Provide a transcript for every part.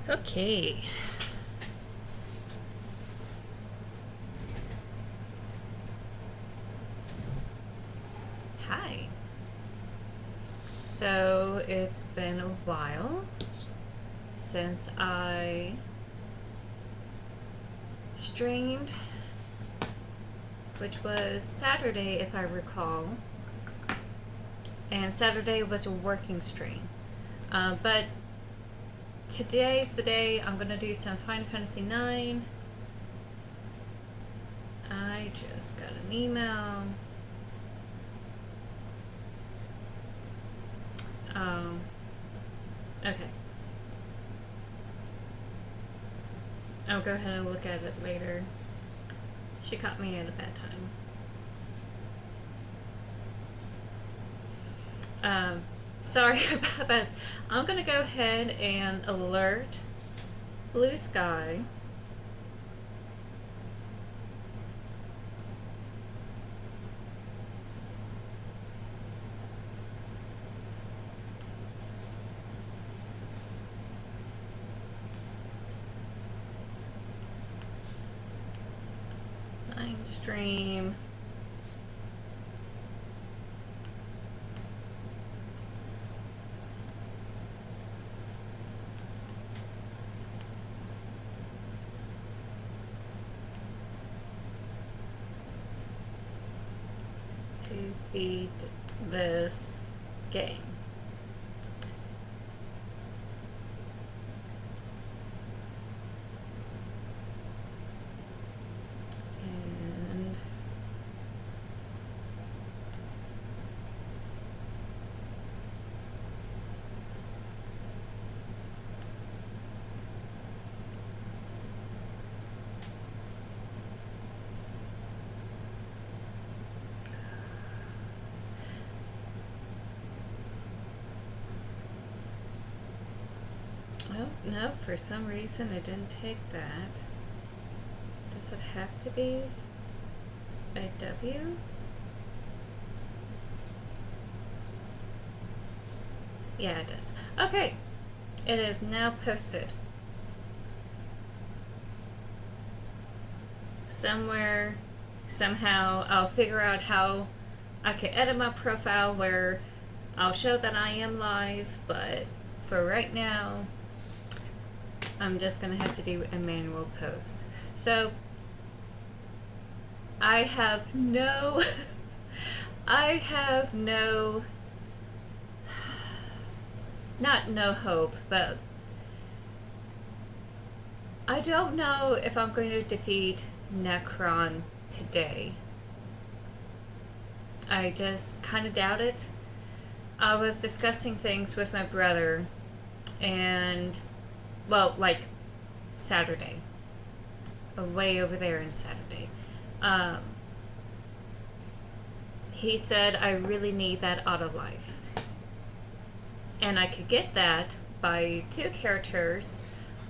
Okay. Hi. So it's been a while since I streamed, which was Saturday if I recall. And Saturday was a working stream. But today's the day I'm gonna do some Final Fantasy IX. I just got an email. Okay. I'll go ahead and look at it later. She caught me at a bad time. Sorry about that. I'm gonna go ahead and alert BlueSky. Stream. To beat this game. No, for some reason it didn't take that. Does it have to be a W? Yeah, it does. Okay, it is now posted. Somewhere, somehow, I'll figure out how I can edit my profile where I'll show that I am live, but for right now, I'm just gonna have to do a manual post. So I have no not no hope, but I don't know if I'm going to defeat Necron today. I just kind of doubt it. I was discussing things with my brother, and well, like Saturday, way over there in Saturday. He said I really need that auto life, and I could get that by two characters.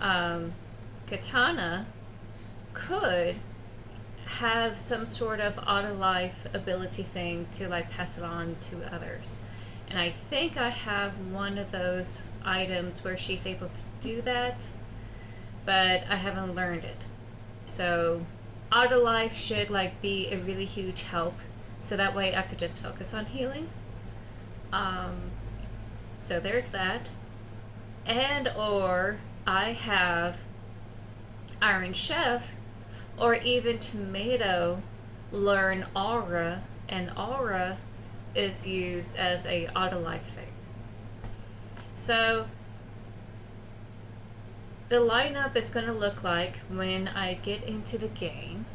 Katana could have some sort of auto life ability thing to like pass it on to others, and I think I have one of those items where she's able to do that, but I haven't learned it. So auto life should like be a really huge help, so that way I could just focus on healing. So there's that. And or I have Iron Chef or even Tomato learn Aura, and Aura is used as a auto life thing. So the lineup is going to look like when I get into the game.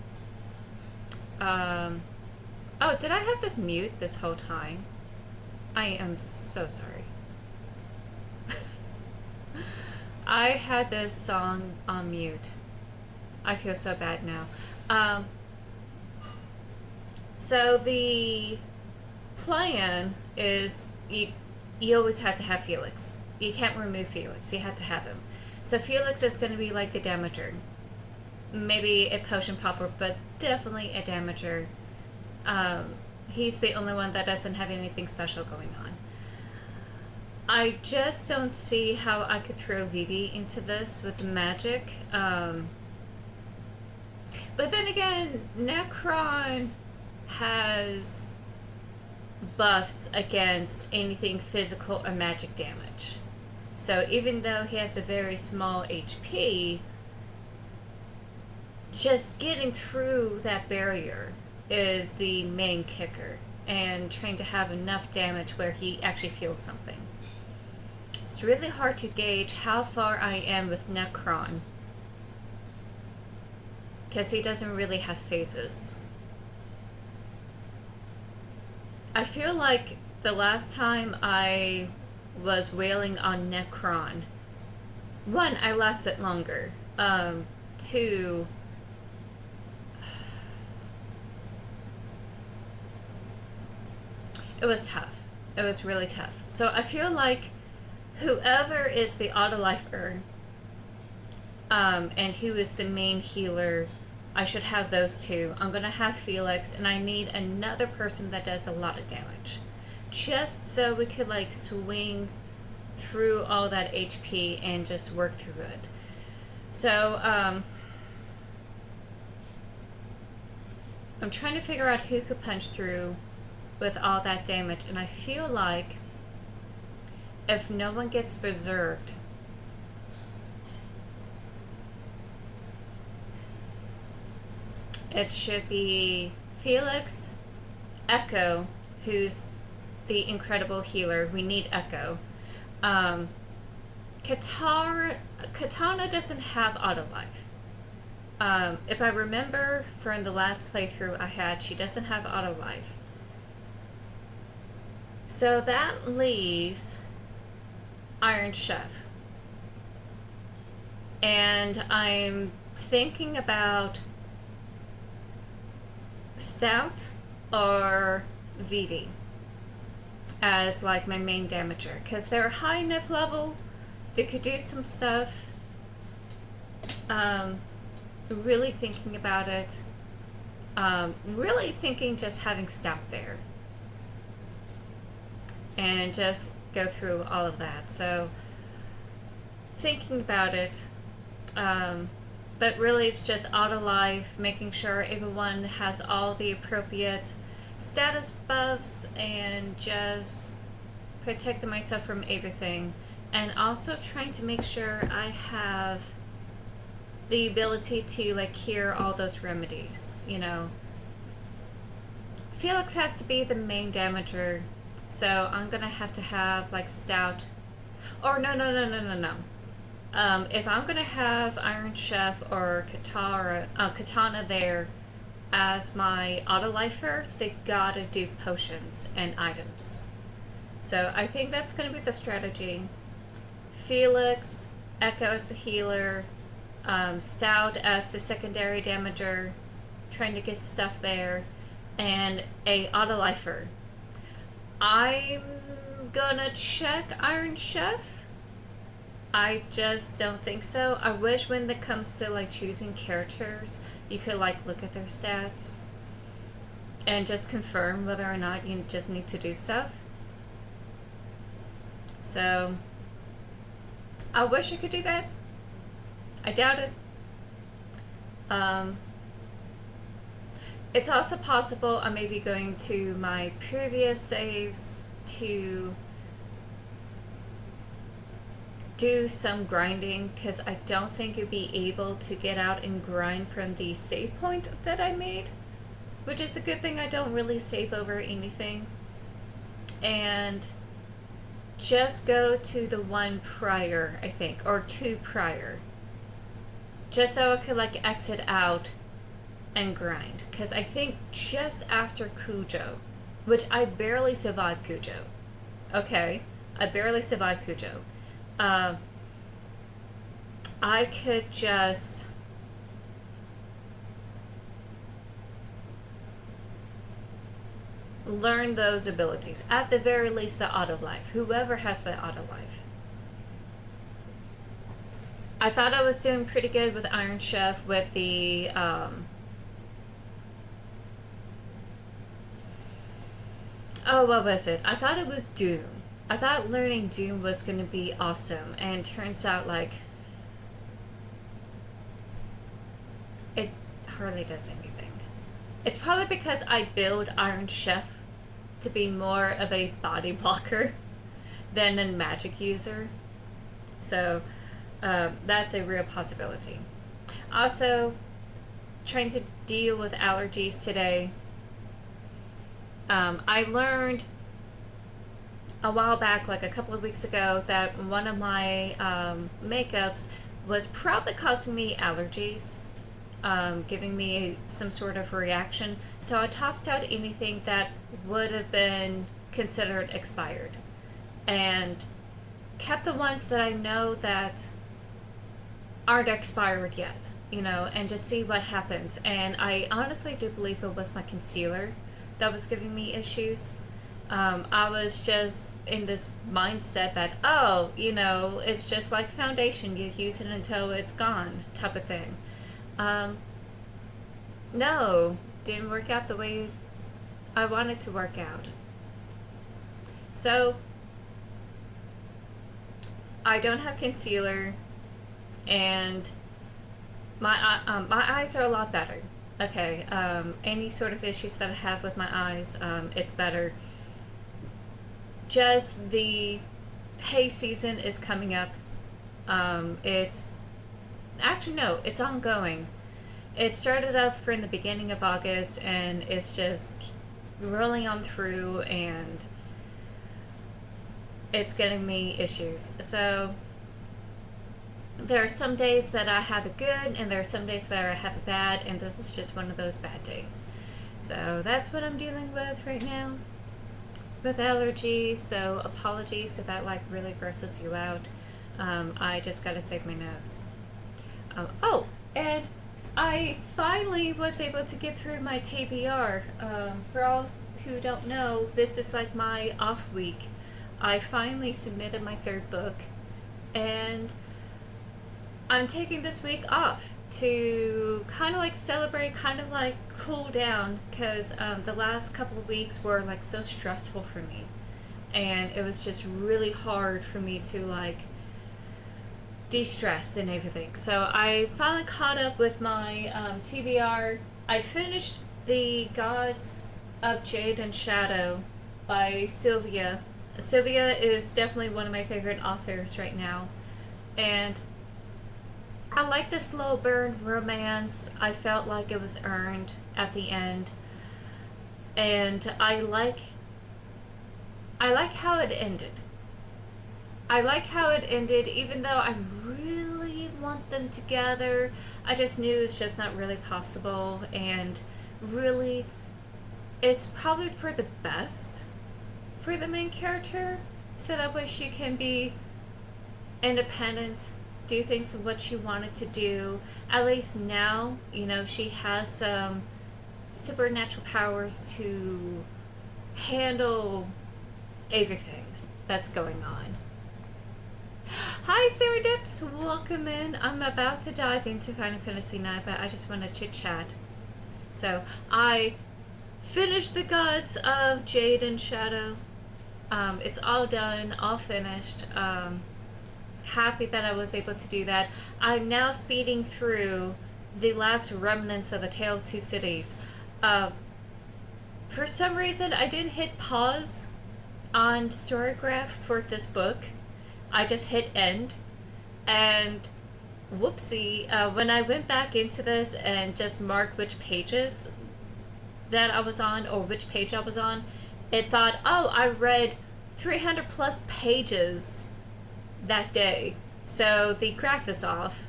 Oh, did I have this mute this whole time? I am so sorry. I had this song on mute. I feel so bad now. So the plan is you always have to have Felix. You can't remove Felix. You have to have him. So Felix is going to be like the damager. Maybe a potion popper, but definitely a damager. He's the only one that doesn't have anything special going on. I just don't see how I could throw Vivi into this with the magic. But then again, Necron has buffs against anything physical or magic damage. So even though he has a very small HP, just getting through that barrier is the main kicker, and trying to have enough damage where he actually feels something. It's really hard to gauge how far I am with Necron, because he doesn't really have phases. I feel like the last time I was wailing on Necron, one, I lasted longer. Two, it was tough. It was really tough. So I feel like whoever is the autolifer, and who is the main healer, I should have those two. I'm gonna have Felix, and I need another person that does a lot of damage, just so we could like swing through all that HP and just work through it. So I'm trying to figure out who could punch through with all that damage, and I feel like if no one gets berserked, it should be Felix, Echo, who's the incredible healer. We need Echo. Katana doesn't have auto life. If I remember from the last playthrough I had, she doesn't have auto life. So that leaves Iron Chef. And I'm thinking about Stout or Vivi as like my main damager, because they're high enough level, they could do some stuff. Really thinking about it, really thinking just having Stout there and just go through all of that. So thinking about it, but really it's just auto life, making sure everyone has all the appropriate status buffs, and just protecting myself from everything, and also trying to make sure I have the ability to like cure all those remedies, you know. Felix has to be the main damager, so I'm gonna have to have like Stout, or no. If I'm gonna have Iron Chef or Katana there as my auto lifers, they gotta do potions and items. So I think that's gonna be the strategy. Felix, Echo as the healer, Stout as the secondary damager, trying to get stuff there, and a auto lifer. I'm gonna check Iron Chef. I just don't think so. I wish when it comes to like choosing characters, you could like look at their stats and just confirm whether or not you just need to do stuff. So I wish I could do that. I doubt it. It's also possible I may be going to my previous saves to do some grinding, because I don't think you'd be able to get out and grind from the save point that I made, which is a good thing. I don't really save over anything, and just go to the one prior, I think, or two prior, just so I could like exit out and grind, because I think just after Cujo, which I barely survived Cujo, okay, I barely survived Cujo, I could just learn those abilities, at the very least the auto life, whoever has the auto life. I thought I was doing pretty good with Iron Chef with the what was it? I thought it was Doom. I thought learning Doom was going to be awesome, and turns out like it hardly does anything. It's probably because I build Iron Chef to be more of a body blocker than a magic user. So that's a real possibility. Also, trying to deal with allergies today. I learned a while back, like a couple of weeks ago, that one of my makeups was probably causing me allergies, giving me some sort of reaction. So I tossed out anything that would have been considered expired and kept the ones that I know that aren't expired yet, and just see what happens. And I honestly do believe it was my concealer that was giving me issues. I was just in this mindset that, it's just like foundation, you use it until it's gone type of thing. No, didn't work out the way I wanted to work out. So I don't have concealer, and my eyes are a lot better. Okay, any sort of issues that I have with my eyes, it's better. Just the hay season is coming up. It's actually, no, it's ongoing. It started up from the beginning of August, and it's just rolling on through, and it's getting me issues. So there are some days that I have it good, and there are some days that I have it bad, and this is just one of those bad days. So that's what I'm dealing with right now with allergies. So apologies if that like really grosses you out. I just gotta save my nose. And I finally was able to get through my TBR. For all who don't know, this is like my off week. I finally submitted my third book, and I'm taking this week off to kind of like celebrate, kind of like cool down, because the last couple of weeks were like so stressful for me, and it was just really hard for me to like de-stress and everything. So I finally caught up with my TBR. I finished The Gods of Jade and Shadow by Sylvia. Sylvia is definitely one of my favorite authors right now, and I like the slow burn romance. I felt like it was earned at the end, and I like how it ended. I like how it ended, even though I really want them together. I just knew it's just not really possible, and really, it's probably for the best for the main character, so that way she can be independent, do things what she wanted to do. At least now, she has some supernatural powers to handle everything that's going on. Hi, Sarah Dips, welcome in. I'm about to dive into Final Fantasy IX, but I just want to chit chat. So I finished The Gods of Jade and Shadow. It's all done, all finished. Happy that I was able to do that. I'm now speeding through the last remnants of the Tale of Two Cities. For some reason, I didn't hit pause on Storygraph for this book. I just hit end, and whoopsie, when I went back into this and just marked which pages that I was on, or which page I was on, it thought, oh, I read 300 plus pages that day. So the graph is off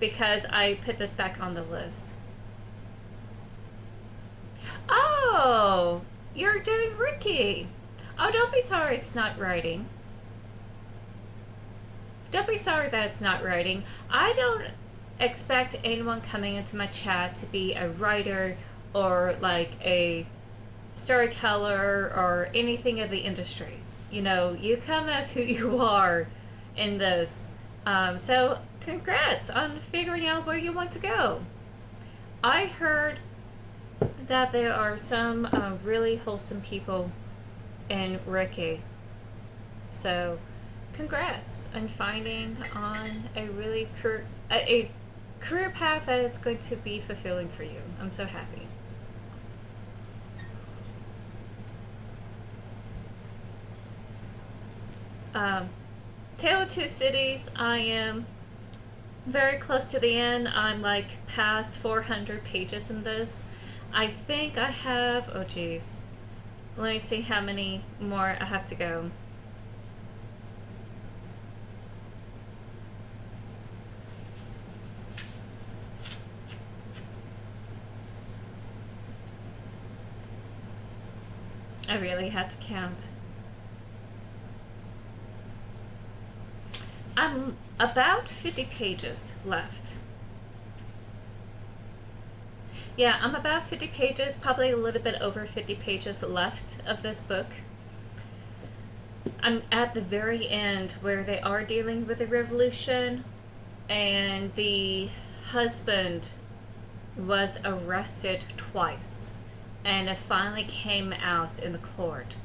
because I put this back on the list. Oh, you're doing Ricky. Oh, don't be sorry it's not writing. Don't be sorry that it's not writing. I don't expect anyone coming into my chat to be a writer or like a storyteller or anything of the industry. You come as who you are in this. So congrats on figuring out where you want to go. I heard that there are some really wholesome people in Ricky. So, congrats on finding on a really a career path that is going to be fulfilling for you. I'm so happy. Tale of Two Cities, I am very close to the end. I'm like past 400 pages in this. I think I have, oh geez. Let me see how many more I have to go. I really had to count. I'm about 50 pages left. Yeah, I'm about 50 pages, probably a little bit over 50 pages left of this book. I'm at the very end where they are dealing with the revolution, and the husband was arrested twice, and it finally came out in the court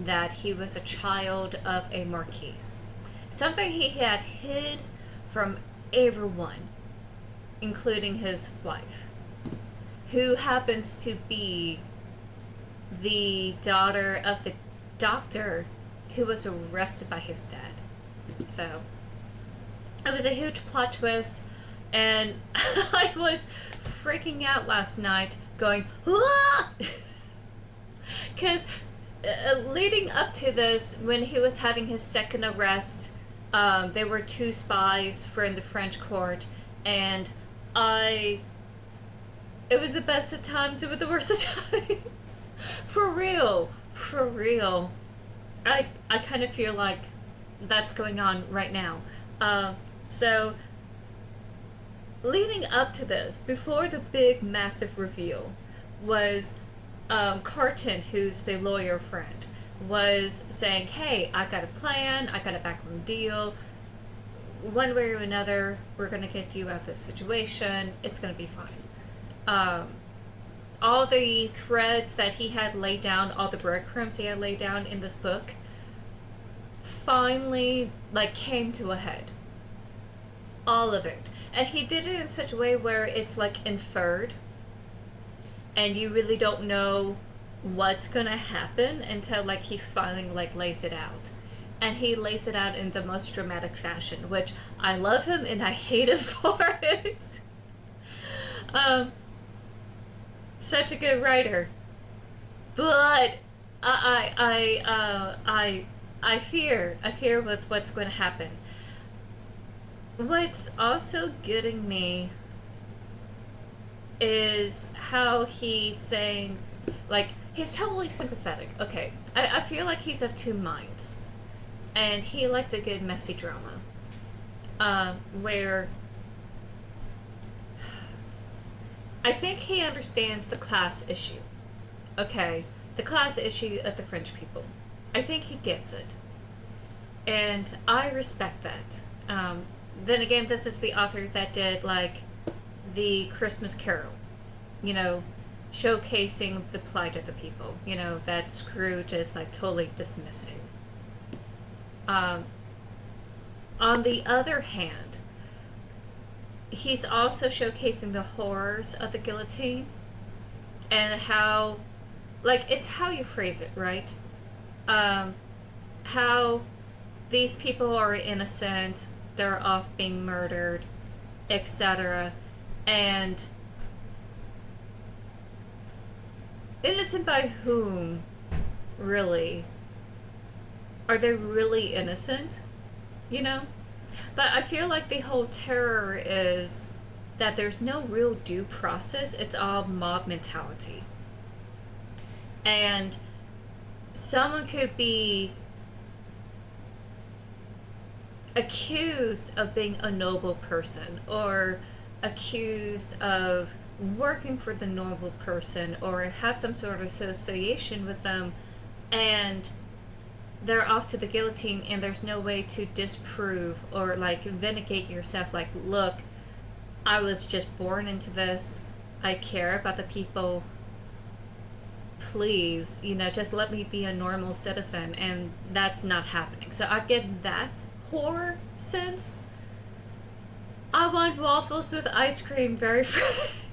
that he was a child of a marquise. Something he had hid from everyone, including his wife, who happens to be the daughter of the doctor who was arrested by his dad. So it was a huge plot twist, and I was freaking out last night going, ah! Because leading up to this, when he was having his second arrest, there were two spies from the French court, and it was the best of times, it was the worst of times. For real. I kind of feel like that's going on right now. So, leading up to this, before the big, massive reveal, was Carton, who's the lawyer friend, was saying, hey, I got a plan, I got a backroom deal. One way or another, we're going to get you out of this situation. It's going to be fine. All the threads that he had laid down, all the breadcrumbs he had laid down in this book, finally, came to a head. All of it. And he did it in such a way where it's, inferred, and you really don't know what's gonna happen until, he finally, lays it out. And he lays it out in the most dramatic fashion, which I love him and I hate him for it. Such a good writer, but I fear with what's going to happen. What's also getting me is how he's saying, he's totally sympathetic. Okay, I feel like he's of two minds, and he likes a good messy drama, where I think he understands the class issue. Okay, the class issue of the French people. I think he gets it. And I respect that. Then again, this is the author that did, the Christmas Carol. Showcasing the plight of the people. That Scrooge is, totally dismissing. On the other hand, he's also showcasing the horrors of the guillotine, and how, it's how you phrase it, right? How these people are innocent, they're off being murdered, etc. And innocent by whom, really? Are they really innocent? But I feel like the whole terror is that there's no real due process. It's all mob mentality. And someone could be accused of being a noble person, or accused of working for the noble person, or have some sort of association with them, and they're off to the guillotine, and there's no way to disprove or vindicate yourself. Look, I was just born into this. I care about the people please, just let me be a normal citizen, and that's not happening. So I get that horror sense. I want waffles with ice cream, very fresh.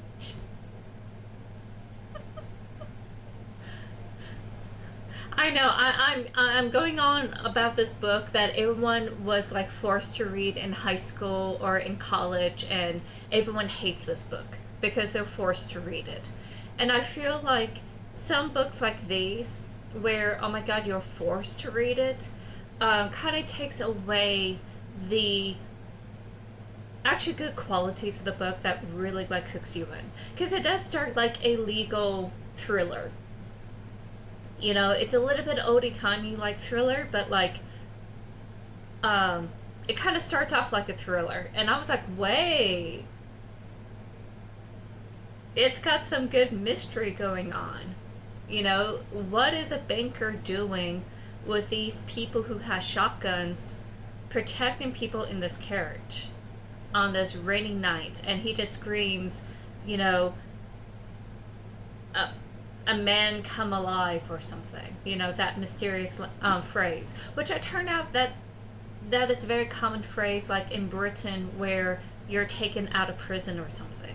I know. I'm going on about this book that everyone was like forced to read in high school or in college, and everyone hates this book because they're forced to read it. And I feel like some books like these, where oh my god, you're forced to read it, kind of takes away the actually good qualities of the book that really like hooks you in, because it does start like a legal thriller. It's a little bit oldie timey like thriller, but like it kind of starts off like a thriller, and I was like, wait, it's got some good mystery going on. What is a banker doing with these people who have shotguns protecting people in this carriage on this rainy night? And he just screams, a man come alive or something, that mysterious phrase, which I turned out that is a very common phrase, like in Britain, where you're taken out of prison or something.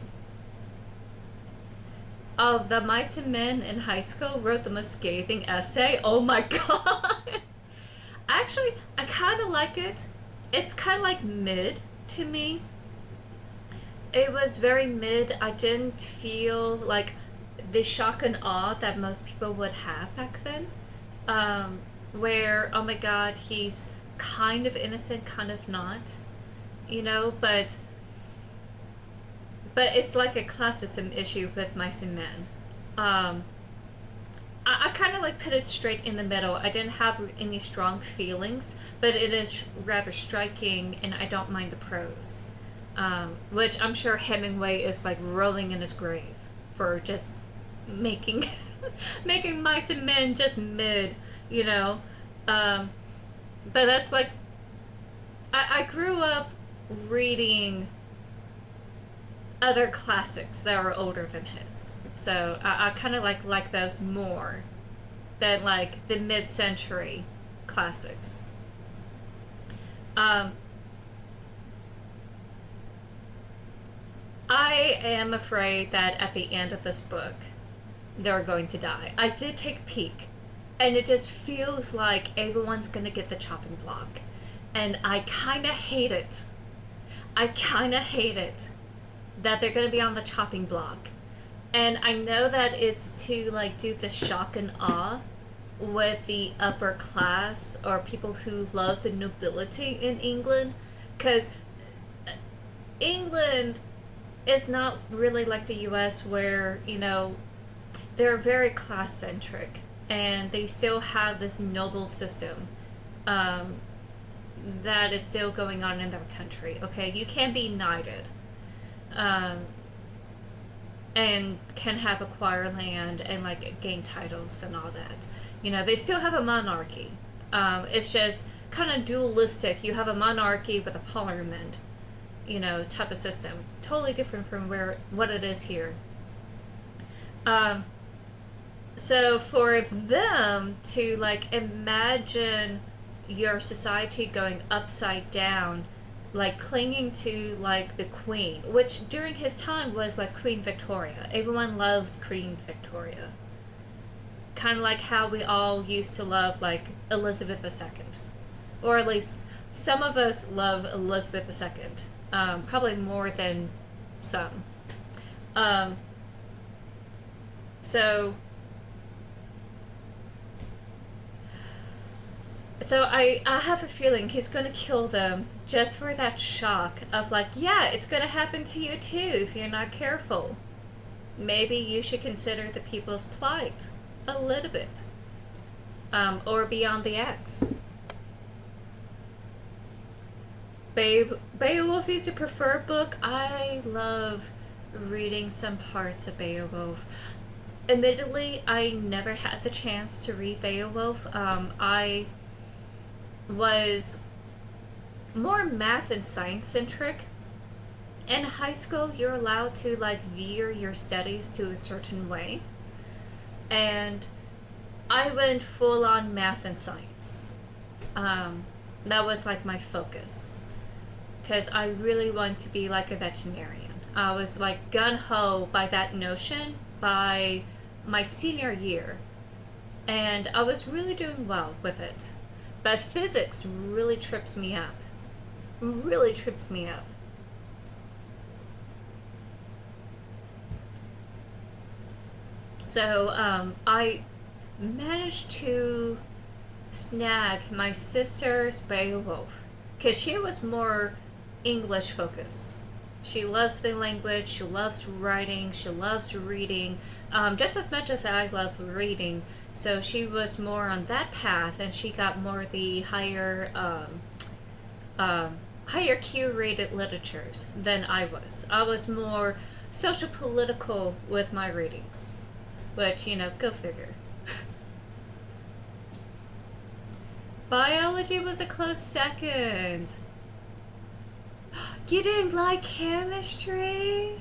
Oh, the Mice and Men in high school wrote the most scathing essay. Oh my god. Actually, I kind of like it. It's kind of like mid to me. It was very mid. I didn't feel like the shock and awe that most people would have back then. Where, oh my god, he's kind of innocent, kind of not. But it's like a classism issue with Mice and Men. I kind of like put it straight in the middle. I didn't have any strong feelings, but it is rather striking, and I don't mind the prose. Which I'm sure Hemingway is like rolling in his grave for just making making Mice and Men just mid, But that's like, I grew up reading other classics that were older than his, so I kind of like those more than like the mid-century classics. I am afraid that at the end of this book they're going to die. I did take a peek, and it just feels like everyone's gonna get the chopping block, and I kind of hate it. That they're going to be on the chopping block. And I know that it's to like do the shock and awe with the upper class or people who love the nobility in England, because England is not really like the US, where they're very class centric, and they still have this noble system that is still going on in their country. Okay, you can be knighted, and can have acquire land and like gain titles and all that. They still have a monarchy. It's just kind of dualistic. You have a monarchy with a parliament, type of system. Totally different from what it is here. So for them to like imagine your society going upside down, like clinging to like the queen, which during his time was like Queen Victoria. Everyone loves Queen Victoria. Kind of like how we all used to love like Elizabeth II. Or at least some of us love Elizabeth II. Probably more than some. So I have a feeling he's going to kill them just for that shock of like, yeah, it's going to happen to you too if you're not careful. Maybe you should consider the people's plight a little bit. Or Beyond the X. Beowulf is a preferred book. I love reading some parts of Beowulf. Admittedly, I never had the chance to read Beowulf. I was more math and science centric. In high school, you're allowed to like veer your studies to a certain way, And I went full on math and science. That was like my focus, because I really want to be like a veterinarian. I was like gun-ho by that notion by my senior year, and I was really doing well with it. But physics really trips me up. Really trips me up. So I managed to snag my sister's Beowulf, because she was more English focused. She loves the language, she loves writing, she loves reading, just as much as I love reading. So she was more on that path, and she got more the higher Q rated literatures than I was. I was more social political with my readings, which, you know, go figure. Biology was a close second. You didn't like chemistry?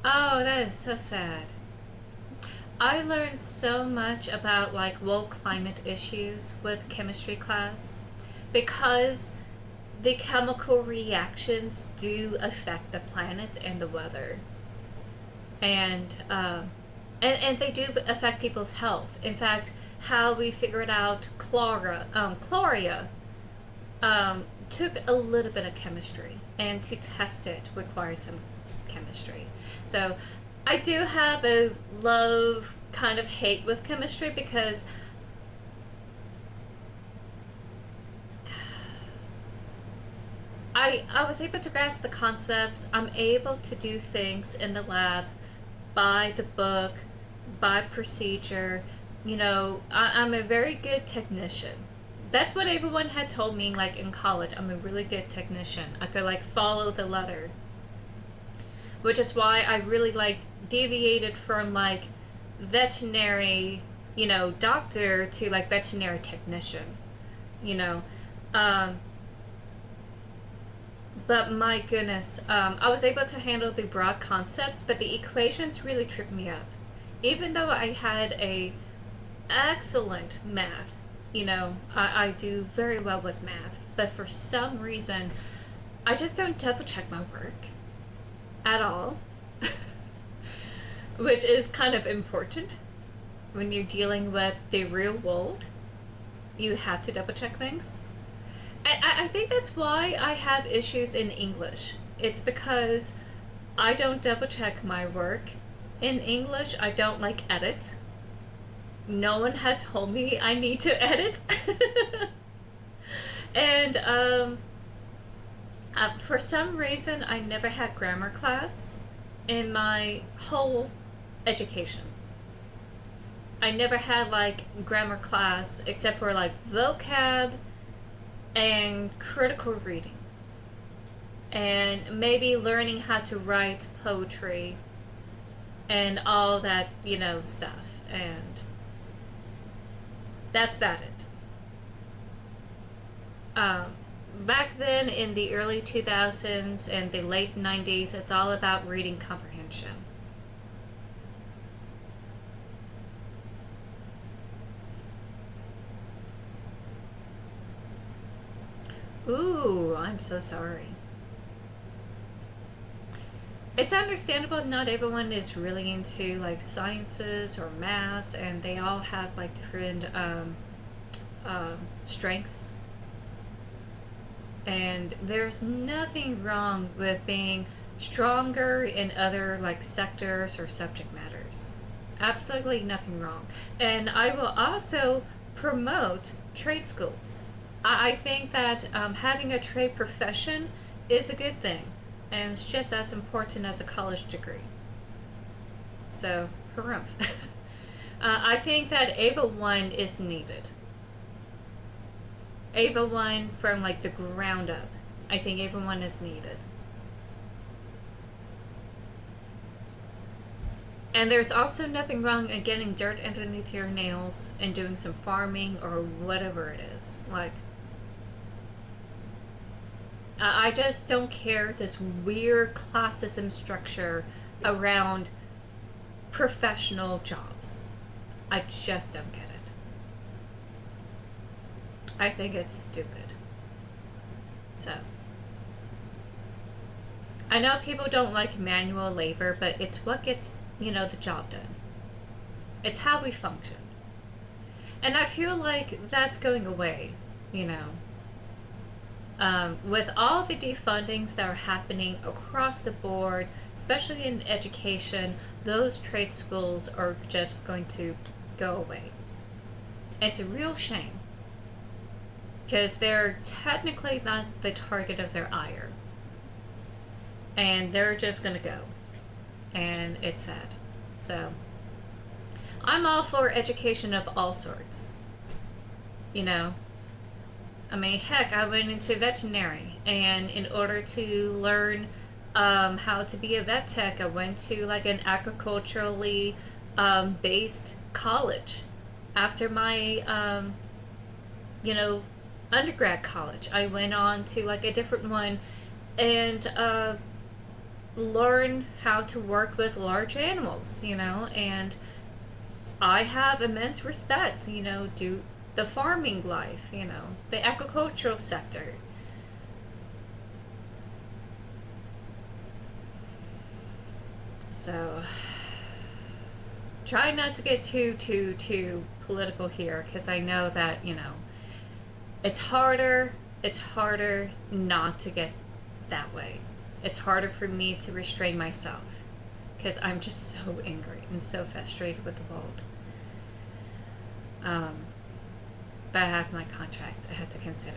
Oh, that is so sad. I learned so much about like world climate issues with chemistry class, because the chemical reactions do affect the planet and the weather. And they do affect people's health. In fact, how we figured out chloria took a little bit of chemistry, and to test it requires some chemistry. So I do have a love kind of hate with chemistry, because I was able to grasp the concepts. I'm able to do things in the lab by the book, by procedure. You know, I'm a very good technician. That's what everyone had told me, like in college. I'm a really good technician. I could like follow the letter, which is why I really like deviated from like veterinary, you know, doctor to like veterinary technician, you know. But my goodness, I was able to handle the broad concepts, but the equations really tripped me up. Even though I had a excellent math, you know, I do very well with math, but for some reason, I just don't double check my work at all, which is kind of important when you're dealing with the real world. You have to double check things. I think that's why I have issues in English. It's because I don't double check my work. In English, I don't like edit. No one had told me I need to edit. And for some reason, I never had grammar class in my whole education. I never had like grammar class except for like vocab and critical reading, and maybe learning how to write poetry and all that, you know, stuff. And that's about it. Back then in the early 2000s and the late 90s, it's all about reading comprehension. Ooh, I'm so sorry. It's understandable not everyone is really into like sciences or maths, and they all have like different strengths. And there's nothing wrong with being stronger in other like sectors or subject matters. Absolutely nothing wrong. And I will also promote trade schools. I think that having a trade profession is a good thing, and it's just as important as a college degree. So, harumph. I think that Ava 1 is needed. Ava 1 from like the ground up. I think Ava 1 is needed. And there's also nothing wrong in getting dirt underneath your nails and doing some farming or whatever it is. Like, I just don't care this weird classism structure around professional jobs. I just don't get it. I think it's stupid. So, I know people don't like manual labor, but it's what gets, the job done. It's how we function. And I feel like that's going away, with all the defundings that are happening across the board, especially in education, those trade schools are just going to go away. It's a real shame because they're technically not the target of their ire. And they're just going to go. And it's sad. So, I'm all for education of all sorts. I mean, heck, I went into veterinary, and in order to learn how to be a vet tech, I went to like an agriculturally based college. After my, undergrad college, I went on to like a different one and learn how to work with large animals, and I have immense respect, to the farming life, the agricultural sector. So, try not to get too political here, because I know that, it's harder not to get that way. It's harder for me to restrain myself, because I'm just so angry and so frustrated with the world. But I have my contract I have to consider.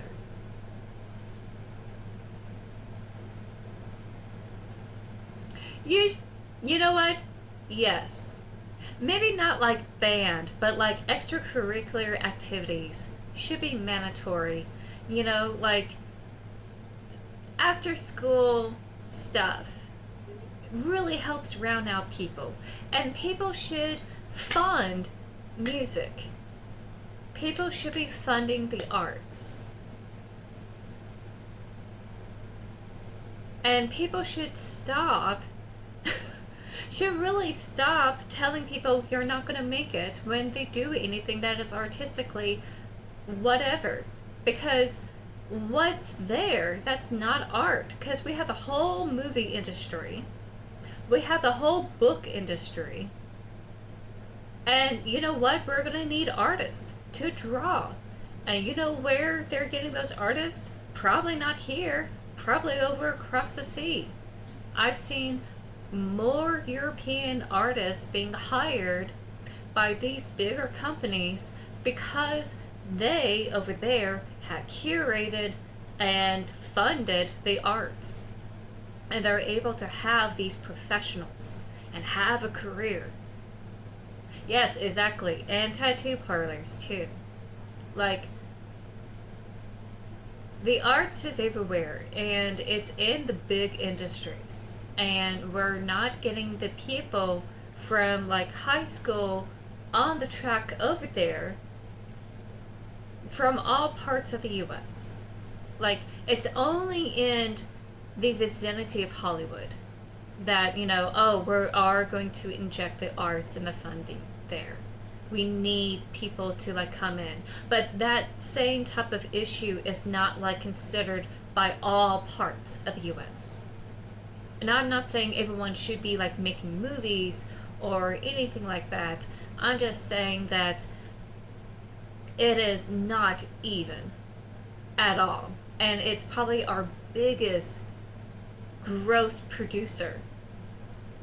You know what? Yes. Maybe not like band, but like extracurricular activities should be mandatory. Like after school stuff really helps round out people. And people should fund music. People should be funding the arts. And people should really stop telling people you're not going to make it when they do anything that is artistically whatever. Because what's there that's not art? Because we have the whole movie industry. We have the whole book industry. And you know what? We're going to need artists to draw. And you know where they're getting those artists? Probably not here. Probably over across the sea. I've seen more European artists being hired by these bigger companies because they, over there, have curated and funded the arts. And they're able to have these professionals and have a career. Yes, exactly. And tattoo parlors, too. Like, the arts is everywhere, and it's in the big industries. And we're not getting the people from, like, high school on the track over there from all parts of the U.S. Like, it's only in the vicinity of Hollywood that, we are going to inject the arts and the funding there. We need people to like come in, but that same type of issue is not like considered by all parts of the US. And I'm not saying everyone should be like making movies or anything like that. I'm just saying that it is not even at all, and it's probably our biggest gross producer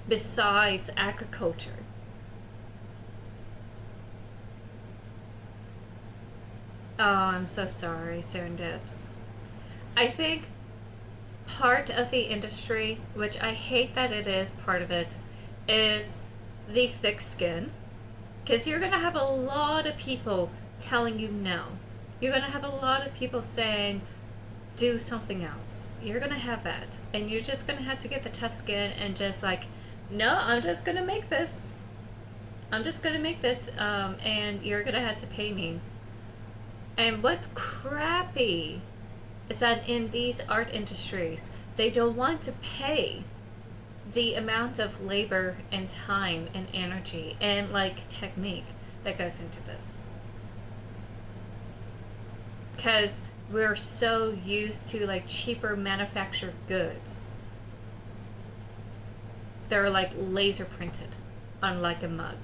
besides agriculture. Oh, I'm so sorry, Serendips. I think part of the industry, which I hate that it is part of it, is the thick skin. Because you're going to have a lot of people telling you no. You're going to have a lot of people saying, do something else. You're going to have that. And you're just going to have to get the tough skin and just like, no, I'm just going to make this. I'm just going to make this, and you're going to have to pay me. And what's crappy is that in these art industries, they don't want to pay the amount of labor and time and energy and like technique that goes into this. Because we're so used to like cheaper manufactured goods. They're like laser printed on like a mug.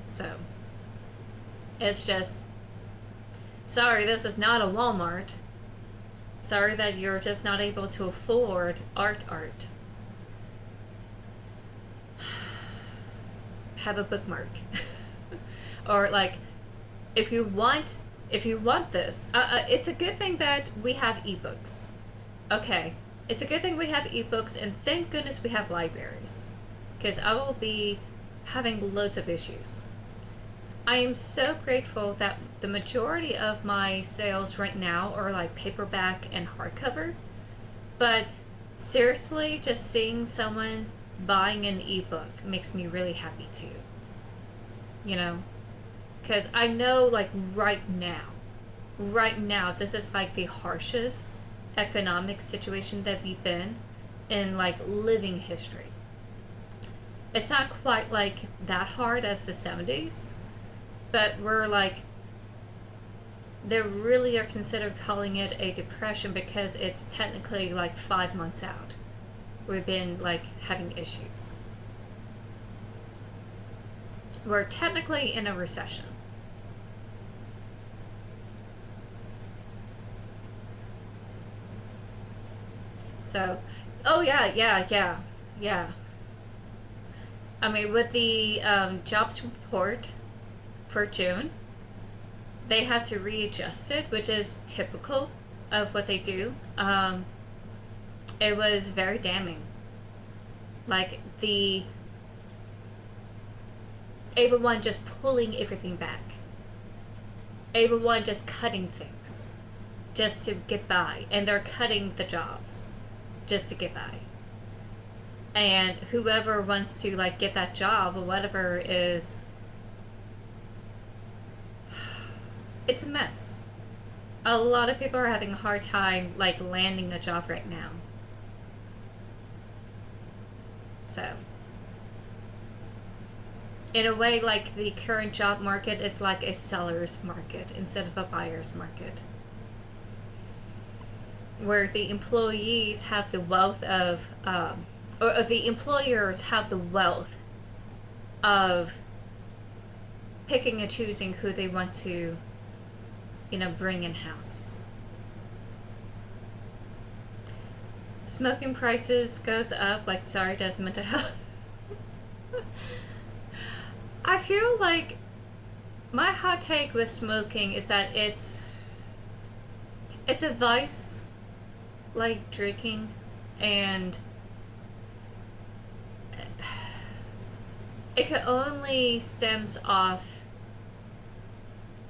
So it's just, sorry, this is not a Walmart. Sorry that you're just not able to afford art. Have a bookmark. Or like, if you want this, it's a good thing that we have ebooks. Okay, it's a good thing we have ebooks, and thank goodness we have libraries, because I will be having loads of issues. I am so grateful that the majority of my sales right now are like paperback and hardcover, but seriously, just seeing someone buying an ebook makes me really happy too. You know? Because I know, like, right now, this is like the harshest economic situation that we've been in, like, living history. It's not quite like that hard as the 70s, but we're like, they really are considered calling it a depression because it's technically like 5 months out. We've been like having issues. We're technically in a recession. So, oh yeah. I mean, with the jobs report for June, they have to readjust it, which is typical of what they do. It was very damning. Like, everyone just pulling everything back. Everyone just cutting things just to get by. And they're cutting the jobs just to get by. And whoever wants to, like, get that job or whatever is... It's a mess. A lot of people are having a hard time, like, landing a job right now. So, in a way, like, the current job market is like a seller's market instead of a buyer's market, where the employees have the wealth of, or the employers have the wealth of picking and choosing who they want to, bring in-house. Smoking prices goes up, like, sorry, does mental health. I feel like my hot take with smoking is that it's a vice, like drinking, and it can only stems off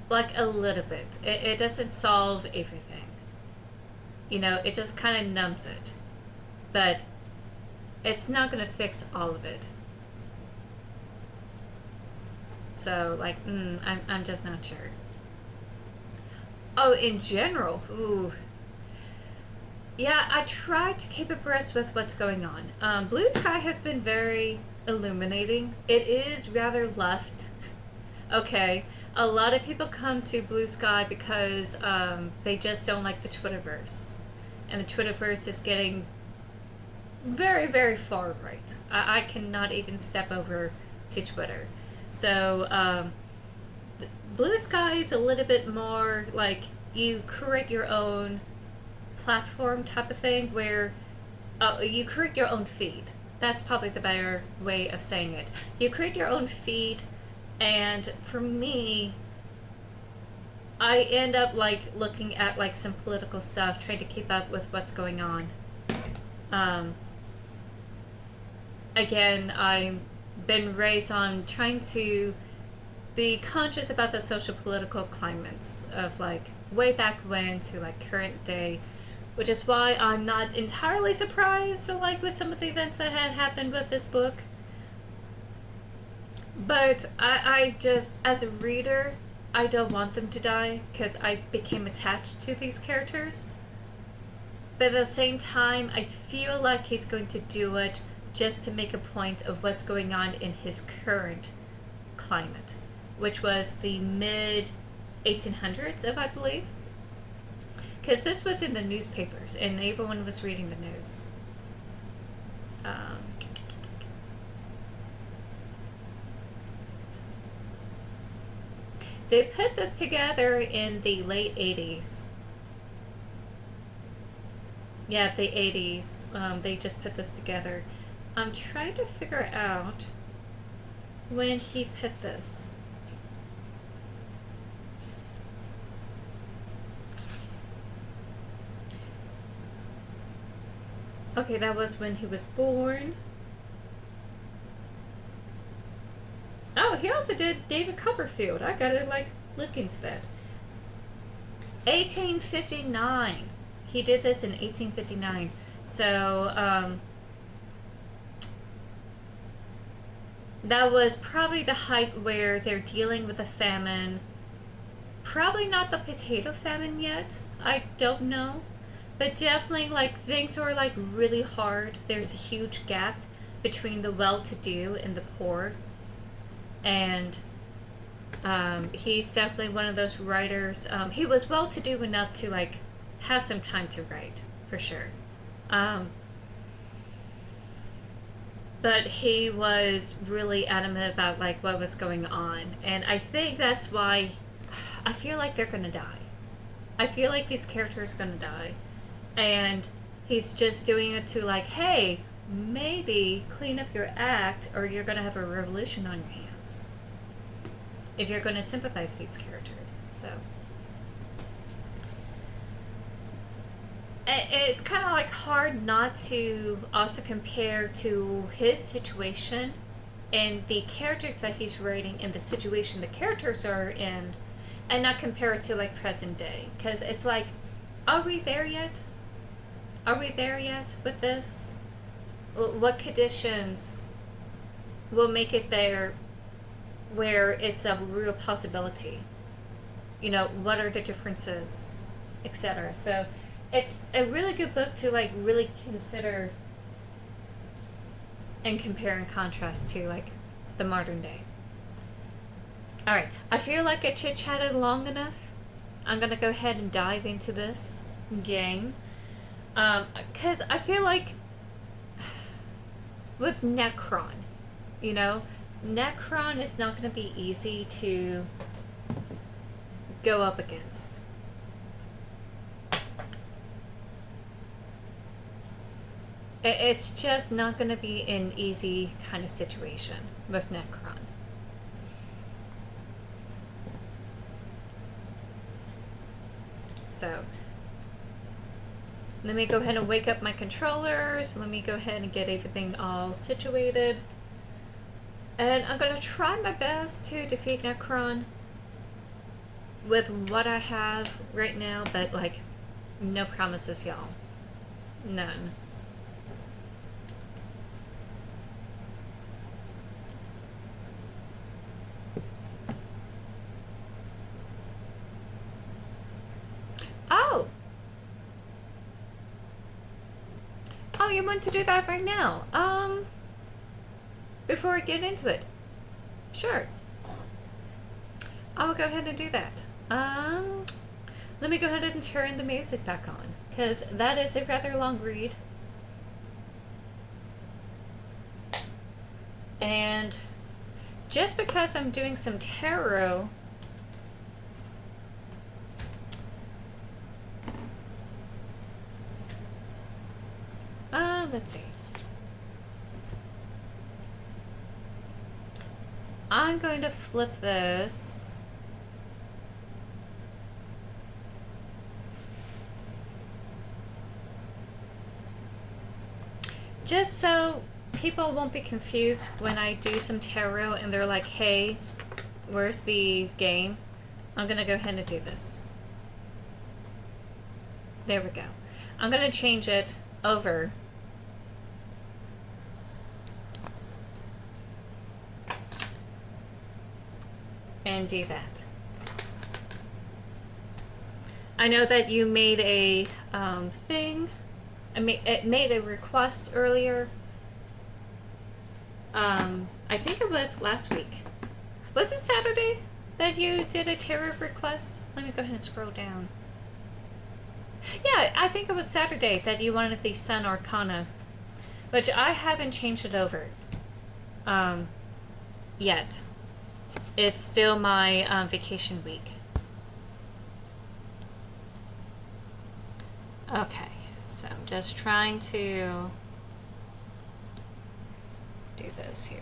like a little bit. It doesn't solve everything. It just kind of numbs it. But it's not going to fix all of it. So, like, I'm just not sure. Oh, in general, ooh. Yeah, I try to keep abreast with what's going on. BlueSky has been very illuminating. It is rather left. Okay, a lot of people come to BlueSky because they just don't like the Twitterverse. And the Twitterverse is getting very, very far right. I cannot even step over to Twitter. So, BlueSky is a little bit more like you create your own platform type of thing where you create your own feed. That's probably the better way of saying it. You create your own feed, and for me, I end up like looking at like some political stuff, trying to keep up with what's going on. Again, I've been raised on trying to be conscious about the social political climates of like way back when to like current day, which is why I'm not entirely surprised like with some of the events that had happened with this book. But I just, as a reader, I don't want them to die because I became attached to these characters. But at the same time, I feel like he's going to do it just to make a point of what's going on in his current climate, which was the mid 1800s, if I believe. Because this was in the newspapers and everyone was reading the news. They put this together in the late 80s. Yeah, the 80s. They just put this together. I'm trying to figure out when he put this. Okay, that was when he was born. Oh, he also did David Copperfield. I gotta look into that. 1859. He did this in 1859. So that was probably the height where they're dealing with a famine. Probably not the potato famine yet. I don't know. But definitely things are really hard. There's a huge gap between the well-to-do and the poor. And he's definitely one of those writers. He was well-to-do enough to have some time to write, for sure. But he was really adamant about what was going on, and I think that's why I feel like they're gonna die. I feel like these characters are gonna die, and he's just doing it to hey, maybe clean up your act, or you're gonna have a revolution on your hands if you're gonna sympathize these characters. So it's kind of hard not to also compare to his situation and the characters that he's writing and the situation the characters are in, and not compare it to present day, because it's are we there yet? Are we there yet with this? What conditions will make it there where it's a real possibility? What are the differences, etc. So it's a really good book to really consider and compare and contrast to the modern day. All right, I feel like I chit-chatted long enough. I'm gonna go ahead and dive into this game, because I feel with Necron, Necron is not gonna be easy to go up against. It's just not going to be an easy kind of situation with Necron. So, let me go ahead and wake up my controllers. Let me go ahead and get everything all situated. And I'm going to try my best to defeat Necron with what I have right now, but no promises, y'all. None. Oh, you want to do that right now? Before I get into it. Sure. I'll go ahead and do that. Let me go ahead and turn the music back on, because that is a rather long read. And just because I'm doing some tarot, let's see. I'm going to flip this. Just so people won't be confused when I do some tarot and they're like, hey, where's the game? I'm going to go ahead and do this. There we go. I'm going to change it over. And do that. I know that you made a thing. It made a request earlier. I think it was last week. Was it Saturday that you did a tarot request? Let me go ahead and scroll down. Yeah, I think it was Saturday that you wanted the Sun Arcana, which I haven't changed it over yet. It's still my vacation week. Okay, so I'm just trying to do this here.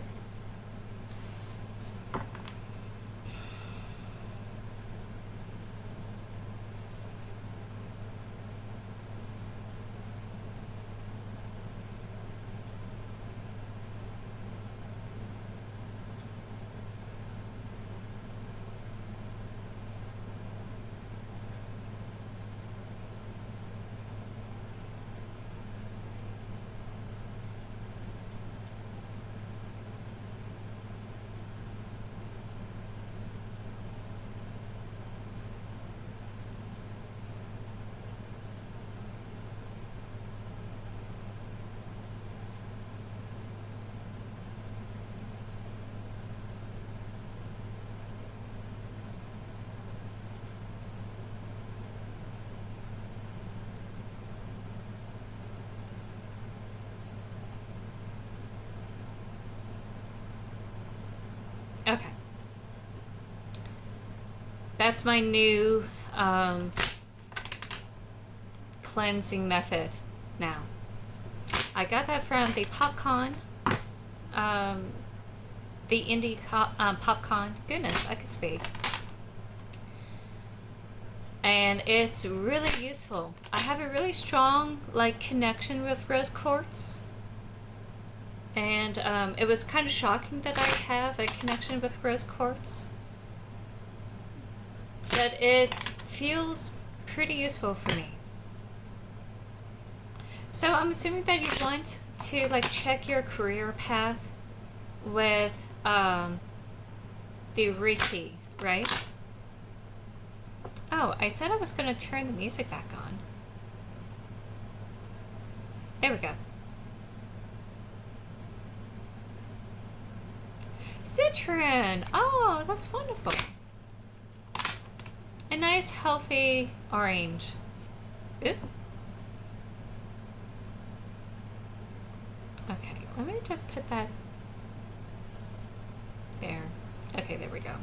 Okay. That's my new cleansing method now. I got that from the PopCon, the Indie PopCon. Goodness, I could speak. And it's really useful. I have a really strong connection with rose quartz. And it was kind of shocking that I have a connection with rose quartz. But it feels pretty useful for me. So I'm assuming that you want to check your career path with the Reiki, right? Oh, I said I was going to turn the music back on. There we go. Citron! Oh, that's wonderful. A nice, healthy orange. Oop. Okay, let me just put that there. Okay, there we go.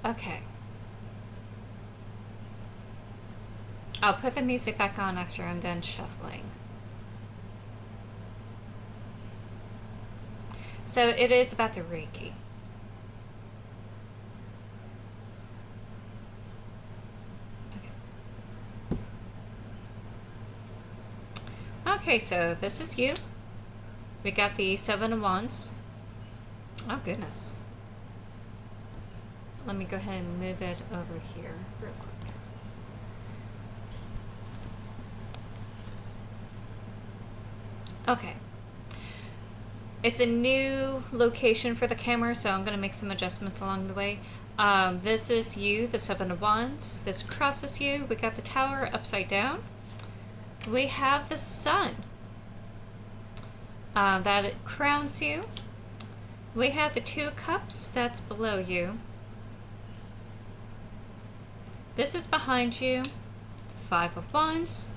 Okay. I'll put the music back on after I'm done shuffling. So it is about the Reiki. Okay, so this is you. We got the Seven of Wands. Oh, goodness. Let me go ahead and move it over here real quick. Okay. It's a new location for the camera, so I'm going to make some adjustments along the way. This is you, the Seven of Wands. This crosses you. We got the Tower upside down. We have the Sun. That crowns you. We have the Two of Cups. That's below you. This is behind you. Five of Wands.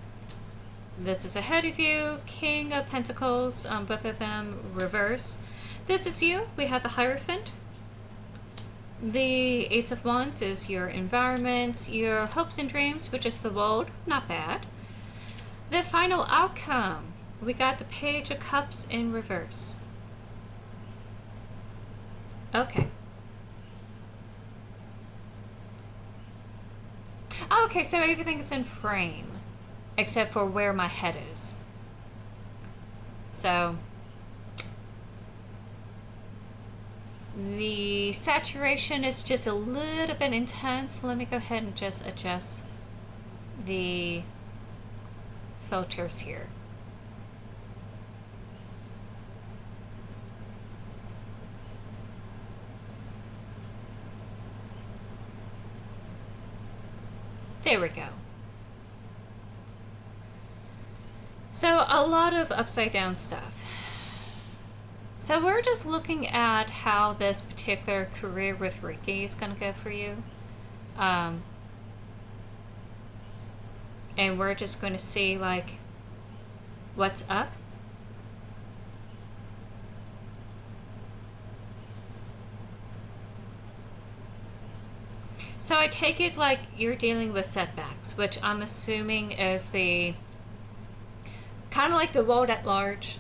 This is ahead of you, King of Pentacles, both of them reverse. This is you. We have the Hierophant. The Ace of Wands is your environment, your hopes and dreams, which is the world. Not bad. The final outcome. We got the Page of Cups in reverse. Okay. Okay, so everything is in frame. Except for where my head is. So the saturation is just a little bit intense. Let me go ahead and just adjust the filters here. There we go. So, a lot of upside down stuff. So, we're just looking at how this particular career with Reiki is going to go for you. Um, and we're just going to see, like, what's up. So I take it like you're dealing with setbacks, which I'm assuming is the kind of like the world at large,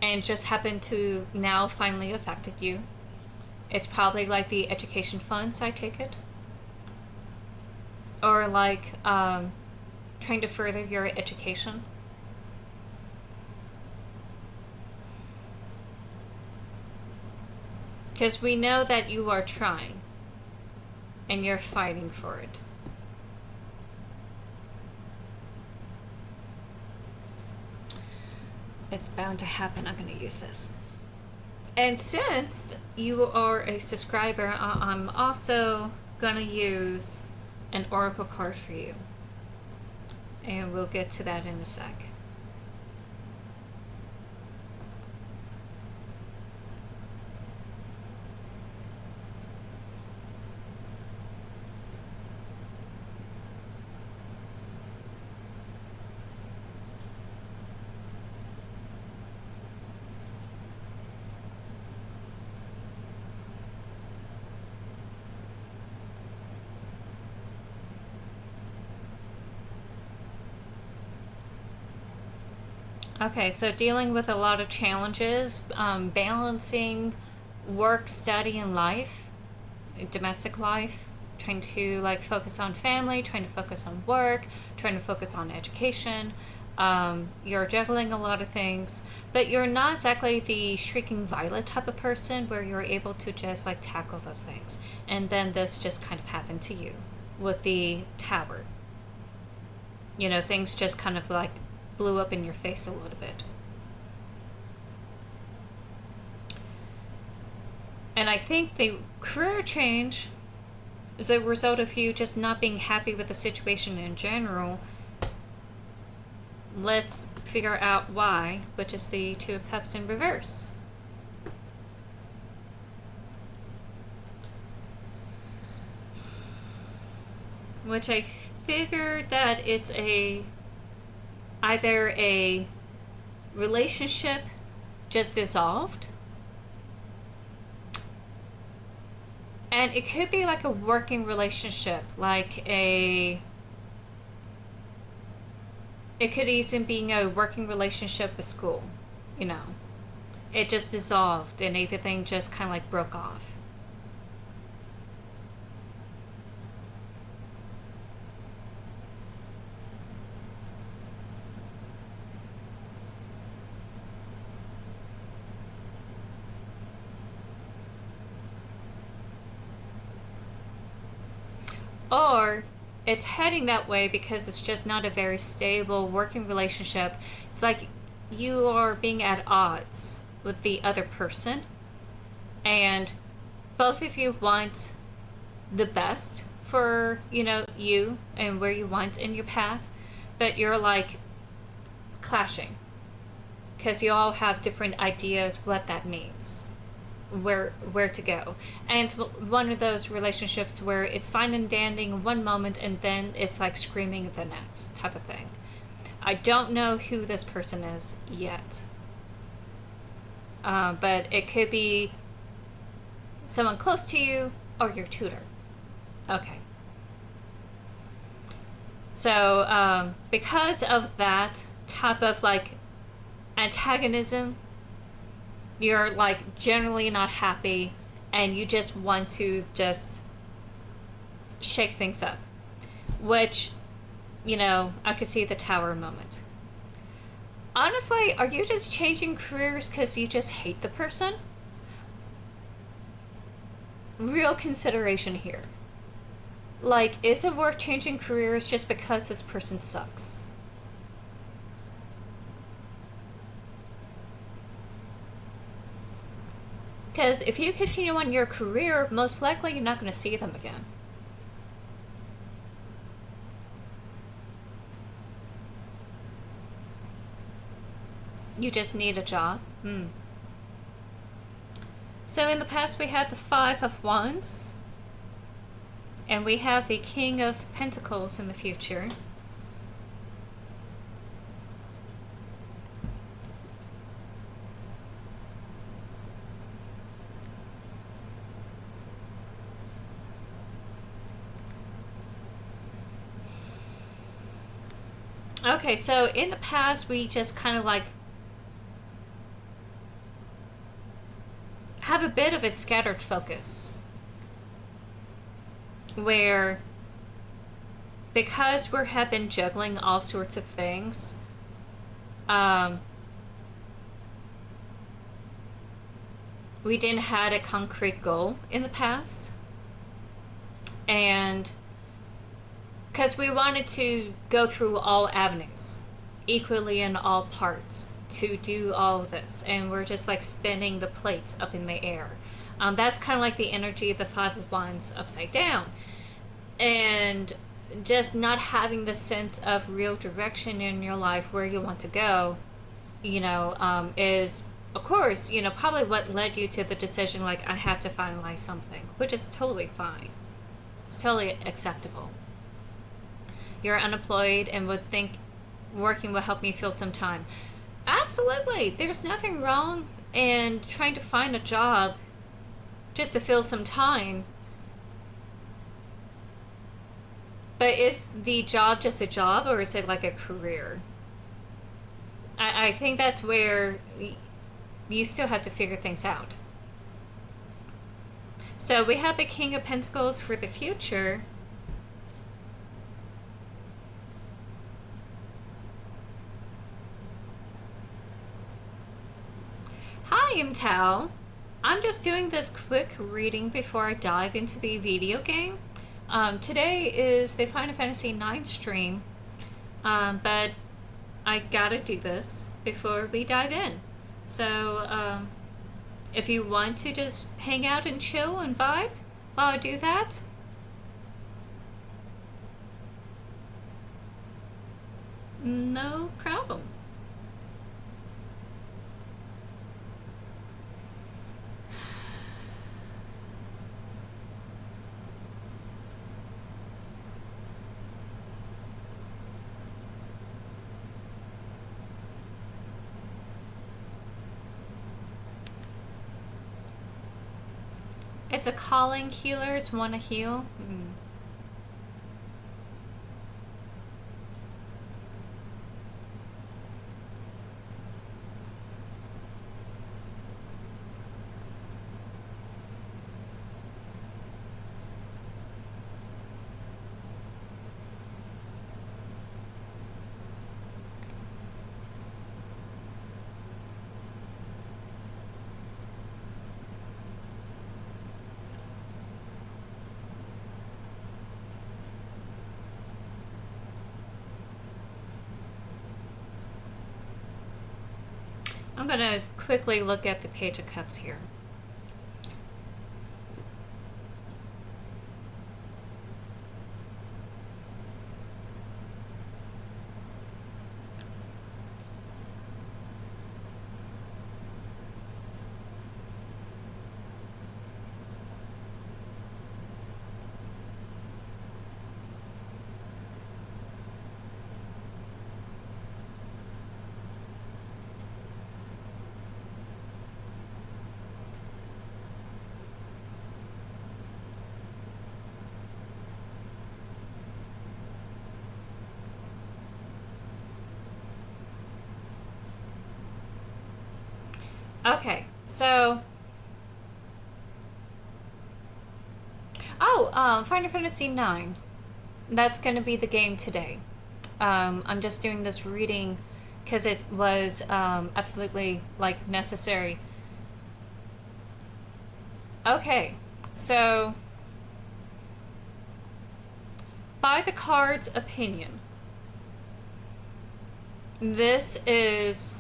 and just happened to now finally affected you. It's probably like the education funds, I take it, or like trying to further your education. Because we know that you are trying and you're fighting for it. It's bound to happen. I'm going to use this. And since you are a subscriber, I'm also going to use an oracle card for you. And we'll get to that in a sec. Okay, so dealing with a lot of challenges, balancing work, study, and life, domestic life, trying to like focus on family, trying to focus on work, trying to focus on education. You're juggling a lot of things, but you're not exactly the shrieking violet type of person where you're able to just like tackle those things. And then this just kind of happened to you with the tower. You know, things just kind of like blew up in your face a little bit. And I think the career change is the result of you just not being happy with the situation in general. Let's figure out why, which is the Two of Cups in reverse. Which I figured that it's either a relationship just dissolved, and it could be like a working relationship, it could even be a working relationship with school, you know. It just dissolved and everything just kind of like broke off. Or it's heading that way because it's just not a very stable working relationship. It's like you are being at odds with the other person, and both of you want the best for, you know, you and where you want in your path, but you're like clashing because you all have different ideas what that means, where to go. And it's one of those relationships where it's fine and dandy in one moment and then it's like screaming the next type of thing. I don't know who this person is yet, but it could be someone close to you or your tutor. Okay, so because of that type of like antagonism, you're like generally not happy and you just want to just shake things up, which, you know, I could see the tower moment. Honestly, are you just changing careers because you just hate the person? Real consideration here. Like, is it worth changing careers just because this person sucks? Because if you continue on your career, most likely you're not going to see them again. You just need a job. So in the past we had the Five of Wands. And we have the King of Pentacles in the future. Okay, so in the past we just kind of like have a bit of a scattered focus where, because we have been juggling all sorts of things, we didn't have a concrete goal in the past, and because we wanted to go through all avenues equally in all parts to do all of this, and we're just like spinning the plates up in the air. That's kind of like the energy of the Five of Wands upside down, and just not having the sense of real direction in your life, where you want to go, is, of course, probably what led you to the decision, like, I have to finalize something, which is totally fine. It's totally acceptable. You're unemployed and would think working will help me fill some time. Absolutely. There's nothing wrong in trying to find a job just to fill some time. But is the job just a job, or is it like a career? I think that's where you still have to figure things out. So we have the King of Pentacles for the future. Hi, I'm Tao. I'm just doing this quick reading before I dive into the video game. Today is the Final Fantasy IX stream, but I gotta do this before we dive in. So, if you want to just hang out and chill and vibe while I do that, no problem. It's a calling. Healers want to heal. I'm going to quickly look at the Page of Cups here. Okay, so Final Fantasy IX. That's going to be the game today. I'm just doing this reading because it was absolutely like necessary. Okay, so by the card's opinion, this is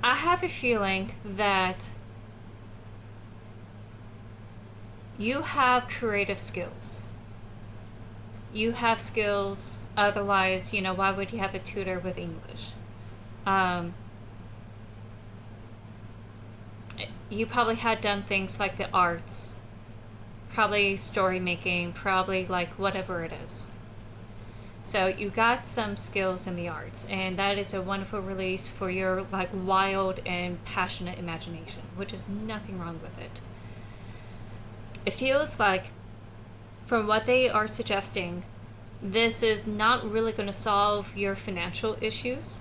I have a feeling that you have creative skills. you have skills. Otherwise, you know, why would you have a tutor with English? You probably had done things like the arts, probably story making, probably like whatever it is. So you got some skills in the arts, and that is a wonderful release for your like wild and passionate imagination, which is nothing wrong with it. It feels like, from what they are suggesting, this is not really going to solve your financial issues.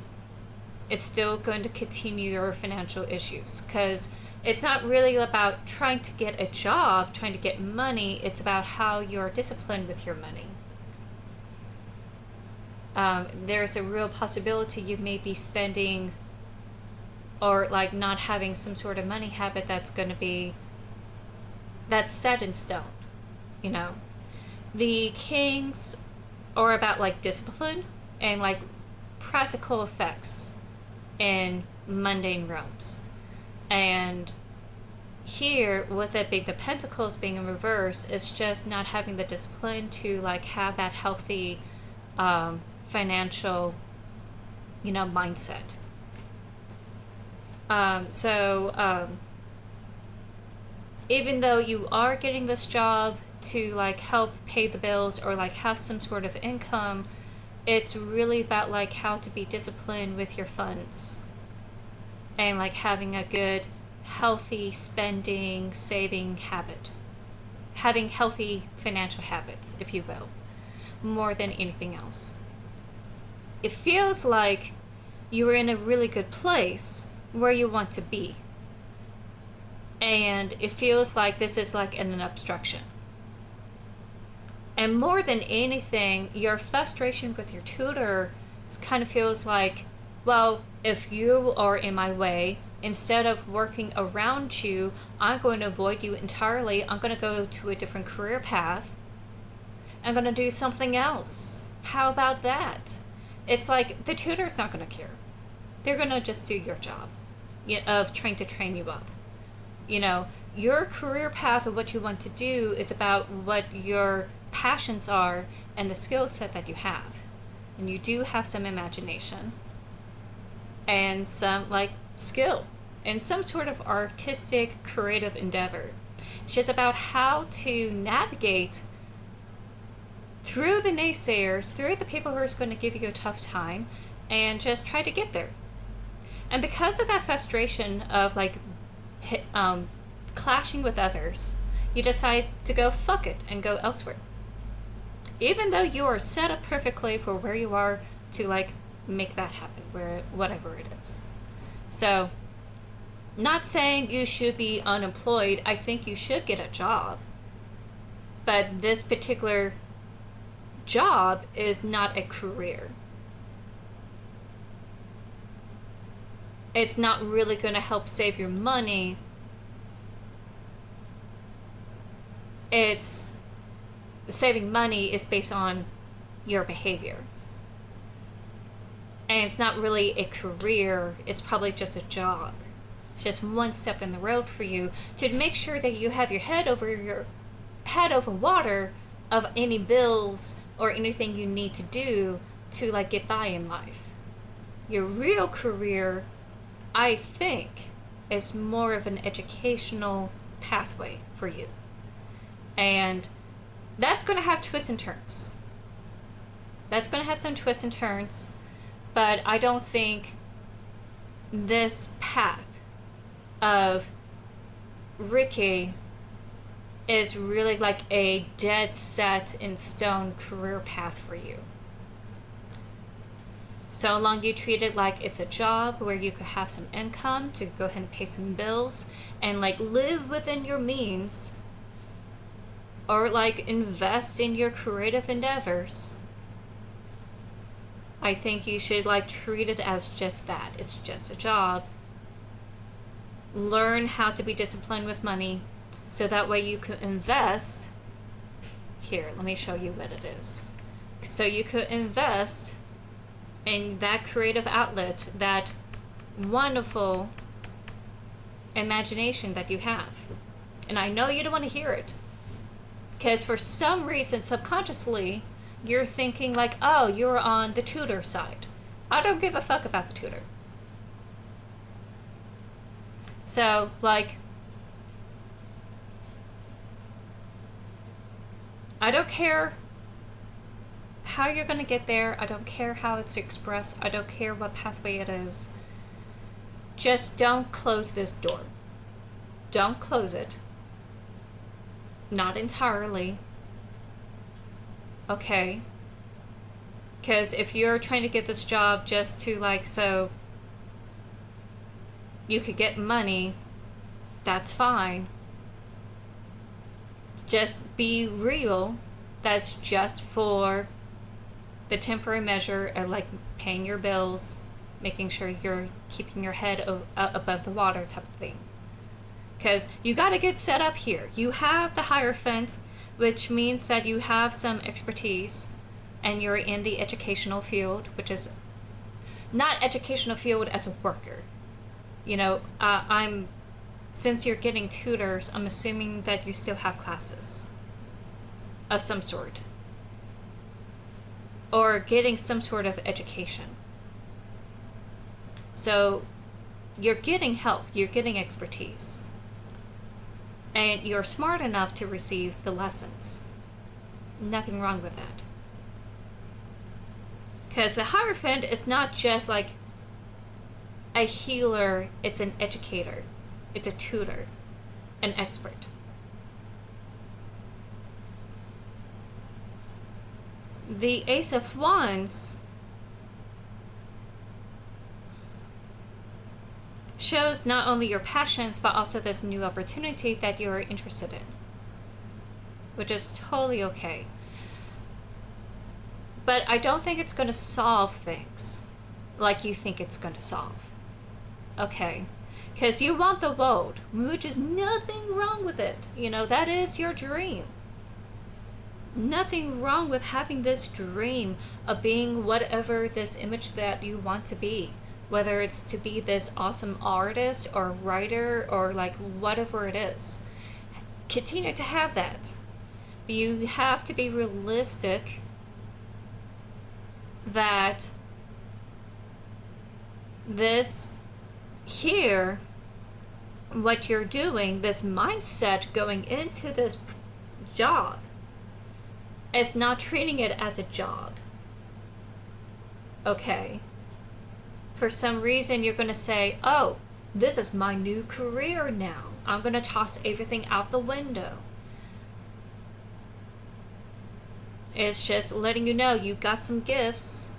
It's still going to continue your financial issues, because it's not really about trying to get a job, trying to get money. It's about how you're disciplined with your money. There's a real possibility you may be spending or like not having some sort of money habit that's set in stone, you know. The kings are about like discipline and like practical effects in mundane realms. And here, with it being the pentacles being in reverse, it's just not having the discipline to like have that healthy financial, you know, mindset. Even though you are getting this job to like help pay the bills or like have some sort of income, it's really about like how to be disciplined with your funds and like having a good healthy spending saving habit, having healthy financial habits, if you will, more than anything else. It feels like you are in a really good place where you want to be, and it feels like this is like an obstruction. And more than anything, your frustration with your tutor kind of feels like, well, if you are in my way, instead of working around you, I'm going to avoid you entirely. I'm going to go to a different career path. I'm going to do something else. How about that? It's like the tutor's not going to care. They're going to just do your job of trying to train you up. You know, your career path of what you want to do is about what your passions are and the skill set that you have. And you do have some imagination and some like skill and some sort of artistic creative endeavor. It's just about how to navigate through the naysayers, through the people who are going to give you a tough time, and just try to get there. And because of that frustration of like clashing with others, you decide to go fuck it and go elsewhere. Even though you are set up perfectly for where you are to like make that happen, whatever it is. So, not saying you should be unemployed. I think you should get a job. But this particular job is not a career. It's not really going to help save your money. It's saving money is based on your behavior. And it's not really a career, it's probably just a job. It's just one step in the road for you to make sure that you have your head over water of any bills or anything you need to do to like get by in life. Your real career, I think, is more of an educational pathway for you. And that's going to have twists and turns. That's going to have some twists and turns, but I don't think this path of Ricky is really like a dead set in stone career path for you. So long you treat it like it's a job where you could have some income to go ahead and pay some bills and like live within your means, or like invest in your creative endeavors, I think you should like treat it as just that. It's just a job. Learn how to be disciplined with money so that way you can invest. Here, let me show you what it is. So you could invest in that creative outlet, that wonderful imagination that you have. And I know you don't want to hear it, because for some reason, subconsciously, you're thinking like, oh, you're on the tutor side. I don't give a fuck about the tutor. So, like, I don't care how you're going to get there. I don't care how it's expressed. I don't care what pathway it is. Just don't close this door. Don't close it. Not entirely. Okay? Because if you're trying to get this job just to, like, so you could get money, that's fine. Just be real. That's just for the temporary measure of, like, paying your bills, making sure you're keeping your head above the water type of thing. Because you got to get set up here. You have the Hierophant, which means that you have some expertise, and you're in the educational field, which is not educational field as a worker. You know, since you're getting tutors, I'm assuming that you still have classes of some sort, or getting some sort of education. So you're getting help, you're getting expertise, and you're smart enough to receive the lessons. Nothing wrong with that. Because the Hierophant is not just like a healer, it's an educator, it's a tutor, an expert. The Ace of Wands shows not only your passions, but also this new opportunity that you're interested in, which is totally okay. But I don't think it's going to solve things like you think it's going to solve. Okay? Because you want the world, which is nothing wrong with it. You know, that is your dream. Nothing wrong with having this dream of being whatever this image that you want to be. Whether it's to be this awesome artist or writer or like whatever it is. Continue to have that. But you have to be realistic that this here, what you're doing, this mindset going into this job, is not treating it as a job. Okay? For some reason, you're going to say, oh, this is my new career now. I'm going to toss everything out the window. It's just letting you know you got some gifts,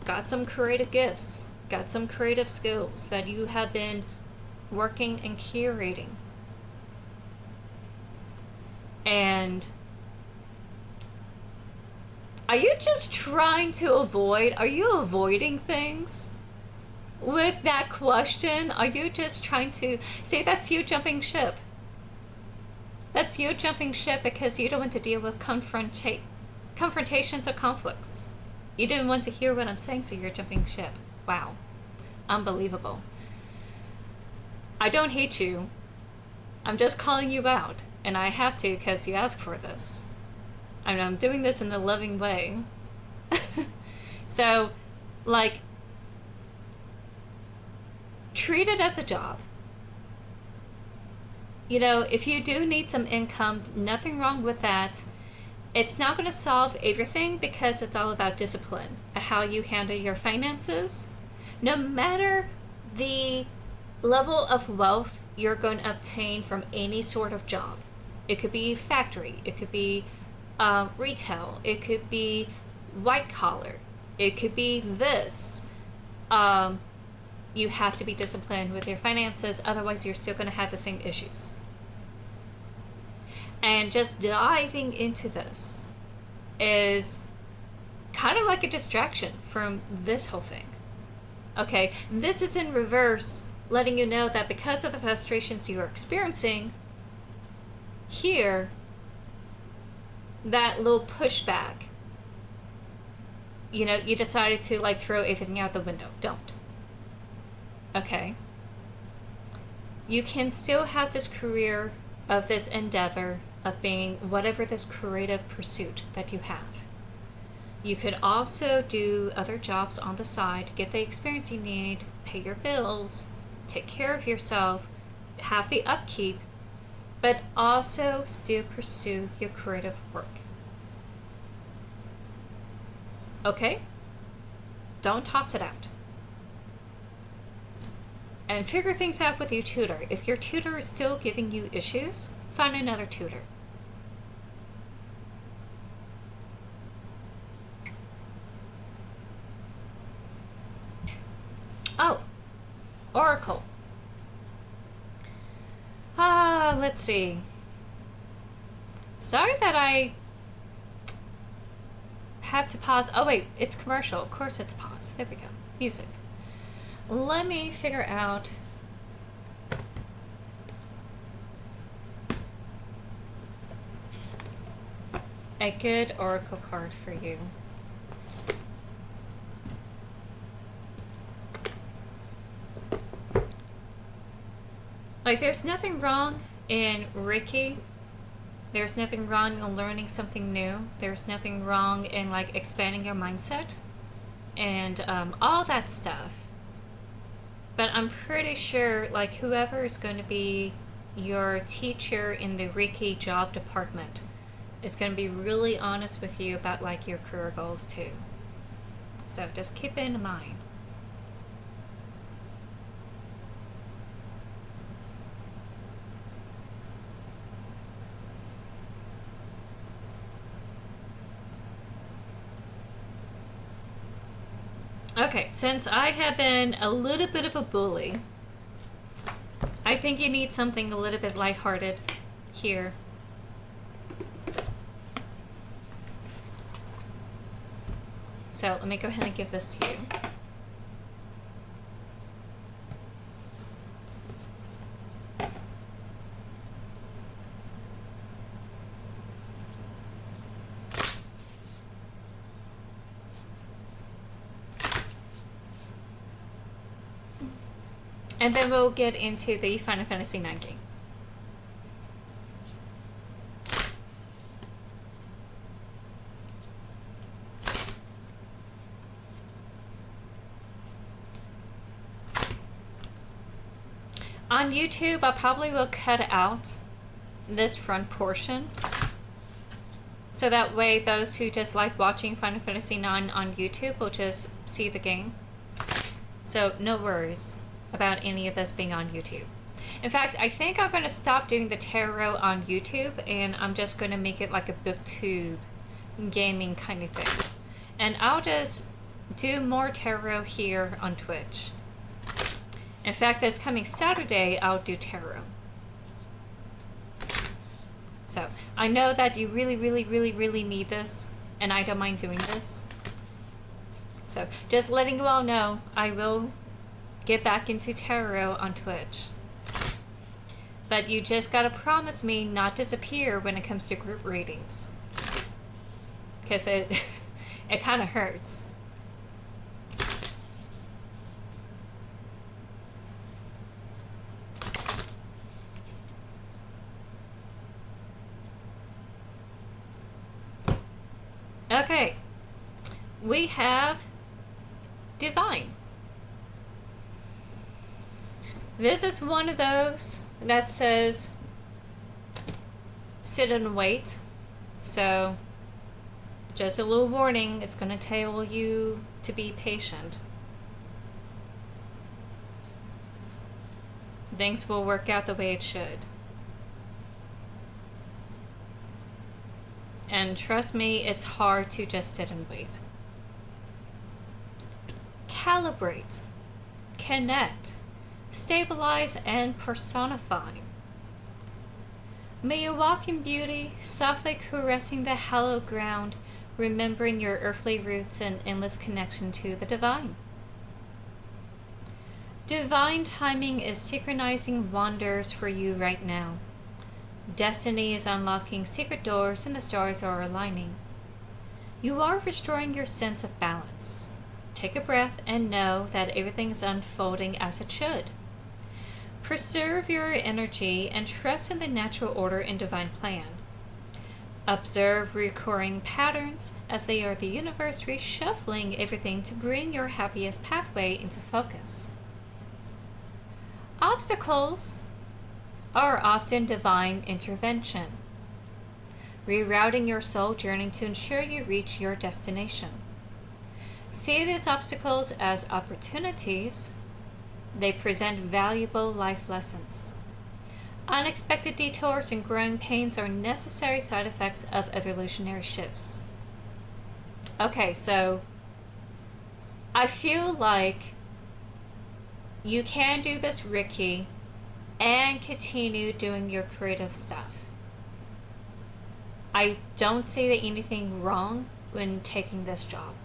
got some creative gifts, got some creative skills that you have been working and curating. And are you just trying to avoid? Are you avoiding things? With that question, are you just trying to say that's you jumping ship? That's you jumping ship because you don't want to deal with confrontations or conflicts. You didn't want to hear what I'm saying, so you're jumping ship. Wow. Unbelievable. I don't hate you. I'm just calling you out. And I have to because you asked for this. I mean, I'm doing this in a loving way. So, like, treat it as a job. You know, if you do need some income, nothing wrong with that. It's not going to solve everything because it's all about discipline, how you handle your finances. No matter the level of wealth you're going to obtain from any sort of job. It could be factory, it could be retail, it could be white collar, it could be this. You have to be disciplined with your finances, otherwise you're still going to have the same issues. And just diving into this is kind of like a distraction from this whole thing. Okay, this is in reverse, letting you know that because of the frustrations you are experiencing here, that little pushback, you know, you decided to like throw everything out the window. Don't. Okay. You can still have this career of this endeavor of being whatever this creative pursuit that you have. You could also do other jobs on the side, get the experience you need, pay your bills, take care of yourself, have the upkeep, but also still pursue your creative work. Okay? Don't toss it out. And figure things out with your tutor. If your tutor is still giving you issues, find another tutor. Oh, Oracle. Let's see. Sorry that I have to pause. Oh wait, it's commercial. Of course it's paused. There we go. Music. Let me figure out a good Oracle card for you. Like, there's nothing wrong in Reiki. There's nothing wrong in learning something new. There's nothing wrong in, like, expanding your mindset and all that stuff. But I'm pretty sure, like, whoever is going to be your teacher in the Reiki job department is going to be really honest with you about, like, your career goals too. So just keep it in mind. Okay, since I have been a little bit of a bully, I think you need something a little bit lighthearted here. So let me go ahead and give this to you. And then we'll get into the Final Fantasy IX game. On YouTube, I probably will cut out this front portion. So that way those who just like watching Final Fantasy IX on YouTube will just see the game. So no worries about any of this being on YouTube. In fact, I think I'm going to stop doing the tarot on YouTube and I'm just going to make it like a booktube gaming kind of thing. And I'll just do more tarot here on Twitch. In fact, this coming Saturday, I'll do tarot. So, I know that you really, really, really, really need this, and I don't mind doing this. So, just letting you all know, I will get back into tarot on Twitch. But you just gotta promise me not disappear when it comes to group readings. Because it kind of hurts. Okay, we have Divine. This is one of those that says sit and wait. So just a little warning, it's going to tell you to be patient. Things will work out the way it should. And trust me, it's hard to just sit and wait. Calibrate, connect, stabilize, and personify. May you walk in beauty, softly caressing the hallowed ground, remembering your earthly roots and endless connection to the divine. Divine timing is synchronizing wonders for you right now. Destiny is unlocking secret doors and the stars are aligning. You are restoring your sense of balance. Take a breath and know that everything is unfolding as it should. Preserve your energy and trust in the natural order and divine plan. Observe recurring patterns as they are the universe reshuffling everything to bring your happiest pathway into focus. Obstacles are often divine intervention, rerouting your soul journey to ensure you reach your destination. See these obstacles as opportunities. They present valuable life lessons. Unexpected detours and growing pains are necessary side effects of evolutionary shifts. Okay, so I feel like you can do this, Ricky, and continue doing your creative stuff. I don't see that anything wrong when taking this job.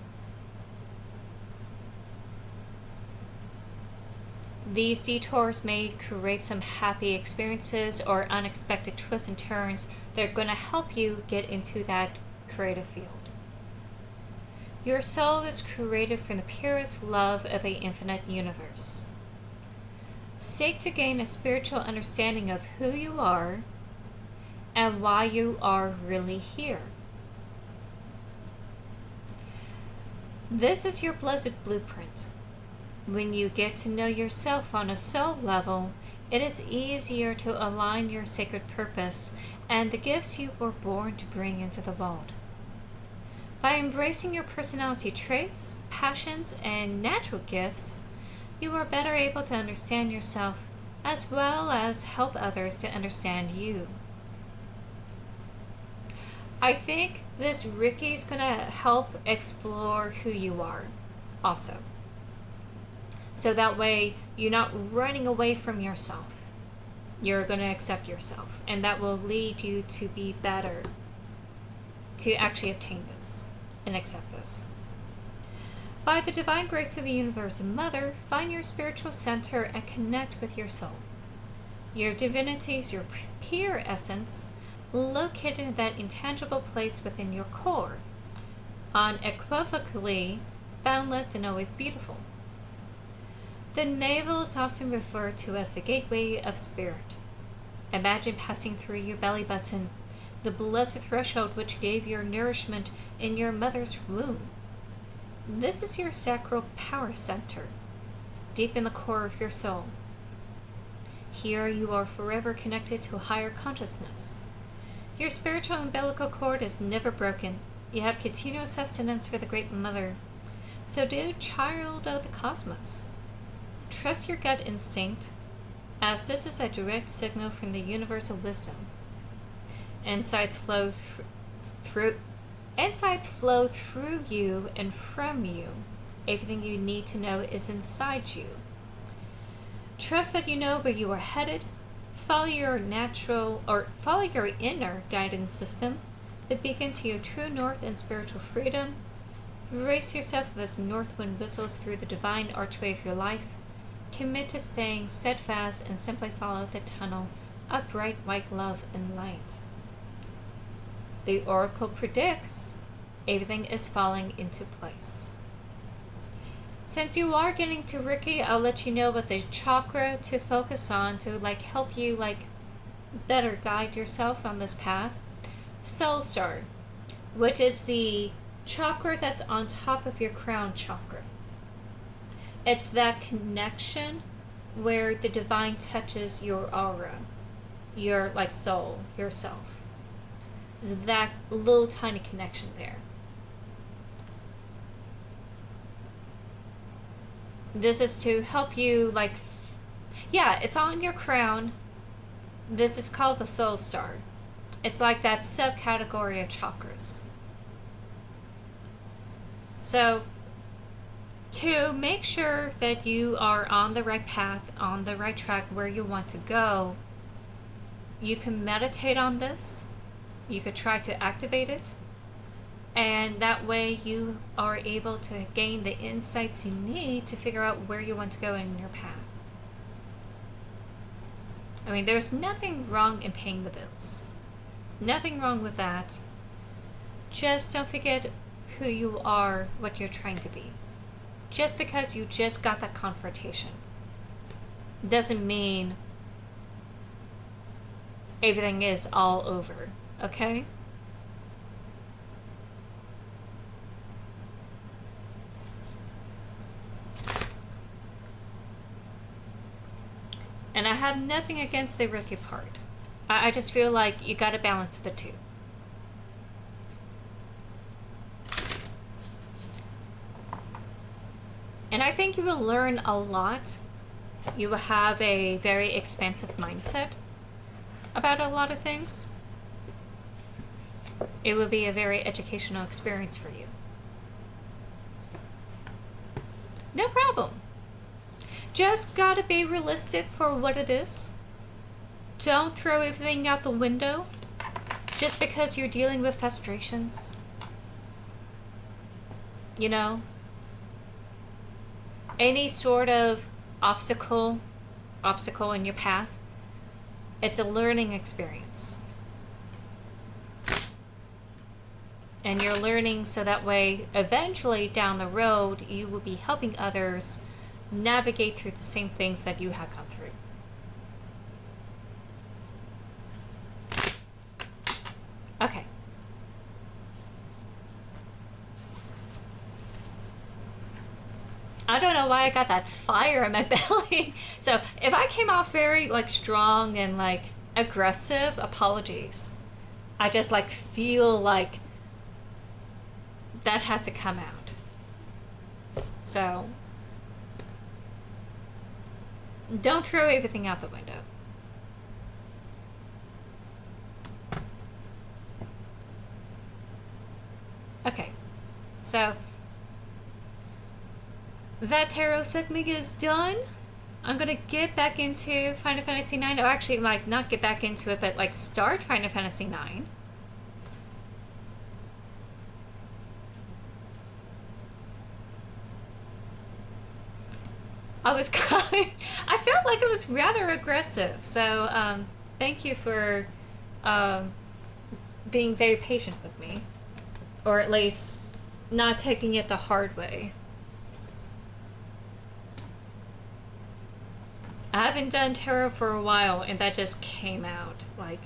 These detours may create some happy experiences or unexpected twists and turns that are going to help you get into that creative field. Your soul is created from the purest love of the infinite universe. Seek to gain a spiritual understanding of who you are and why you are really here. This is your blessed blueprint. When you get to know yourself on a soul level, it is easier to align your sacred purpose and the gifts you were born to bring into the world. By embracing your personality traits, passions, and natural gifts, you are better able to understand yourself as well as help others to understand you. I think this Ricky is going to help explore who you are also. So that way you're not running away from yourself. You're going to accept yourself. And that will lead you to be better to actually obtain this and accept this. By the divine grace of the universe and Mother, find your spiritual center and connect with your soul. Your divinity is your pure essence, located in that intangible place within your core, unequivocally boundless and always beautiful. The navel is often referred to as the gateway of spirit. Imagine passing through your belly button, the blessed threshold which gave your nourishment in your mother's womb. This is your sacral power center, deep in the core of your soul. Here you are forever connected to a higher consciousness. Your spiritual umbilical cord is never broken. You have continuous sustenance for the Great Mother. So do, child of the cosmos. Trust your gut instinct, as this is a direct signal from the universal wisdom. Insights flow through you and from you. Everything you need to know is inside you. Trust that you know where you are headed. Follow your inner guidance system, the beacon to your true north and spiritual freedom. Brace yourself as north wind whistles through the divine archway of your life. Commit to staying steadfast and simply follow the tunnel of bright white love and light. The oracle predicts everything is falling into place. Since you are getting to Ricky, I'll let you know what the chakra to focus on to help you better guide yourself on this path. Soul Star, which is the chakra that's on top of your crown chakra. It's that connection where the divine touches your aura, your soul, yourself. It's that little tiny connection there. This is to help you it's on your crown. This is called the Soul Star. It's like that subcategory of chakras. So, to make sure that you are on the right path, on the right track where you want to go, you can meditate on this. You could try to activate it. And that way you are able to gain the insights you need to figure out where you want to go in your path. I mean, there's nothing wrong in paying the bills. Nothing wrong with that. Just don't forget who you are, what you're trying to be. Just because you just got that confrontation doesn't mean everything is all over, okay? And I have nothing against the risky part. I just feel like you gotta balance the two. And I think you will learn a lot. You will have a very expansive mindset about a lot of things. It will be a very educational experience for you. No problem. Just gotta be realistic for what it is. Don't throw everything out the window just because you're dealing with frustrations. You know? Any sort of obstacle in your path, it's a learning experience. And you're learning so that way, eventually down the road, you will be helping others navigate through the same things that you have gone through. Okay. I don't know why I got that fire in my belly. So if I came off very like strong and like aggressive, apologies. I just like feel like that has to come out. So don't throw everything out the window. Okay, so that tarot segment is done. I'm gonna get back into Final Fantasy IX. Or actually, like, not get back into it, but like start Final Fantasy IX. I felt like it was rather aggressive. So, thank you for being very patient with me. Or at least not taking it the hard way. I haven't done tarot for a while, and that just came out, like,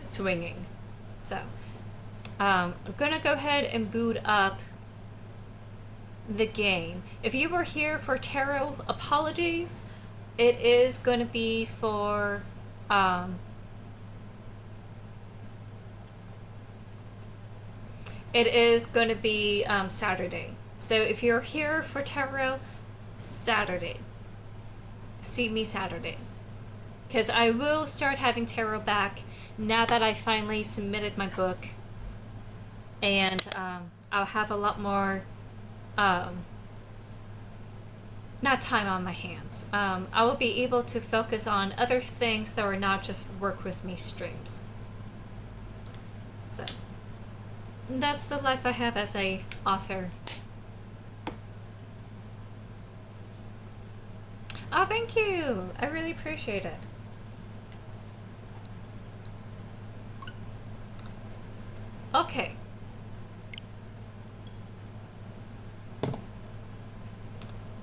swinging. So, I'm gonna go ahead and boot up the game. If you were here for tarot, apologies. It is going to be for Saturday. So if you're here for tarot, Saturday, see me Saturday, because I will start having tarot back now that I finally submitted my book, and I'll have a lot more not time on my hands. I will be able to focus on other things that are not just work with me streams. So that's the life I have as a author. Oh, thank you. I really appreciate it. Okay.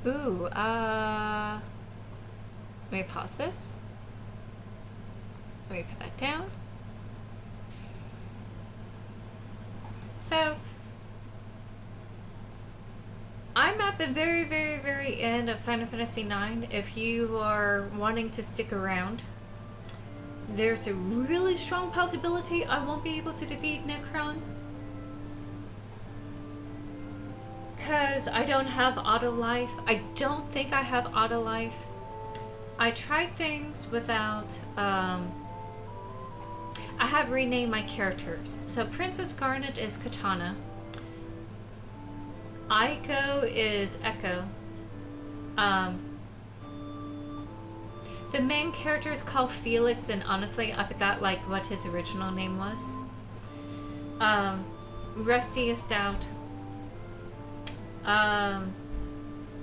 Ooh, let me pause this. Let me put that down. So, I'm at the very, very, very end of Final Fantasy IX. If you are wanting to stick around, there's a really strong possibility I won't be able to defeat Necron. Because I don't have auto life. I don't think I have auto life. I tried things without, I have renamed my characters. So Princess Garnet is Katana. Aiko is Echo. The main character is called Felix, and honestly, I forgot like what his original name was. Rusty is Stout.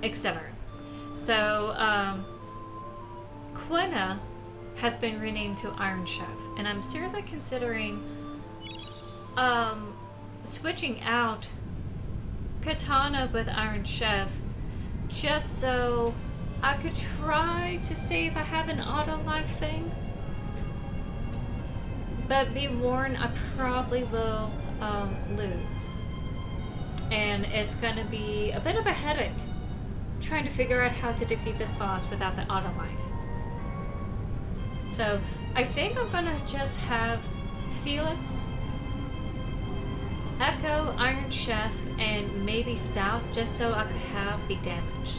Etc. So, Quina has been renamed to Iron Chef, and I'm seriously considering switching out Katana with Iron Chef just so I could try to see if I have an auto life thing. But be warned, I probably will lose. And it's gonna be a bit of a headache trying to figure out how to defeat this boss without the auto life. So I think I'm gonna just have Felix, Echo, Iron Chef, and maybe Stout, just so I could have the damage.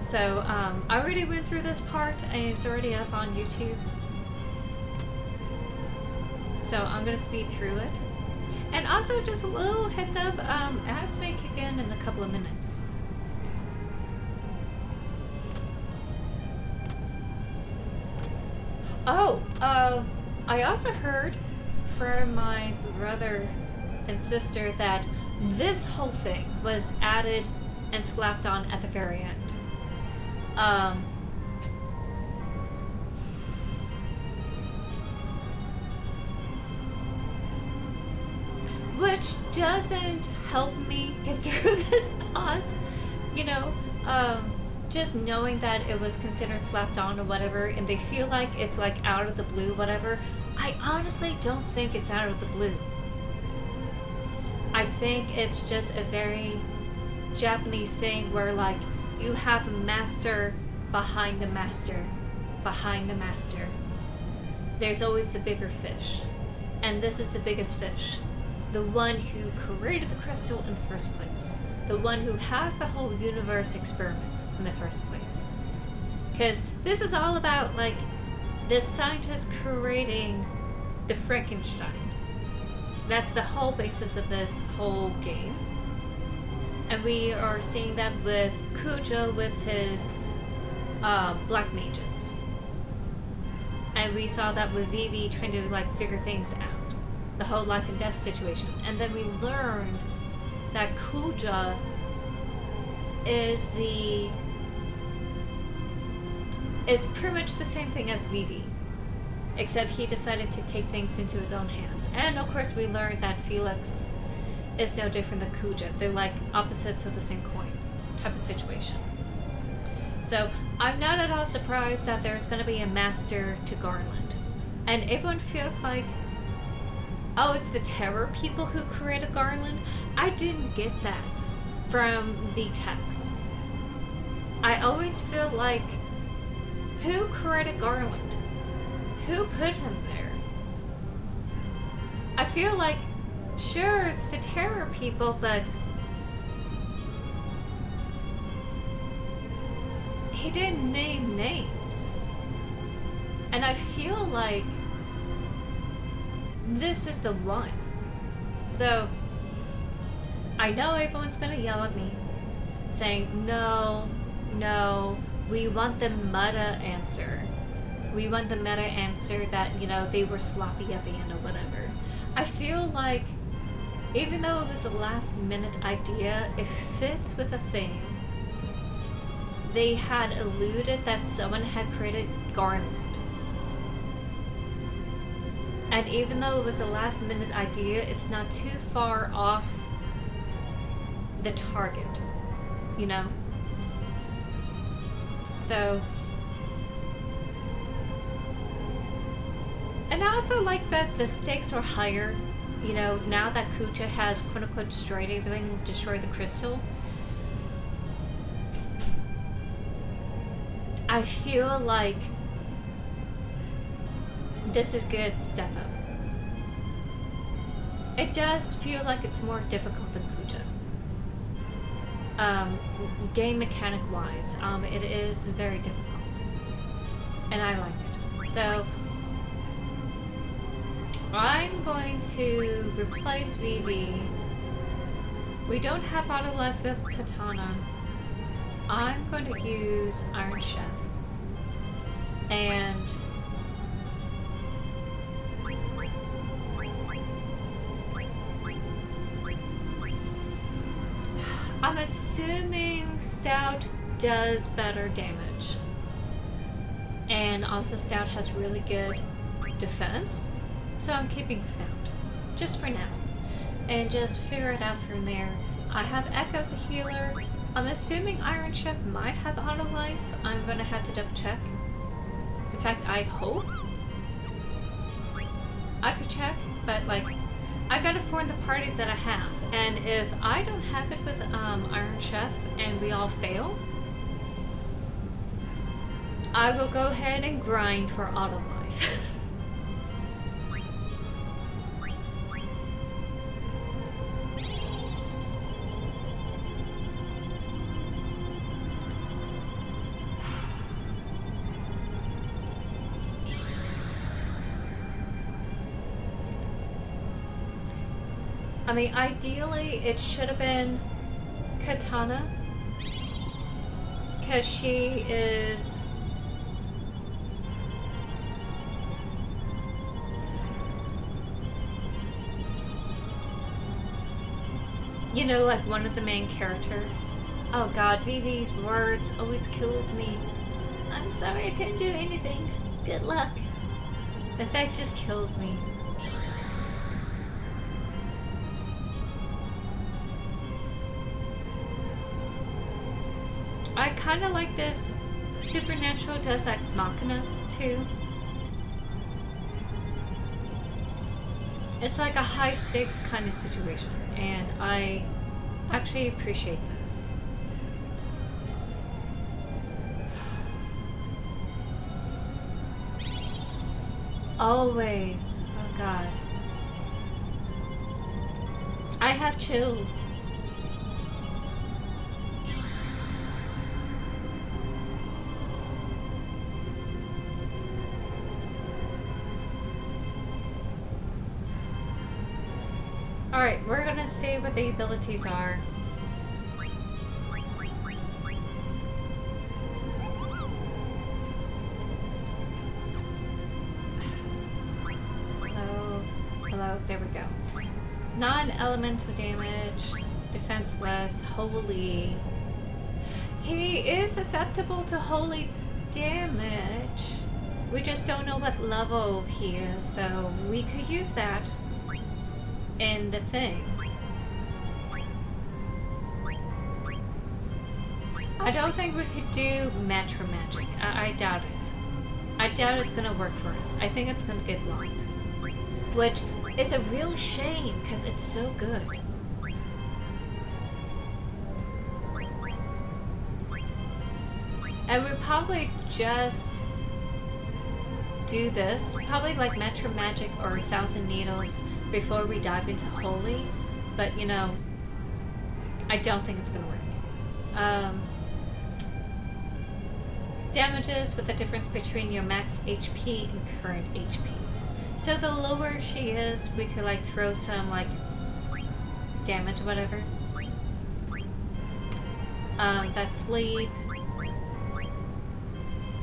So I already went through this part and it's already up on YouTube. So I'm gonna speed through it. And also just a little heads up, ads may kick in a couple of minutes. Oh, I also heard from my brother and sister that this whole thing was added and slapped on at the very end. Which doesn't help me get through this boss, you know, just knowing that it was considered slapped on or whatever, and they feel like it's like out of the blue, whatever. I honestly don't think it's out of the blue. I think it's just a very Japanese thing where like you have a master behind the master behind the master. There's always the bigger fish, and this is the biggest fish. The one who created the crystal in the first place. The one who has the whole universe experiment in the first place. Because this is all about, like, this scientist creating the Frankenstein. That's the whole basis of this whole game. And we are seeing that with Kujo with his black mages. And we saw that with Vivi trying to, like, figure things out. The whole life and death situation. And then we learned that Kuja is pretty much the same thing as Vivi, except he decided to take things into his own hands. And of course we learned that Felix is no different than Kuja. They're like opposites of the same coin type of situation. So I'm not at all surprised that there's going to be a master to Garland. And everyone feels like, oh, it's the terror people who created Garland. I didn't get that from the text. I always feel like, who created Garland? Who put him there? I feel like, sure, it's the terror people, but he didn't name names. And I feel like this is the one. So I know everyone's gonna yell at me saying, no, we want the meta answer. We want the meta answer that, you know, they were sloppy at the end or whatever. I feel like even though it was a last minute idea, it fits with the theme. They had alluded that someone had created Garland. And even though it was a last minute idea, it's not too far off the target, you know? So, and I also like that the stakes are higher, you know, now that Kucha has quote unquote destroyed everything, destroyed the crystal. I feel like this is good step up. It does feel like it's more difficult than Kuja. Game mechanic wise, it is very difficult. And I like it. So I'm going to replace Vivi. We don't have auto life with Katana. I'm going to use Iron Chef. And I'm assuming Stout does better damage. And also Stout has really good defense. So I'm keeping Stout. Just for now. And just figure it out from there. I have Echo as a healer. I'm assuming Iron Chef might have auto life. I'm gonna have to double check. In fact, I hope I could check, but like, I gotta form the party that I have. And if I don't have it with Iron Chef and we all fail, I will go ahead and grind for auto life. I mean, ideally, it should have been Katana, because she is... you know, like one of the main characters. Oh god, Vivi's words always kills me. I'm sorry I couldn't do anything. Good luck. That just kills me. I kind of like this supernatural Deus Ex Machina too. It's like a high stakes kind of situation, and I actually appreciate this. Always. Oh god. I have chills. Alright, we're gonna see what the abilities are. Hello. Hello, there we go. Non-elemental damage, defenseless, holy. He is susceptible to holy damage. We just don't know what level he is, so we could use that in the thing. I don't think we could do Metro Magic. I doubt it. I doubt it's gonna work for us. I think it's gonna get blocked. Which is a real shame, because it's so good. And we probably just do this, probably like Metro Magic or 1,000 Needles before we dive into Holy, but you know, I don't think it's gonna work. Damages with the difference between your max HP and current HP. So the lower she is, we could like throw some like damage, whatever. That's sleep.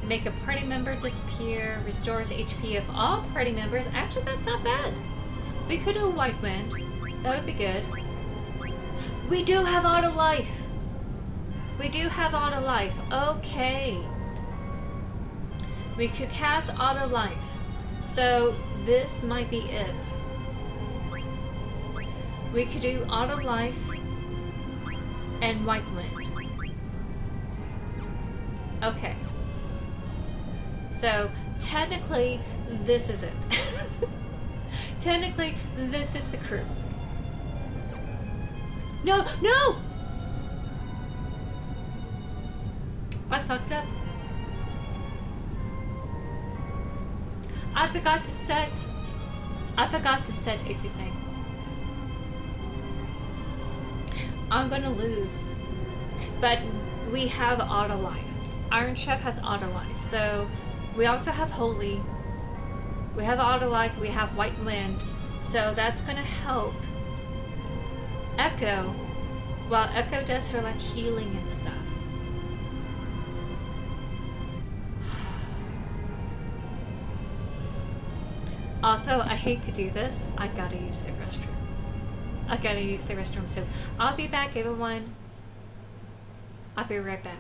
Make a party member disappear, restores HP of all party members. Actually, that's not bad. We could do a White Wind. That would be good. We do have auto life. We do have auto life. Okay. We could cast auto life. So this might be it. We could do auto life and White Wind. Okay. So technically, this is it. Technically, this is the crew. No, no! I fucked up. I forgot to set everything. I'm gonna lose. But we have auto life. Iron Chef has auto life. So we also have Holy. We have auto life. We have White Wind. So that's gonna help Echo while Echo does her like healing and stuff. Also, I hate to do this. I gotta use the restroom. I gotta use the restroom. So I'll be back, everyone. I'll be right back.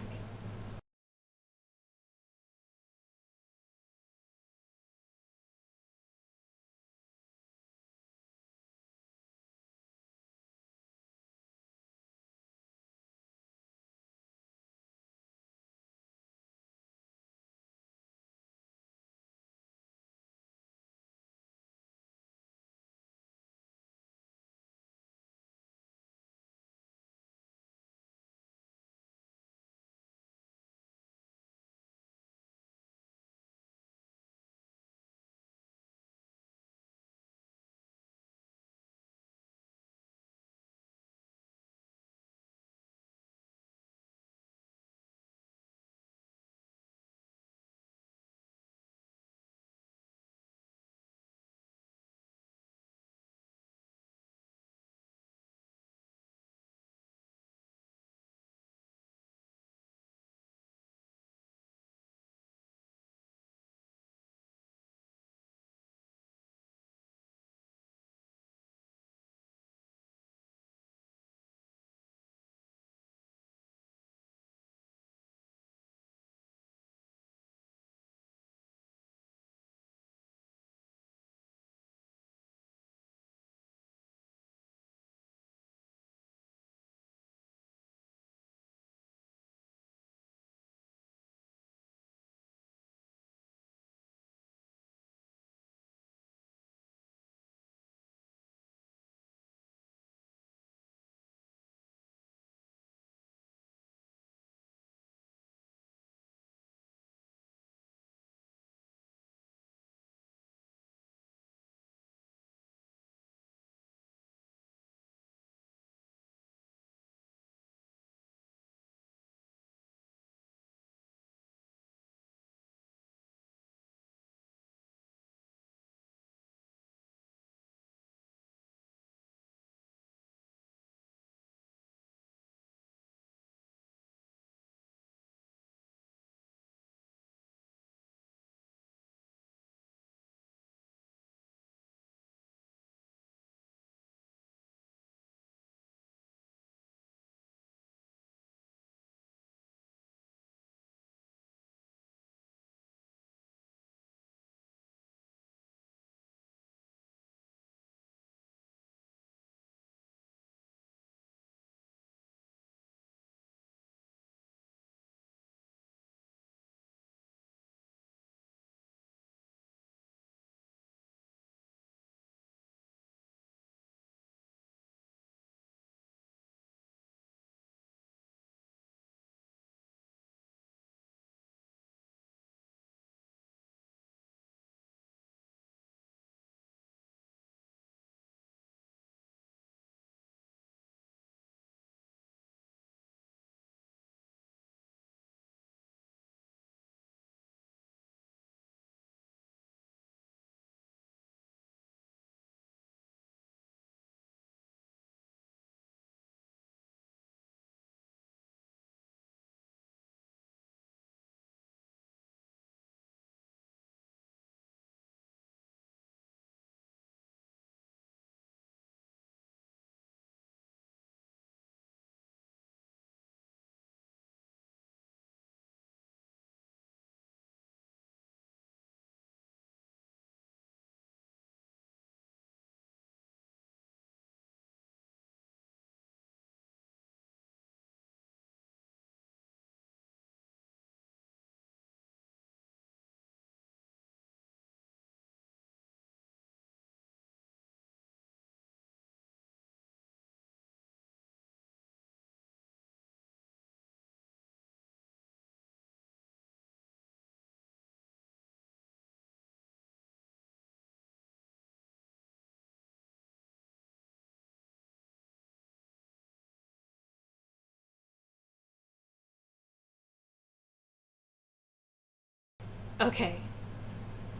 Okay.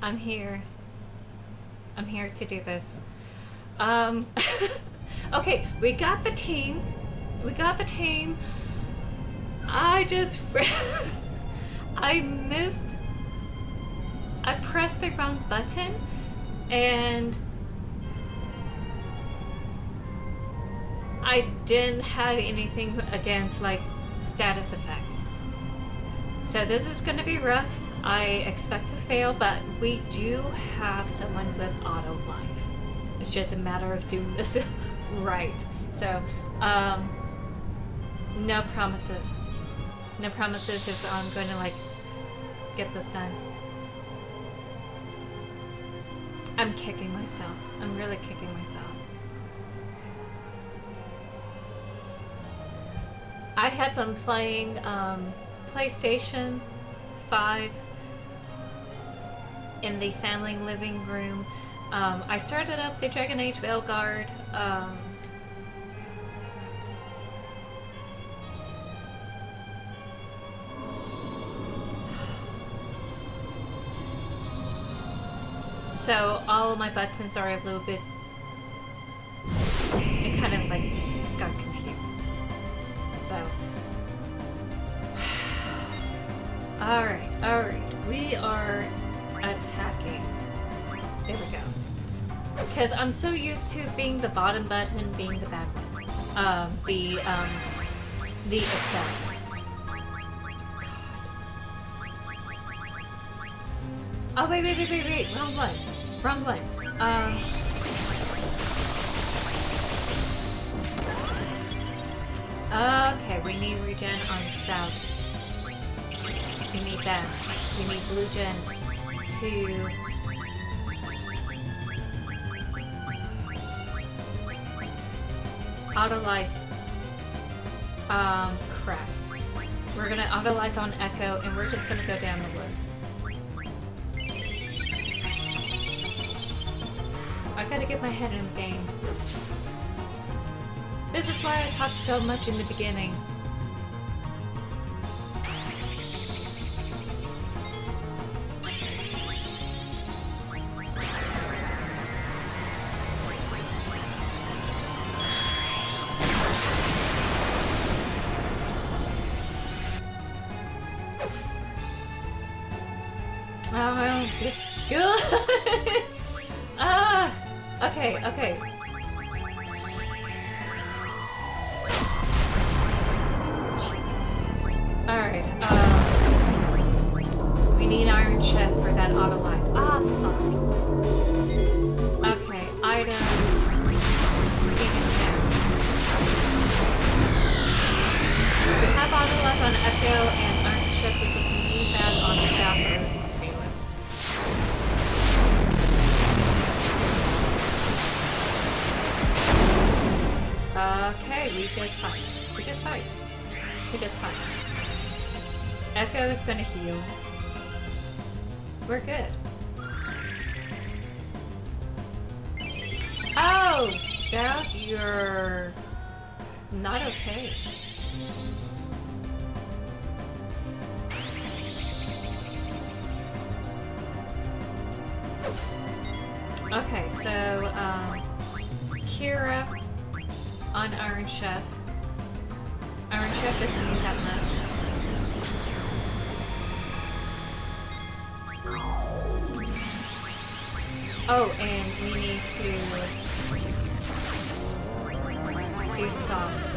I'm here. I'm here to do this. Um, okay, we got the team. We got the team. I just... I missed... I pressed the wrong button, and I didn't have anything against, like, status effects. So this is going to be rough. I expect to fail, but we do have someone with auto life. It's just a matter of doing this right. So, no promises. No promises if I'm going to, like, get this done. I'm kicking myself. I'm really kicking myself. I had been playing PlayStation 5 in the family living room. I started up the Dragon Age Veilguard. So all of my buttons are a little bit... It kind of like got confused. So... Alright. We are attacking. There we go. Because I'm so used to being the bottom button being the bad one. The accept. Oh, wait. Wrong one. Okay, we need regen on Stout. We need that. We need blue gen to... Auto life. Crap. We're gonna auto life on Echo, and we're just gonna go down the list. I gotta get my head in the game. This is why I talked so much in the beginning. Oh, good. Okay. Jesus. Alright, we need Iron Chef for that auto life. Ah, fuck. Okay, item. Phoenix down. We have auto life on Echo and Iron Chef, we just need that on Staffer. Okay, we just fight. Echo is gonna heal. We're good. Oh, Stout, you're not okay. Okay, so, Kira on Iron Chef. Iron Chef doesn't need that much. Oh, and we need to do soft.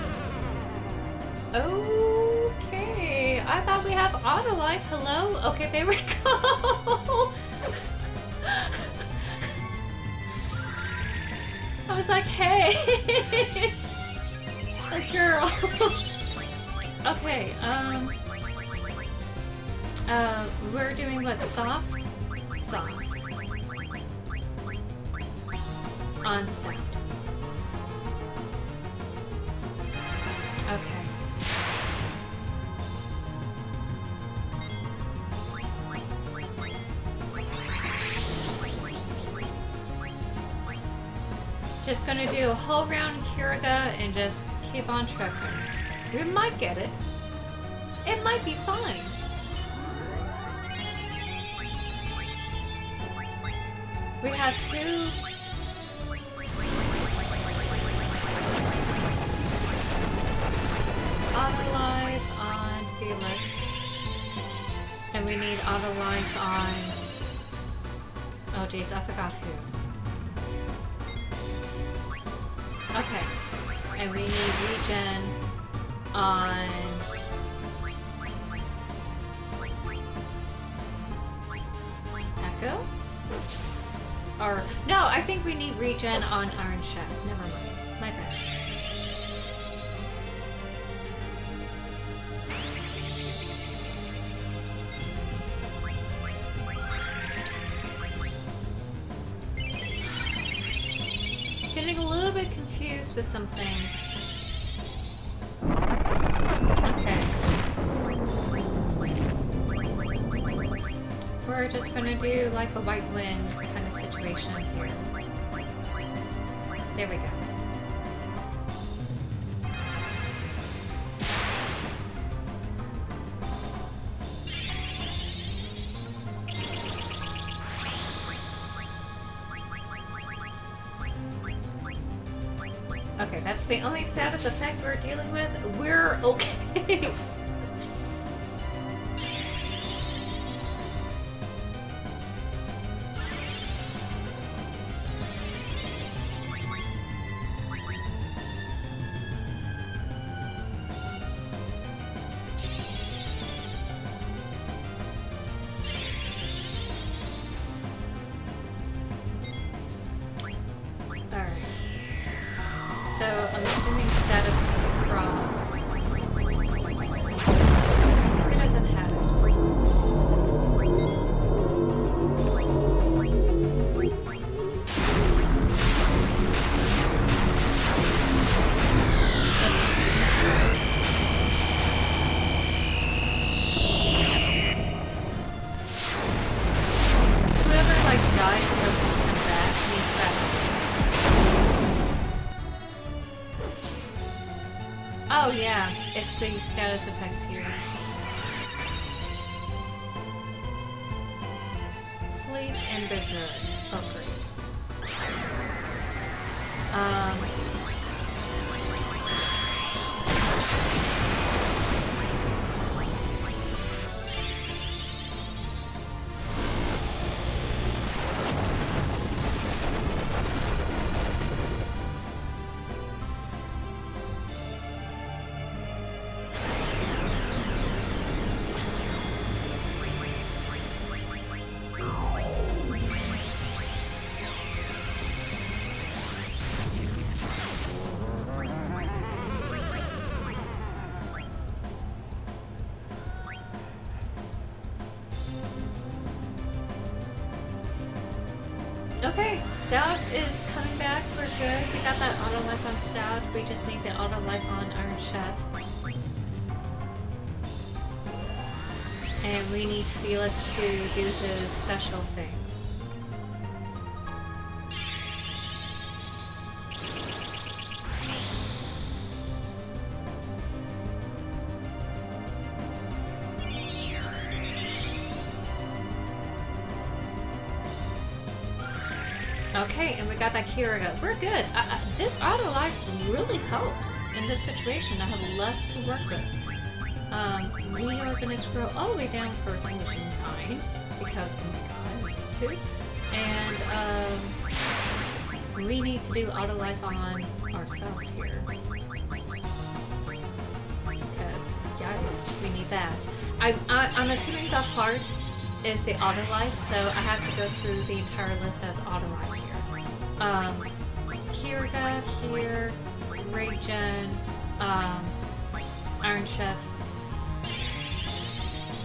Okay, I thought we have auto life. Hello? Okay, there we go. I was like, hey, a girl. Okay, we're doing what? Soft? Soft. On Stout. Okay. Just gonna do a whole round Kiriga and just keep on trucking. We might get it. It might be fine. We have 2 auto life on Felix, and we need auto life on. Oh geez, I forgot who. Okay, and we need regen on. Echo? Or no, I think we need regen on Iron Chef. Never mind. My bad. Getting a little bit confused with some things. Okay. We're just gonna do like a white wind kind of situation here. There we go. Okay, that's the only status effect we're dealing with. We're okay. So I'm assuming status for the cross. Who doesn't have it? Whoever like died and doesn't come back needs that. Oh yeah, it's the status effects here. Sleep and Berserk. Oh great. Okay, Stout is coming back. We're good. We got that auto life on Stout. We just need the auto life on Iron Chef. And we need Felix to do his special things. Okay, and we got that Kiriga. We're good. This auto life really helps in this situation. I have less to work with. We are going to scroll all the way down for Solution 9 because, oh my god, we need to. And we need to do auto life on ourselves here. Because, yes, we need that. I'm assuming the heart is the auto life, so I have to go through the entire list of auto lives here. Kiriga here, Regen, Iron Chef.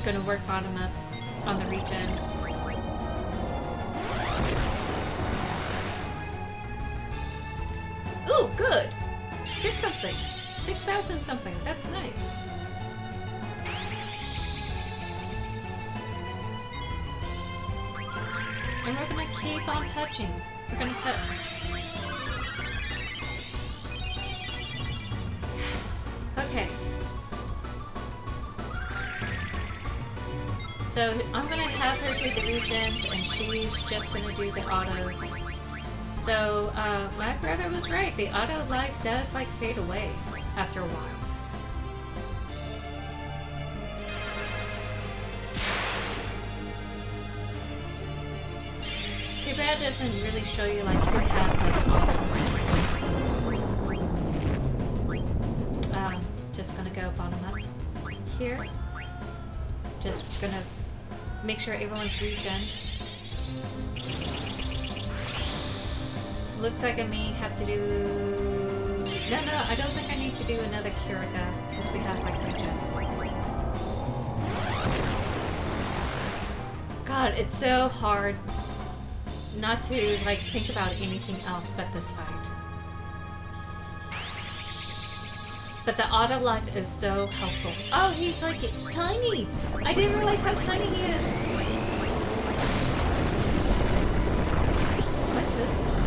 Gonna work bottom up on the regen. Ooh, good! 6 something. 6,000 something. That's nice. And we're gonna keep on touching. We're gonna touch. Okay. So I'm gonna have her do the regens, and she's just gonna do the autos. So my brother was right. The auto life does like fade away after a while. Too bad it doesn't really show you like who has like auto. Just gonna go bottom up here. Just gonna make sure everyone's regen. Looks like I may have to do... No, I don't think I need to do another Kiriga because we have like regens. God, it's so hard not to like think about anything else but this fight. But the auto life is so helpful. Oh, he's like tiny! I didn't realize how tiny he is! What's this one?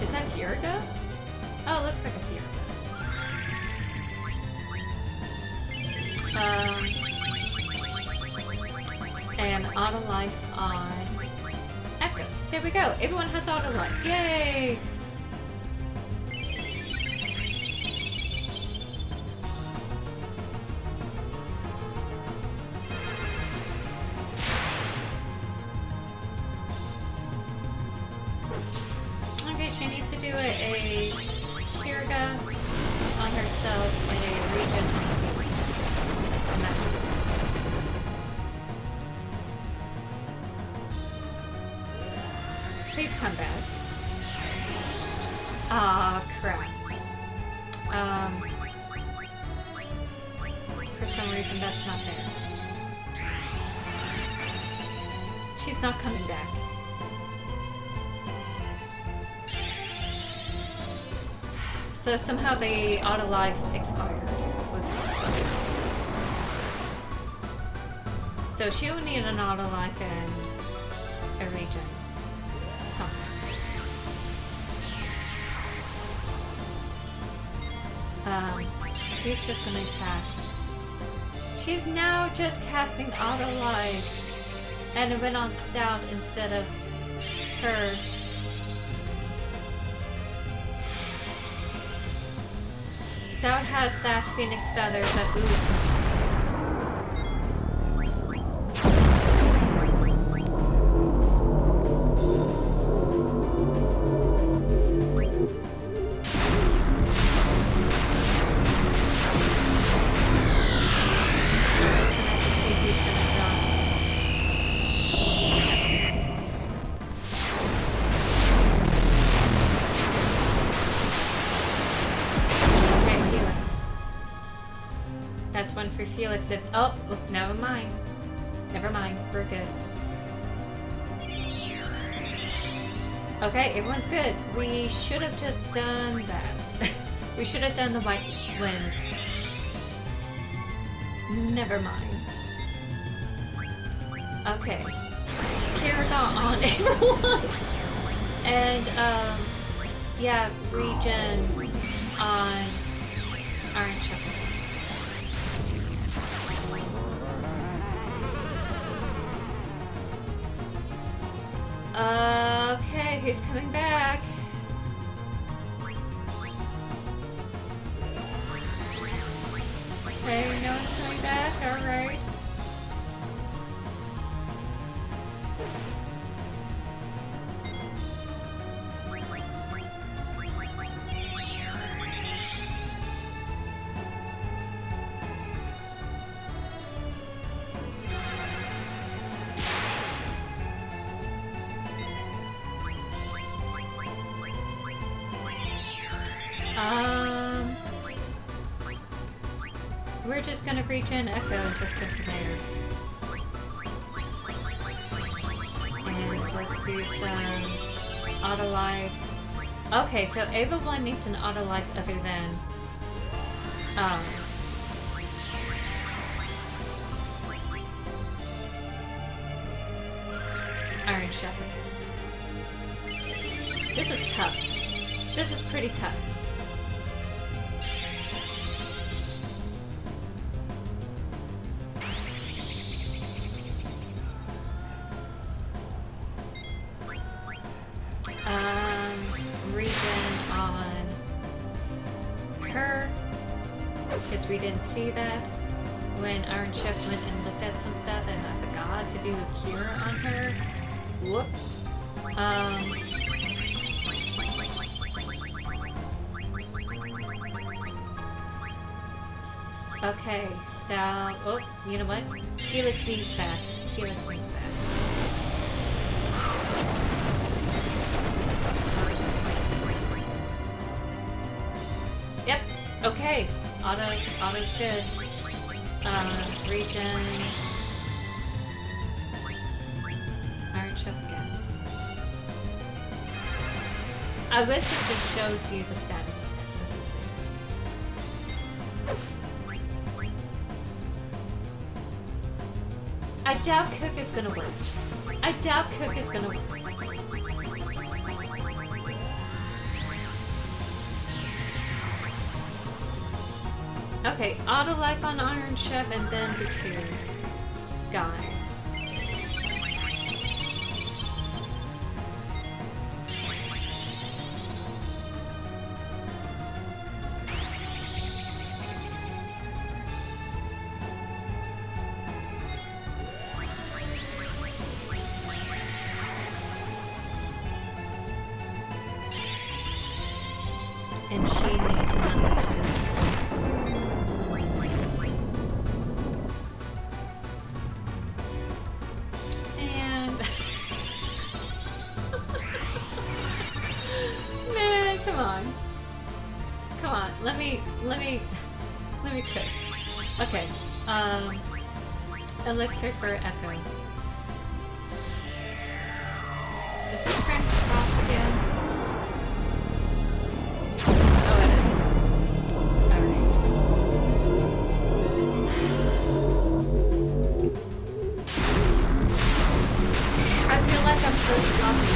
Is that Kiriga? Oh, it looks like a Kiriga. And auto life on Echo. There we go. Everyone has auto life. Yay! Okay, she needs to do a Kiriga on herself and a regen on Felix. And that's it. Please come back. Ah, crap. For some reason that's not there. She's not coming back. So somehow the auto life expired. Whoops. So she will need an auto life and a regen. Something. He's just gonna attack. She's now just casting auto life. And it went on Stout instead of her. Stout has that Phoenix Feathers that Felix if oh never mind. Never mind, we're good. Okay, everyone's good. We should have just done that. We should have done the white wind. Never mind. Okay. Kiriga on everyone. And yeah, regen on Iron Shepherd. Okay, he's coming back. Okay, no one's coming back, alright. We're just gonna regen Echo and just go from there. And just do some auto lives. Okay, so Ava 1 needs an auto life other than Iron Shepherdess. This is tough. This is pretty tough. because we didn't see that when Iron Chef went and looked at some stuff and I forgot to do a cure on her. Whoops. Okay, style. Oh, you know what? Felix needs that. Felix needs that. Yep. Okay. Auto's good. Regen. Iron Chef, I guess. I wish it just shows you the status effects of these things. I doubt Cook is gonna work. I doubt Cook is gonna work. Okay, auto life on Iron Chef and then the two guys. And she needs an elixir. And man, come on. Come on, let me cook. Okay. Elixir for Echo. Is this Grand Cross again? So sloppy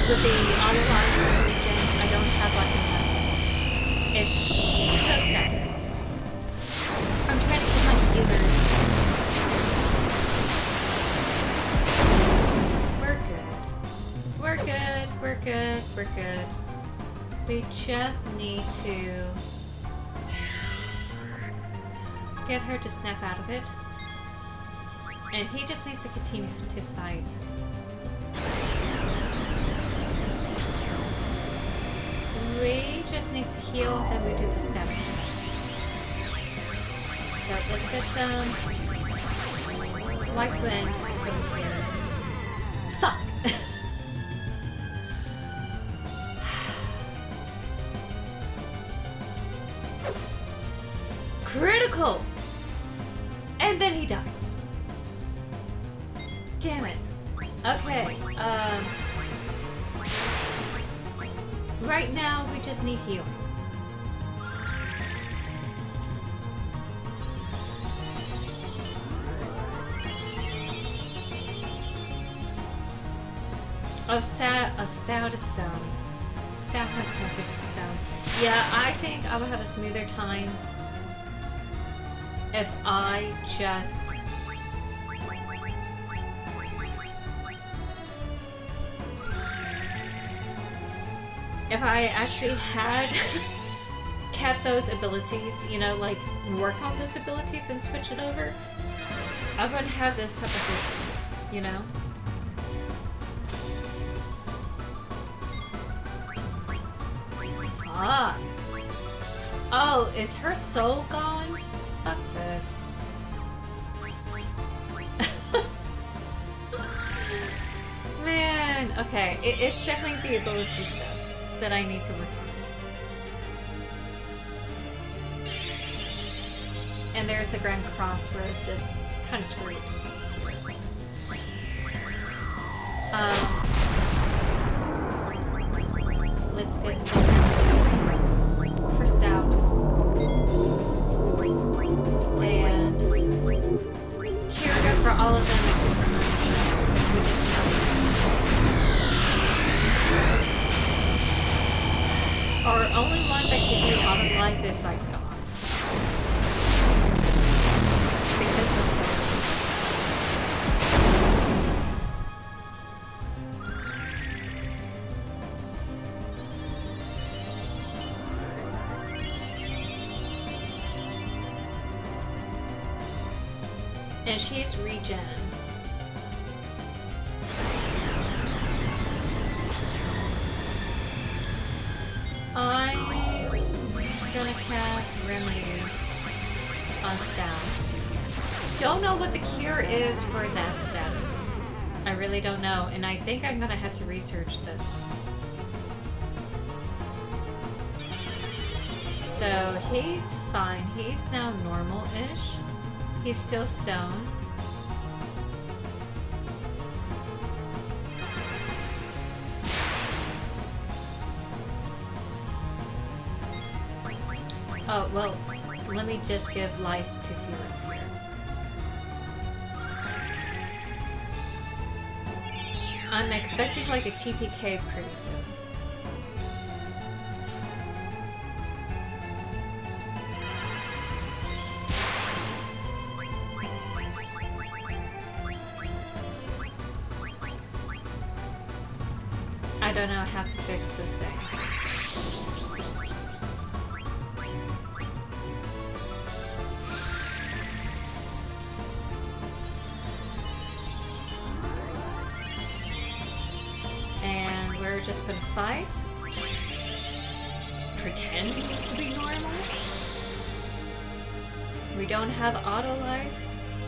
with the auto-lives and regens. I don't have like enough. It's so scattered. I'm trying to get my healers. We're good. We're good. We're good. We're good. We just need to get her to snap out of it. And he just needs to continue to fight. We just need to heal, then we do the steps. So let's get some light wind over here. Fuck! Critical! And then he dies. Damn it. Okay, right now, we just need heal. Oh, stout is stone. Stout has turned to stone. Yeah, I think I would have a smoother time if I just... If I actually had kept those abilities, you know, like work on those abilities and switch it over, I wouldn't have this type of vision, you know? Fuck. Oh, is her soul gone? Fuck this. Man, okay, it's definitely the ability stuff that I need to work on. And there's the Grand Cross where it just kind of screwed. Let's get for Stout. And Kira for all of them except for Iron Chef, because we just know. Our only one that can do auto life is like gone. Because they're so And she's regen. I'm gonna cast Remedy on Stout. Don't know what the cure is for that status. I really don't know, and I think I'm gonna have to research this. So he's fine. He's now normal-ish. He's still stone. Oh, well, let me just give life to Felix here. I'm expecting like a TPK pretty soon. I don't know how to fix this thing. And we're just gonna fight. Pretend to be normal. We don't have auto life,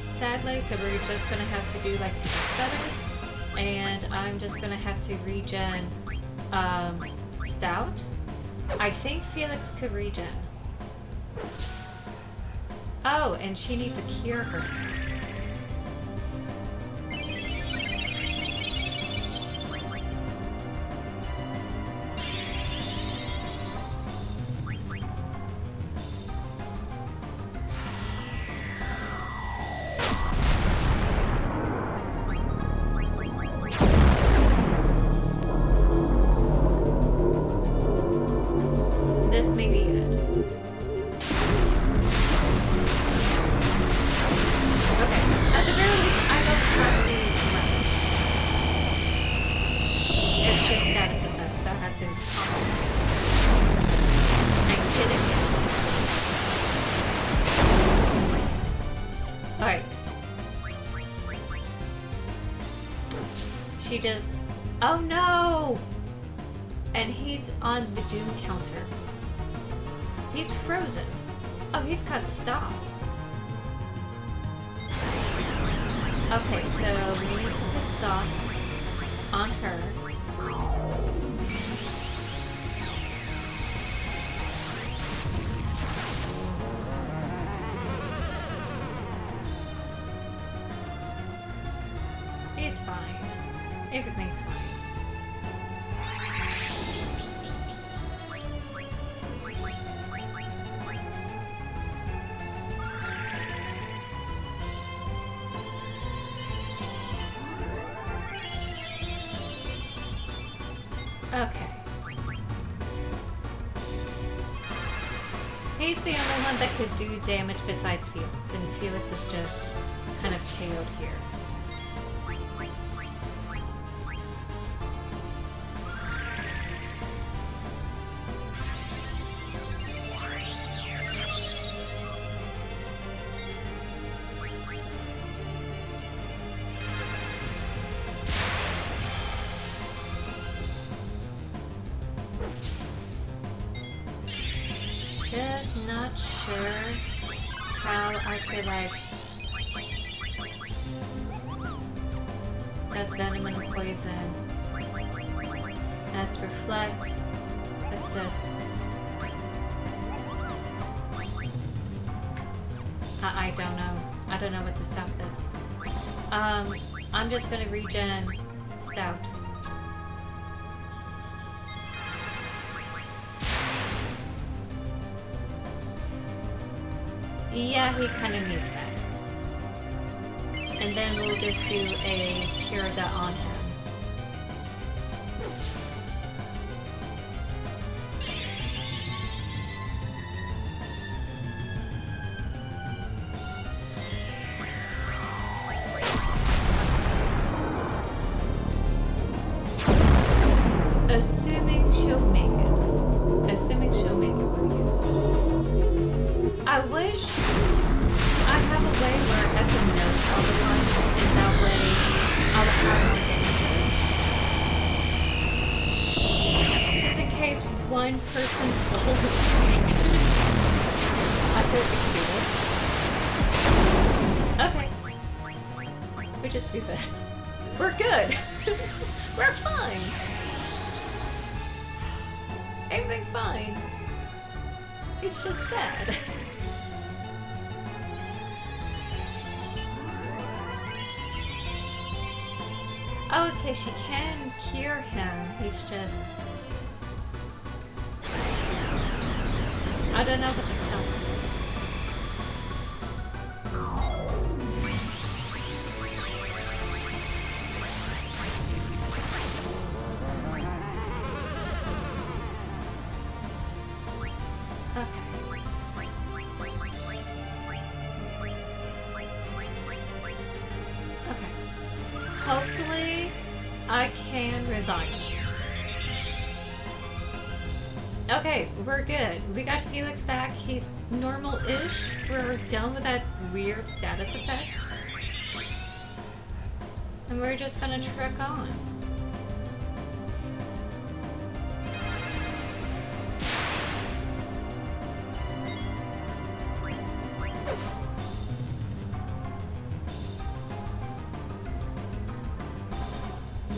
sadly, so we're just gonna have to do like feathers. And I'm just gonna have to regen Stout. I think Felix could regen. Oh, and she needs to cure herself. This may be it. Okay, at the very least, I don't have to run. It's just status effects, so I have to I'm kidding, yes. Alright. She just... Oh no! And he's on the doom counter. He's frozen. Oh, he's got stop. Okay, so we need to put soft on her. He's fine. Everything's fine. Okay. He's the only one that could do damage besides Felix, and Felix is just kind of KO'd here. Just not sure how I could like... That's venom and poison. That's reflect. What's this? I don't know. I don't know what to stop this. I'm just gonna regen Stout. Yeah, he kind of needs that. And then we'll just do a cure that on him. Assuming she'll make it. Assuming she'll make it, we'll use this. I wish I have a way where I can no just do this. We're good. We're fine. Everything's fine. It's just sad. Oh, okay, she can cure him. He's just... I don't know what the stuff is. Hopefully, I can revive him. Okay, we're good. We got Felix back. He's normal-ish. We're done with that weird status effect. And we're just gonna trek on.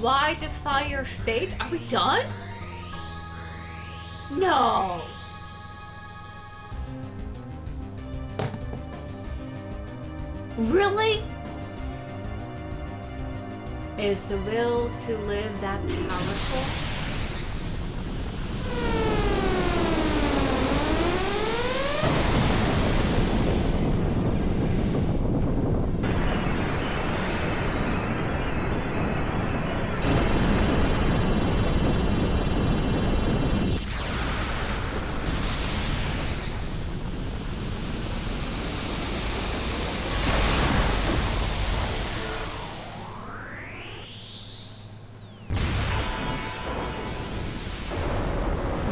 Why defy your fate? Are we done? No! Really? Is the will to live that powerful?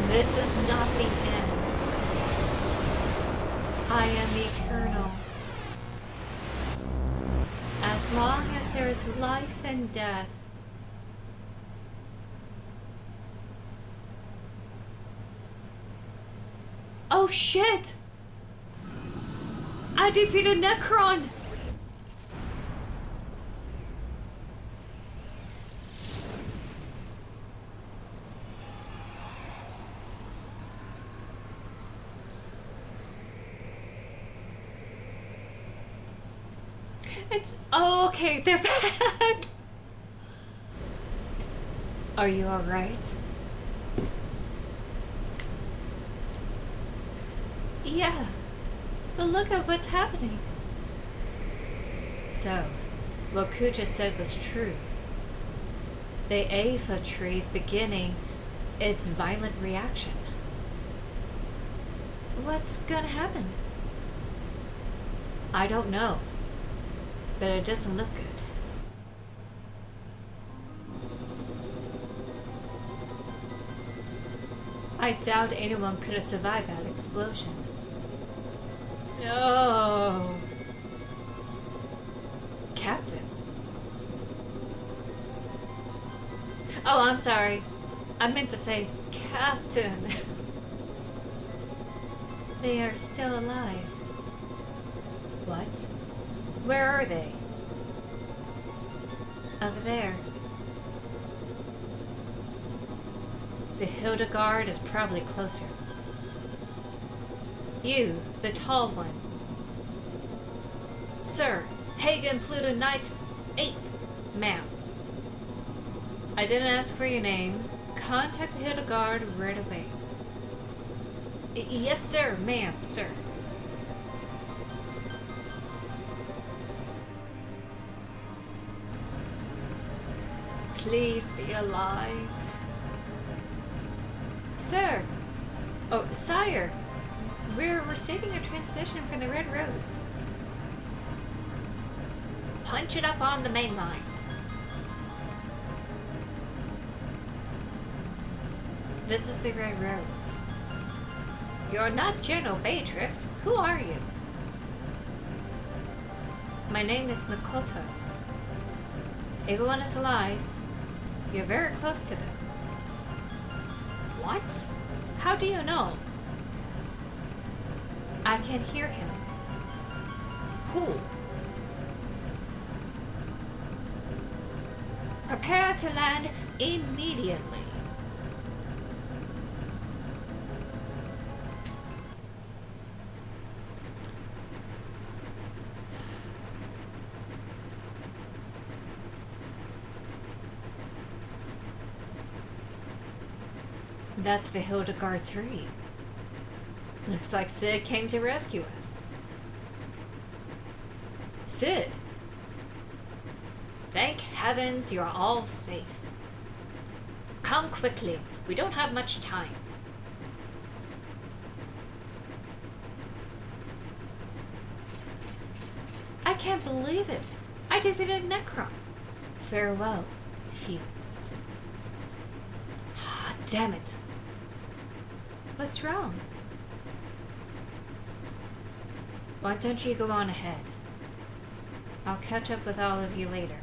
This is not the end. I am eternal. As long as there is life and death. Oh shit! I defeated Necron! Oh, okay, they're back. Are you alright? Yeah, but look at what's happening. So, what Kuja said was true. The Aphid tree is beginning its violent reaction. What's gonna happen? I don't know. But it doesn't look good. I doubt anyone could have survived that explosion. No. Captain. Oh, I'm sorry. I meant to say Captain. They are still alive. What? Where are they? Over there. The Hildegard is probably closer. You, the tall one. Sir, Hagen Pluto Knight 8th, ma'am. I didn't ask for your name. Contact the Hildegard right away. Yes, sir, ma'am, sir. Please be alive. Sir! Oh, sire! We're receiving a transmission from the Red Rose. Punch it up on the main line. This is the Red Rose. You're not General Beatrix. Who are you? My name is Mikoto. Everyone is alive. You're very close to them. What? How do you know? I can hear him. Who? got to land immediately. That's the Hildegard 3. Looks like Sid came to rescue us. Sid! Thank heavens you're all safe. Come quickly. We don't have much time. I can't believe it. I defeated Necron. Farewell, Felix. Ah, damn it. What's wrong? Why don't you go on ahead? I'll catch up with all of you later.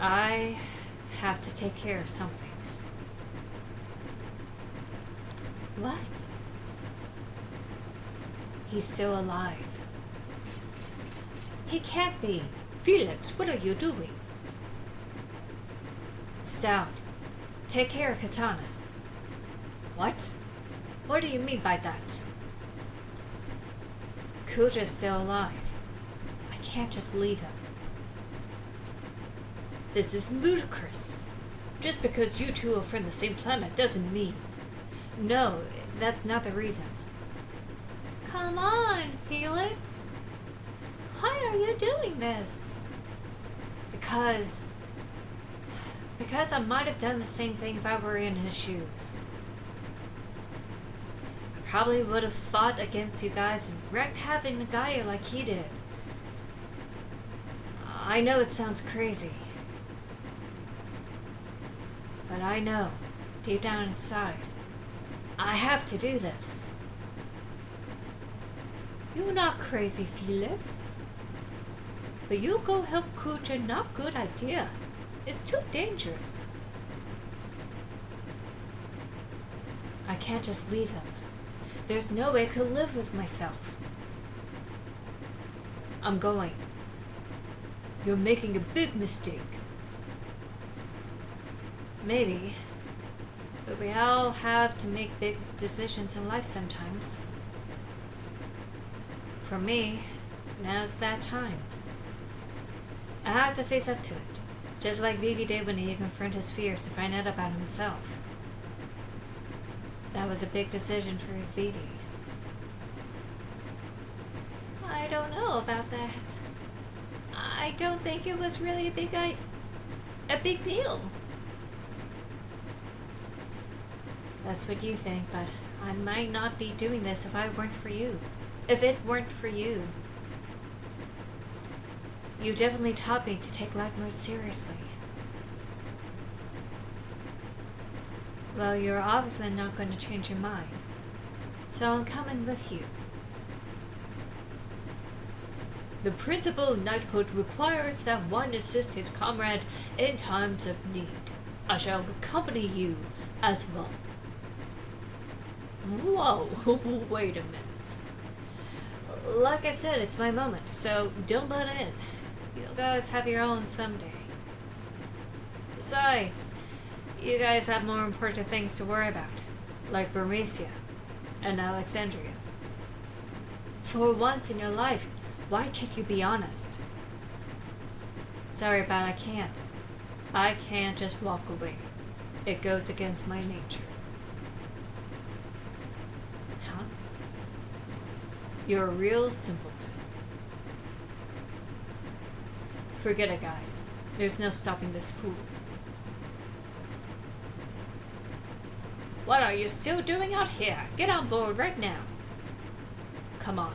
I have to take care of something. What? He's still alive. He can't be. Felix, what are you doing? Stout, take care of Katana. What? What do you mean by that? Kuja's still alive. I can't just leave him. This is ludicrous. Just because you two are from the same planet doesn't mean... No, that's not the reason. Come on, Felix. Why are you doing this? Because I might have done the same thing if I were in his shoes. I probably would have fought against you guys and wrecked having a guy like he did. I know it sounds crazy. But I know, deep down inside, I have to do this. You're not crazy, Felix. But you go help Kuja, not good idea. It's too dangerous. I can't just leave him. There's no way I could live with myself. I'm going. You're making a big mistake. Maybe. But we all have to make big decisions in life sometimes. For me, now's that time. I have to face up to it, just like Vivi did when he confronted his fears to find out about himself. That was a big decision for Vivi. I don't know about that. I don't think it was really a big deal. That's what you think, but I might not be doing this if it weren't for you. You definitely taught me to take life more seriously. Well, you're obviously not going to change your mind, so I'm coming with you. The principle of knighthood requires that one assist his comrade in times of need. I shall accompany you as well. Whoa, wait a minute. Like I said, it's my moment, so don't butt in. You guys have your own someday. Besides, you guys have more important things to worry about, like Burmecia and Alexandria. For once in your life, why can't you be honest? Sorry, but I can't. I can't just walk away. It goes against my nature. Huh? You're a real simpleton. Forget it, guys. There's no stopping this fool. What are you still doing out here? Get on board right now. Come on.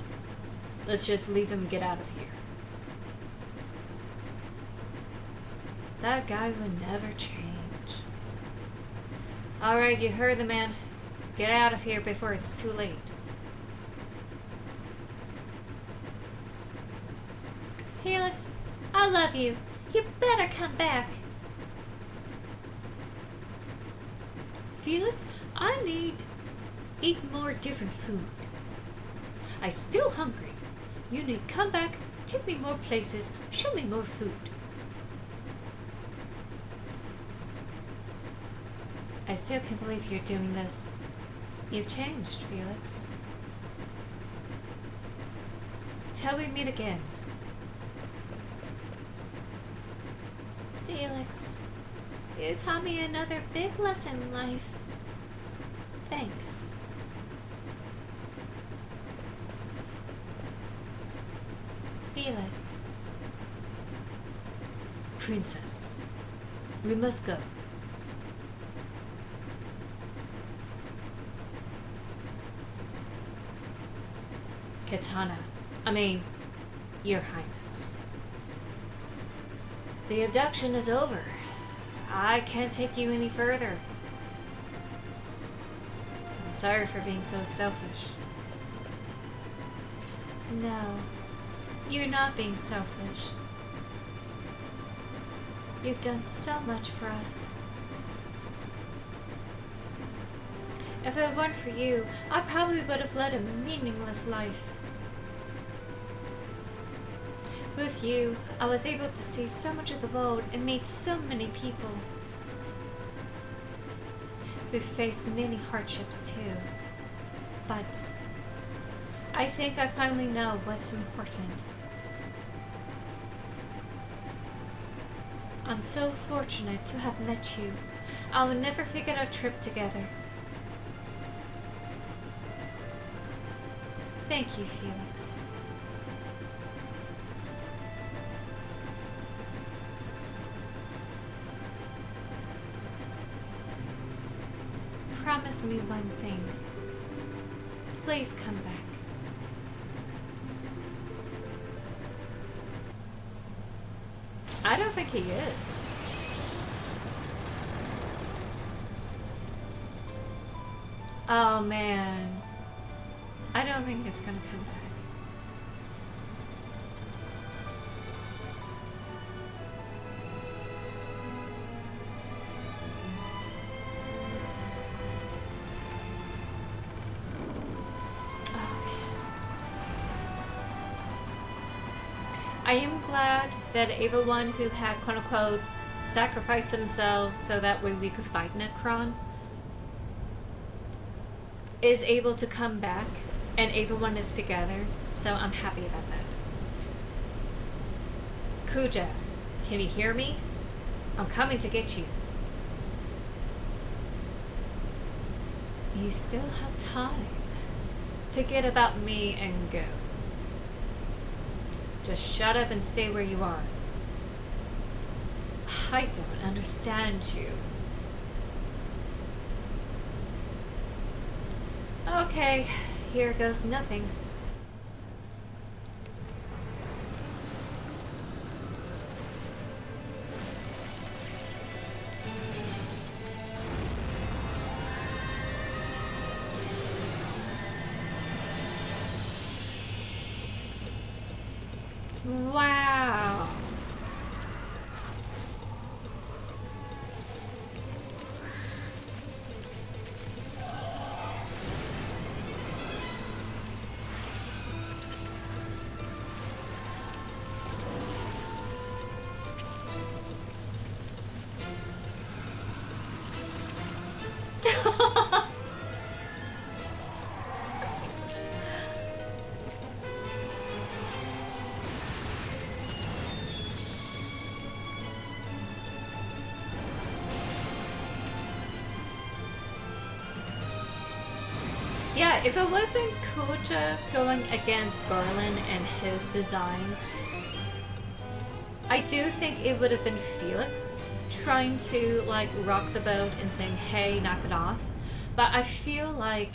Let's just leave him and get out of here. That guy would never change. Alright, you heard the man. Get out of here before it's too late. Felix, I love you. You better come back. Felix, I need eat more different food. I'm still hungry. You need come back, take me more places, show me more food. I still can't believe you're doing this. You've changed, Felix. Till we meet again. Felix, you taught me another big lesson in life. Thanks. Felix. Princess, we must go. Katana, Your Highness. The abduction is over. I can't take you any further. I'm sorry for being so selfish. No, you're not being selfish. You've done so much for us. If it weren't for you, I probably would have led a meaningless life. With you, I was able to see so much of the world and meet so many people. We've faced many hardships too, but I think I finally know what's important. I'm so fortunate to have met you. I will never forget our trip together. Thank you, Felix. Promise me one thing. Please come back. I don't think he is. Oh man. I don't think he's gonna come back. I am glad that everyone who had quote-unquote sacrificed themselves so that way we could fight Necron is able to come back and everyone is together, so I'm happy about that. Kuja, can you hear me? I'm coming to get you. You still have time. Forget about me and go. Just shut up and stay where you are. I don't understand you. Okay, here goes nothing. Wow. Yeah, if it wasn't Kuja going against Garland and his designs, I do think it would have been Felix trying to like rock the boat and saying, hey, knock it off. But I feel like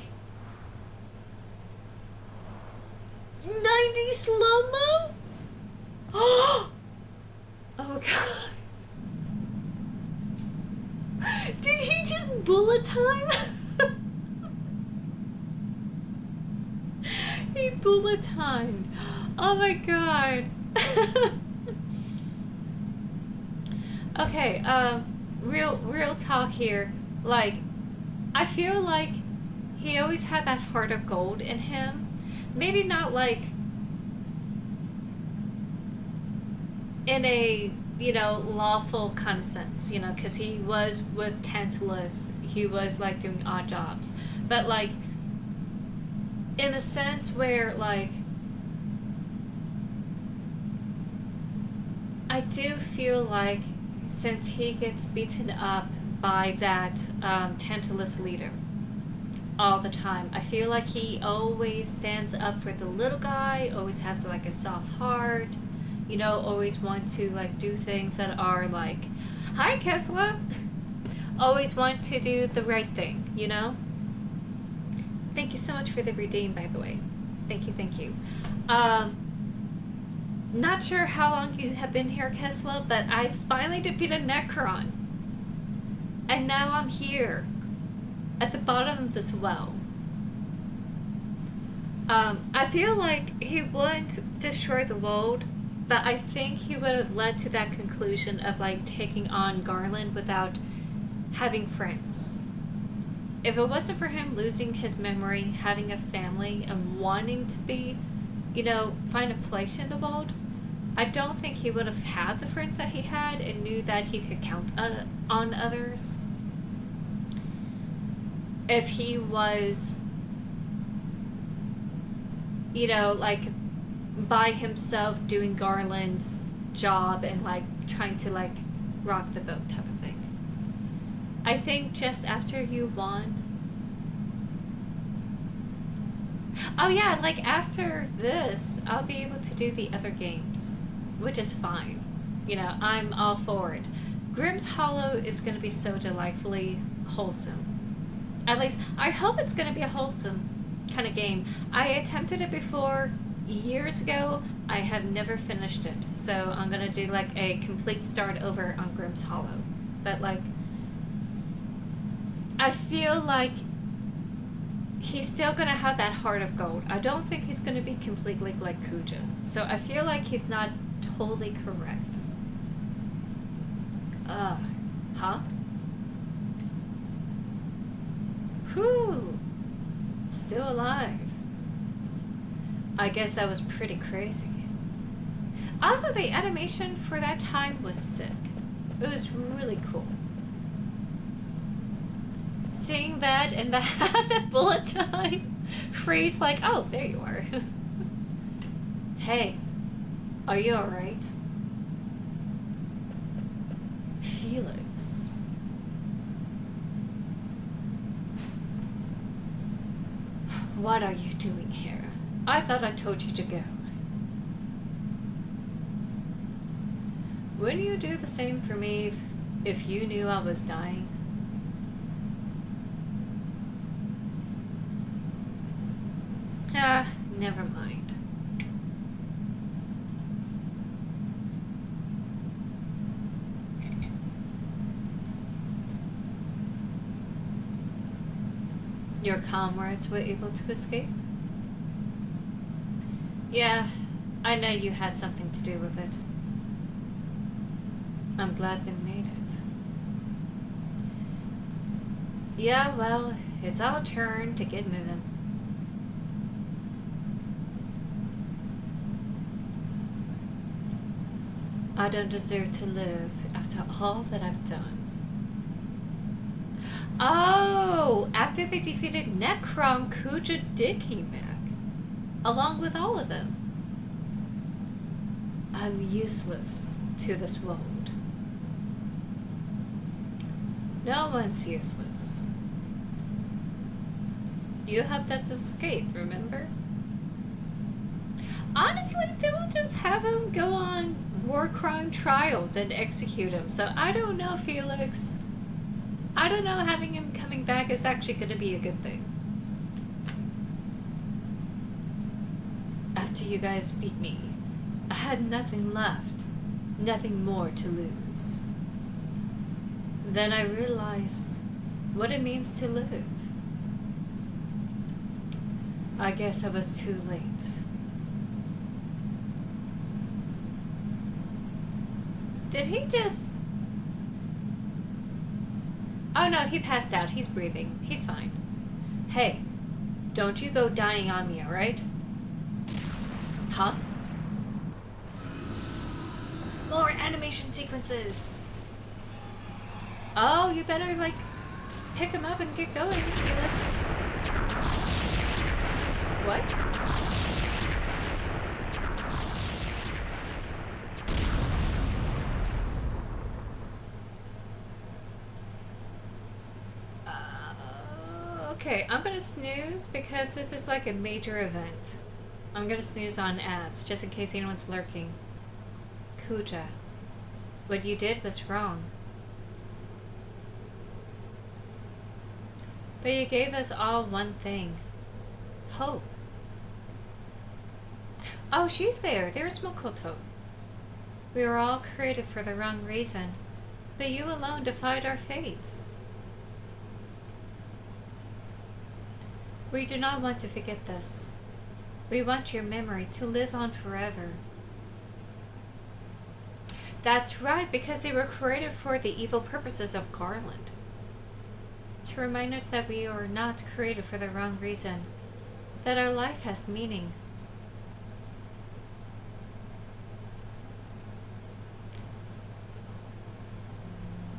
90 slow-mo? Oh god. Did he just bullet time? He bullet timed. Oh my god. Okay, real talk here. Like, I feel like he always had that heart of gold in him. Maybe not like in a you know, lawful kind of sense, you know, because he was with Tantalus, he was like doing odd jobs. But like, in the sense where like, I do feel like since he gets beaten up by that Tantalus leader all the time, I feel like he always stands up for the little guy, always has like a soft heart, you know, always want to like do things that are like, hi Kessler, always want to do the right thing, you know. Thank you so much for the redeem, by the way. Thank you, thank you. Not sure how long you have been here, Kessler, but I finally defeated Necron. And now I'm here, at the bottom of this well. I feel like he wouldn't destroy the world, but I think he would have led to that conclusion of like taking on Garland without having friends. If it wasn't for him losing his memory, having a family, and wanting to be, you know, find a place in the world, I don't think he would have had the friends that he had and knew that he could count on others. If he was, you know, like by himself doing Garland's job and like trying to like rock the boat type of thing. I think just after you won. Oh yeah, like after this, I'll be able to do the other games, which is fine. You know, I'm all for it. Grimm's Hollow is going to be so delightfully wholesome. At least, I hope it's going to be a wholesome kind of game. I attempted it before years ago. I have never finished it. So I'm going to do like a complete start over on Grimm's Hollow. But like, I feel like he's still going to have that heart of gold. I don't think he's going to be completely like Kuja. So I feel like he's not totally correct. Huh? Whew. Still alive. I guess that was pretty crazy. Also, the animation for that time was sick. It was really cool. Seeing that and the bullet time freeze like, oh, there you are. Hey, are you alright? Felix. What are you doing here? I thought I told you to go. Wouldn't you do the same for me if you knew I was dying? Ah, never mind. Your comrades were able to escape? Yeah, I know you had something to do with it. I'm glad they made it. Yeah, well, it's our turn to get moving. I don't deserve to live after all that I've done. Oh, after they defeated Necron, Kuja did came back, along with all of them. I'm useless to this world. No one's useless. You helped us escape, remember? Honestly, they'll just have him go on war crime trials and execute him. So I don't know, Felix. I don't know, having him coming back is actually going to be a good thing. After you guys beat me, I had nothing left. Nothing more to lose. Then I realized what it means to live. I guess I was too late. Did he just... Oh no, he passed out. He's breathing. He's fine. Hey, don't you go dying on me, alright? Huh? More animation sequences. Oh, you better, like, pick him up and get going, Felix. What? Okay, I'm gonna snooze because this is like a major event. I'm gonna snooze on ads, just in case anyone's lurking. Kuja, what you did was wrong. But you gave us all one thing. Hope. Oh, she's there. There's Mokoto. We were all created for the wrong reason, but you alone defied our fate. We do not want to forget this. We want your memory to live on forever. That's right, because they were created for the evil purposes of Garland. To remind us that we are not created for the wrong reason, that our life has meaning.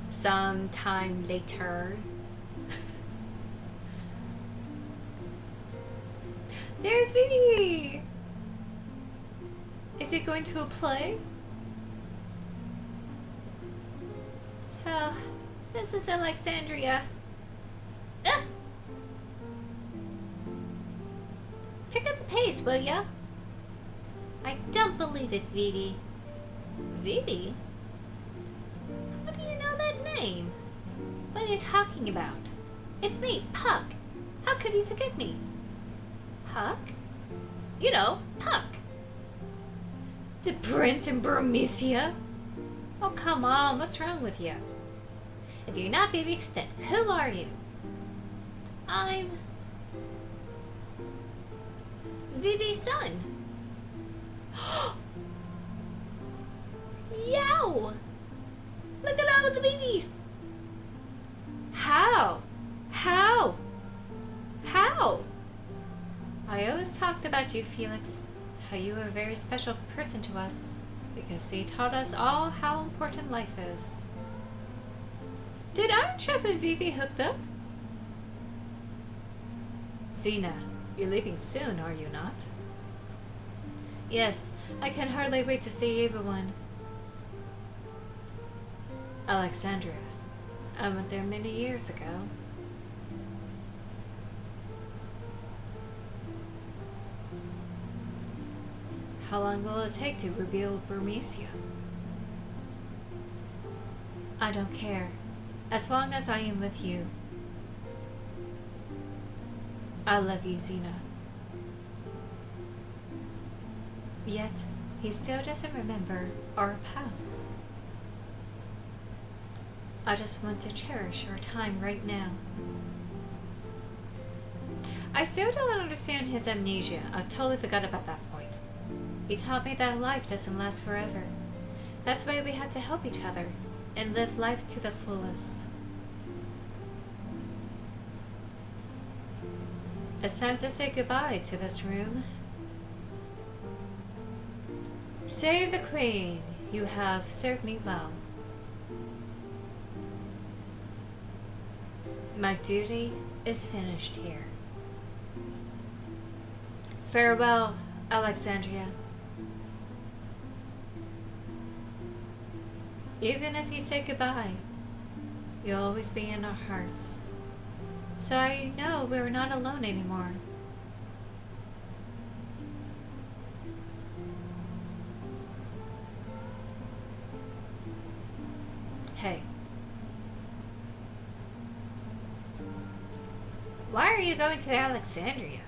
Sometime later. There's Vivi! Is it going to a play? So, this is Alexandria. Ah! Pick up the pace, will ya? I don't believe it, Vivi. Vivi? How do you know that name? What are you talking about? It's me, Puck. How could you forget me? Puck? You know, Puck. The Prince in Burmecia? Oh, come on, what's wrong with you? If you're not Vivi, then who are you? I'm Vivi's son. Yow! Look at all the babies! How? How? How? I always talked about you, Felix. How you were a very special person to us. Because you taught us all how important life is. Did Iron Chef and Vivi hooked up? Xena, you're leaving soon, are you not? Yes, I can hardly wait to see everyone. Alexandria, I went there many years ago. How long will it take to reveal Burmecia? I don't care, as long as I am with you. I love you, Xena. Yet, he still doesn't remember our past. I just want to cherish our time right now. I still don't understand his amnesia. I totally forgot about that point. He taught me that life doesn't last forever. That's why we have to help each other and live life to the fullest. It's time to say goodbye to this room. Save the Queen. You have served me well. My duty is finished here. Farewell, Alexandria. Even if you say goodbye, you'll always be in our hearts. So I know we're not alone anymore. Hey. Why are you going to Alexandria?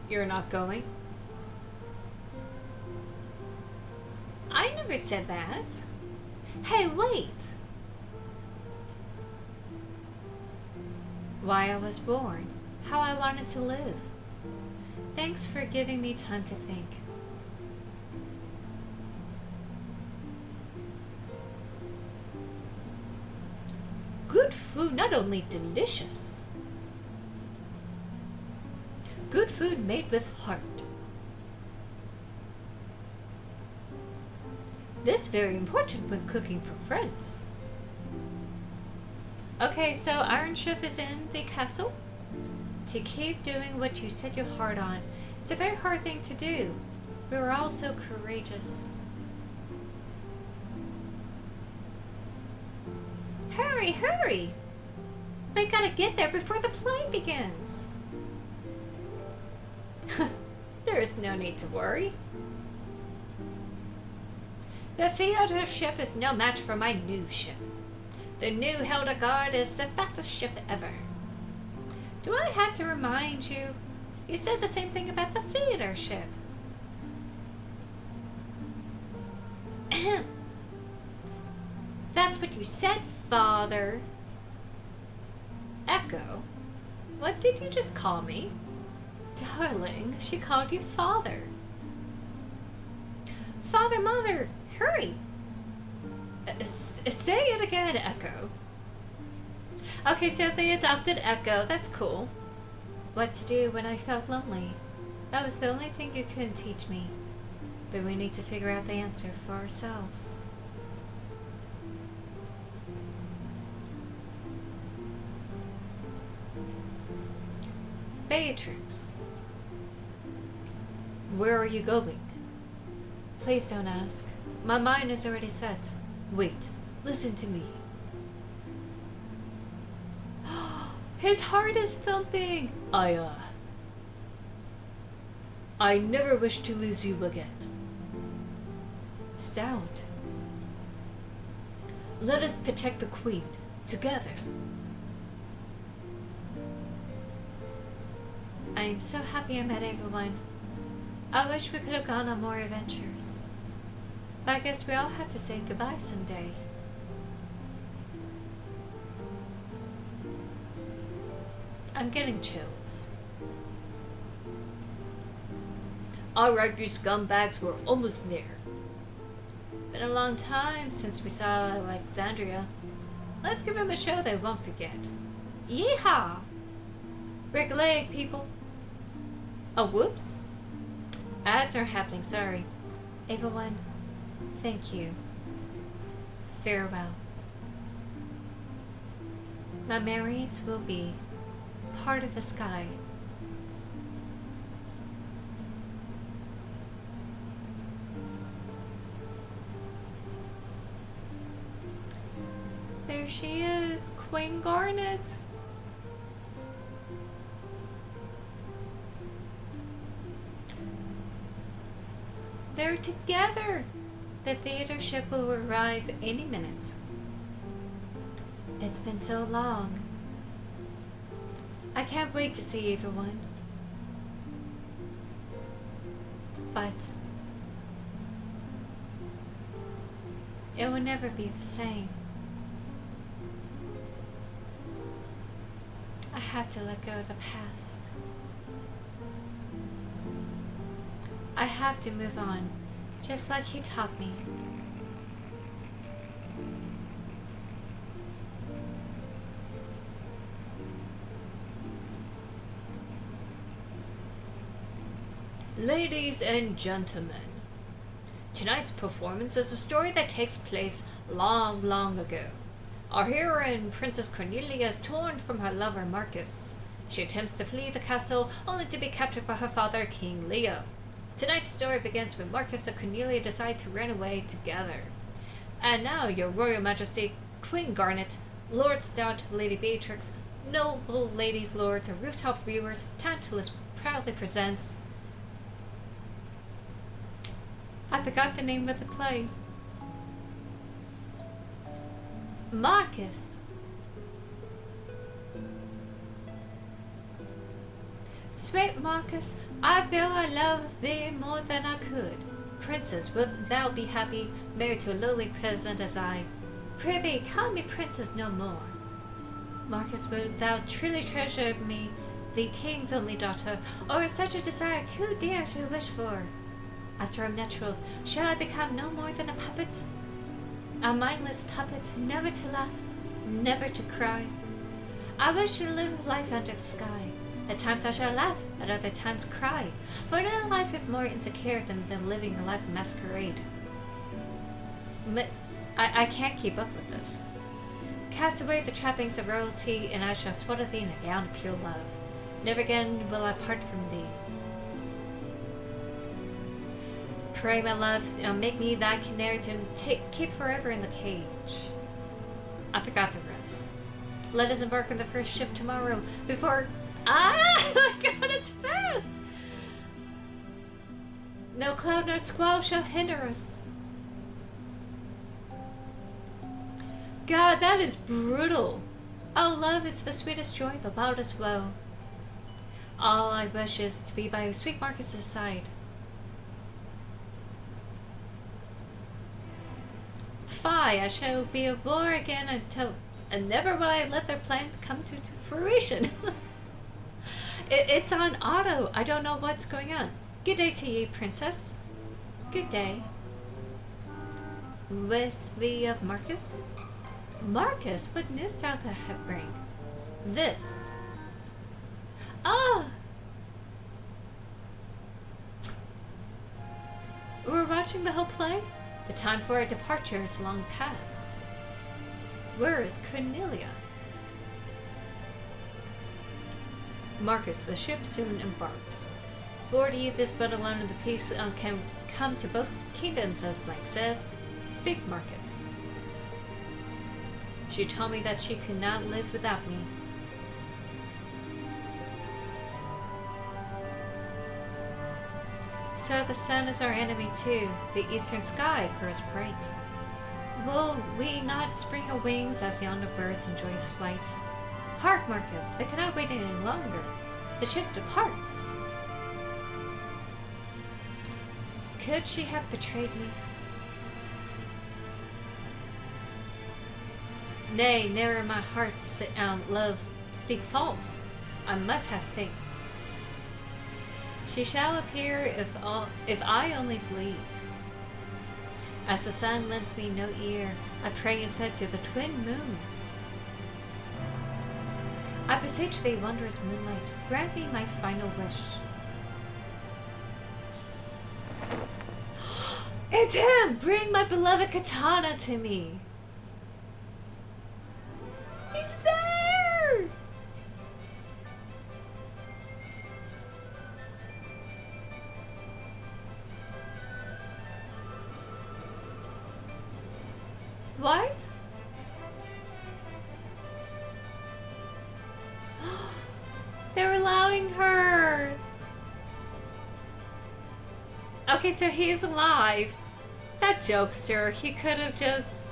You're not going? I never said that. Hey, wait! Why I was born, how I wanted to live. Thanks for giving me time to think. Good food, not only delicious. Good food made with heart. This very important when cooking for friends. Okay, so Iron Chef is in the castle. To keep doing what you set your heart on. It's a very hard thing to do. We were all so courageous. Hurry, hurry! We gotta get there before the play begins. There is no need to worry. The theater ship is no match for my new ship. The new Hildegard is the fastest ship ever. Do I have to remind you? You said the same thing about the theater ship. That's what you said, Father. Echo? What did you just call me? Darling, she called you Father. Father, Mother, hurry! Say it again, Echo. Okay, so they adopted Echo. That's cool. What to do when I felt lonely. That was the only thing you couldn't teach me. But we need to figure out the answer for ourselves. Beatrix. Where are you going? Please don't ask. My mind is already set. Wait, listen to me. His heart is thumping. I never wish to lose you again. Stout. Let us protect the queen together. I am so happy I met everyone. I wish we could have gone on more adventures. But I guess we all have to say goodbye someday. I'm getting chills. Alright, you scumbags, we're almost there. Been a long time since we saw Alexandria. Let's give them a show they won't forget. Yeehaw! Break a leg, people. Oh, whoops. Ads are happening, sorry. Ava 1, thank you. Farewell. My memories will be part of the sky. There she is, Queen Garnet. They're together. The theater ship will arrive any minute. It's been so long. I can't wait to see everyone. But it will never be the same. I have to let go of the past. I have to move on, just like he taught me. Ladies and gentlemen, tonight's performance is a story that takes place long, long ago. Our heroine, Princess Cornelia, is torn from her lover Marcus. She attempts to flee the castle, only to be captured by her father, King Leo. Tonight's story begins when Marcus and Cornelia decide to run away together. And now, Your Royal Majesty, Queen Garnet, Lord Stout, Lady Beatrix, noble ladies, lords, and rooftop viewers, Tantalus proudly presents... I forgot the name of the play. Marcus. Sweet Marcus, I feel I love thee more than I could. Princess, wilt thou be happy, married to a lowly peasant as I? Prithee, call me princess no more. Marcus, wilt thou truly treasure me, the king's only daughter, or is such a desire too dear to wish for? After our nuptials, shall I become no more than a puppet? A mindless puppet, never to laugh, never to cry. I wish to live life under the sky. At times I shall laugh, at other times cry, for no life is more insecure than living a life of masquerade. I can't keep up with this. Cast away the trappings of royalty, and I shall swaddle thee in a gown of pure love. Never again will I part from thee. Pray, my love, make me thy canary to keep forever in the cage. I forgot the rest. Let us embark on the first ship tomorrow before... Ah! My God, it's fast! No cloud nor squall shall hinder us. God, that is brutal. Oh, love is the sweetest joy, the wildest woe. All I wish is to be by sweet Marcus's side. Fie, I shall be a boar again and never will I let their plans come to fruition. It's on auto. I don't know what's going on. Good day to you, princess. Good day. Wesley of Marcus? Marcus, what news doth thou bring? This. Ah! We're watching the whole play? The time for our departure is long past. Where is Cornelia? Marcus, the ship soon embarks. Board ye this but alone, and the peace can come to both kingdoms, as Blank says. Speak, Marcus. She told me that she could not live without me. So the sun is our enemy too. The eastern sky grows bright. Will we not spring our wings as yonder birds enjoy his flight? Hark, Marcus, they cannot wait any longer. The ship departs. Could she have betrayed me? Nay, ne'er my heart's love speak false. I must have faith. She shall appear if I only believe. As the sun lends me no ear, I pray instead to the twin moons. I beseech thee, wondrous moonlight, grant me my final wish. It's him! Bring my beloved katana to me! He's there! What? They're allowing her. Okay, so he is alive. That jokester, he could have just...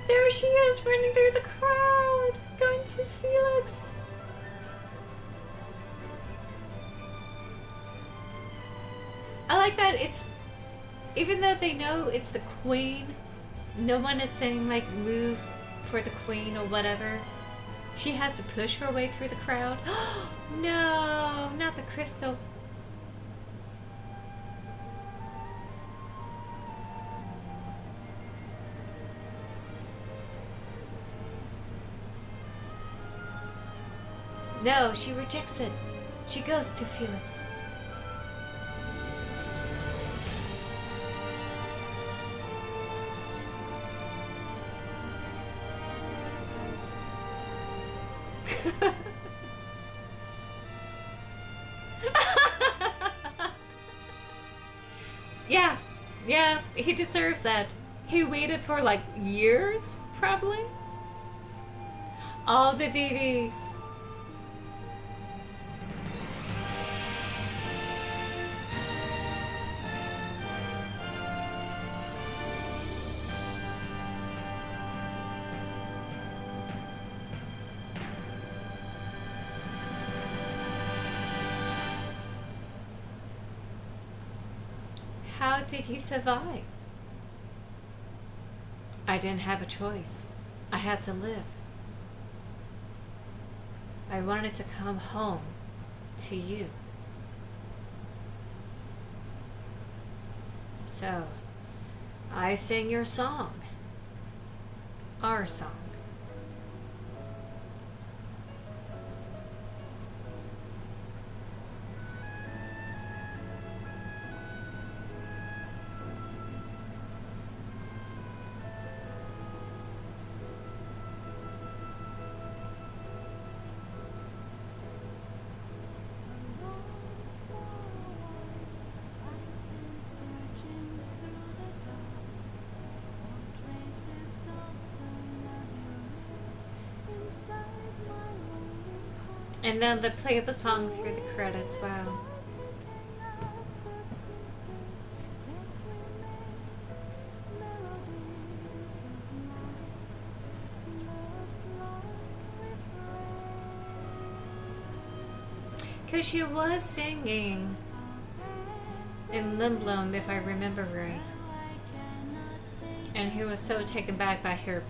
There she is, running through the crowd, going to Felix. I like that it's, even though they know it's the queen, no one is saying like move for the queen or whatever. She has to push her way through the crowd. No, not the crystal. No, she rejects it. She goes to Felix. Yeah, he deserves that. He waited for like years, probably. All the VVs. How did you survive? I didn't have a choice. I had to live. I wanted to come home to you. So, I sing your song. Our song. And then they play the song through the credits. Wow. Because she was singing in Limblom, if I remember right. And he was so taken back by her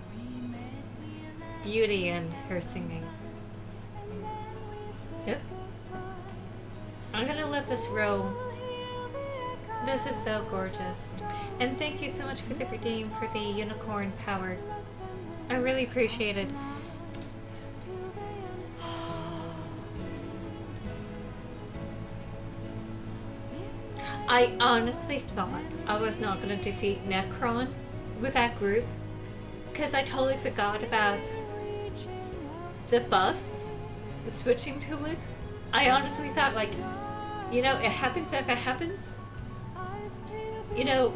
beauty and her singing. Yep. I'm gonna let this roll. This is so gorgeous. And thank you so much for the redeem for the unicorn power. I really appreciate it. I honestly thought I was not going to defeat Necron with that group because I totally forgot about the buffs switching to it. I honestly thought, like, you know, it happens if it happens. You know,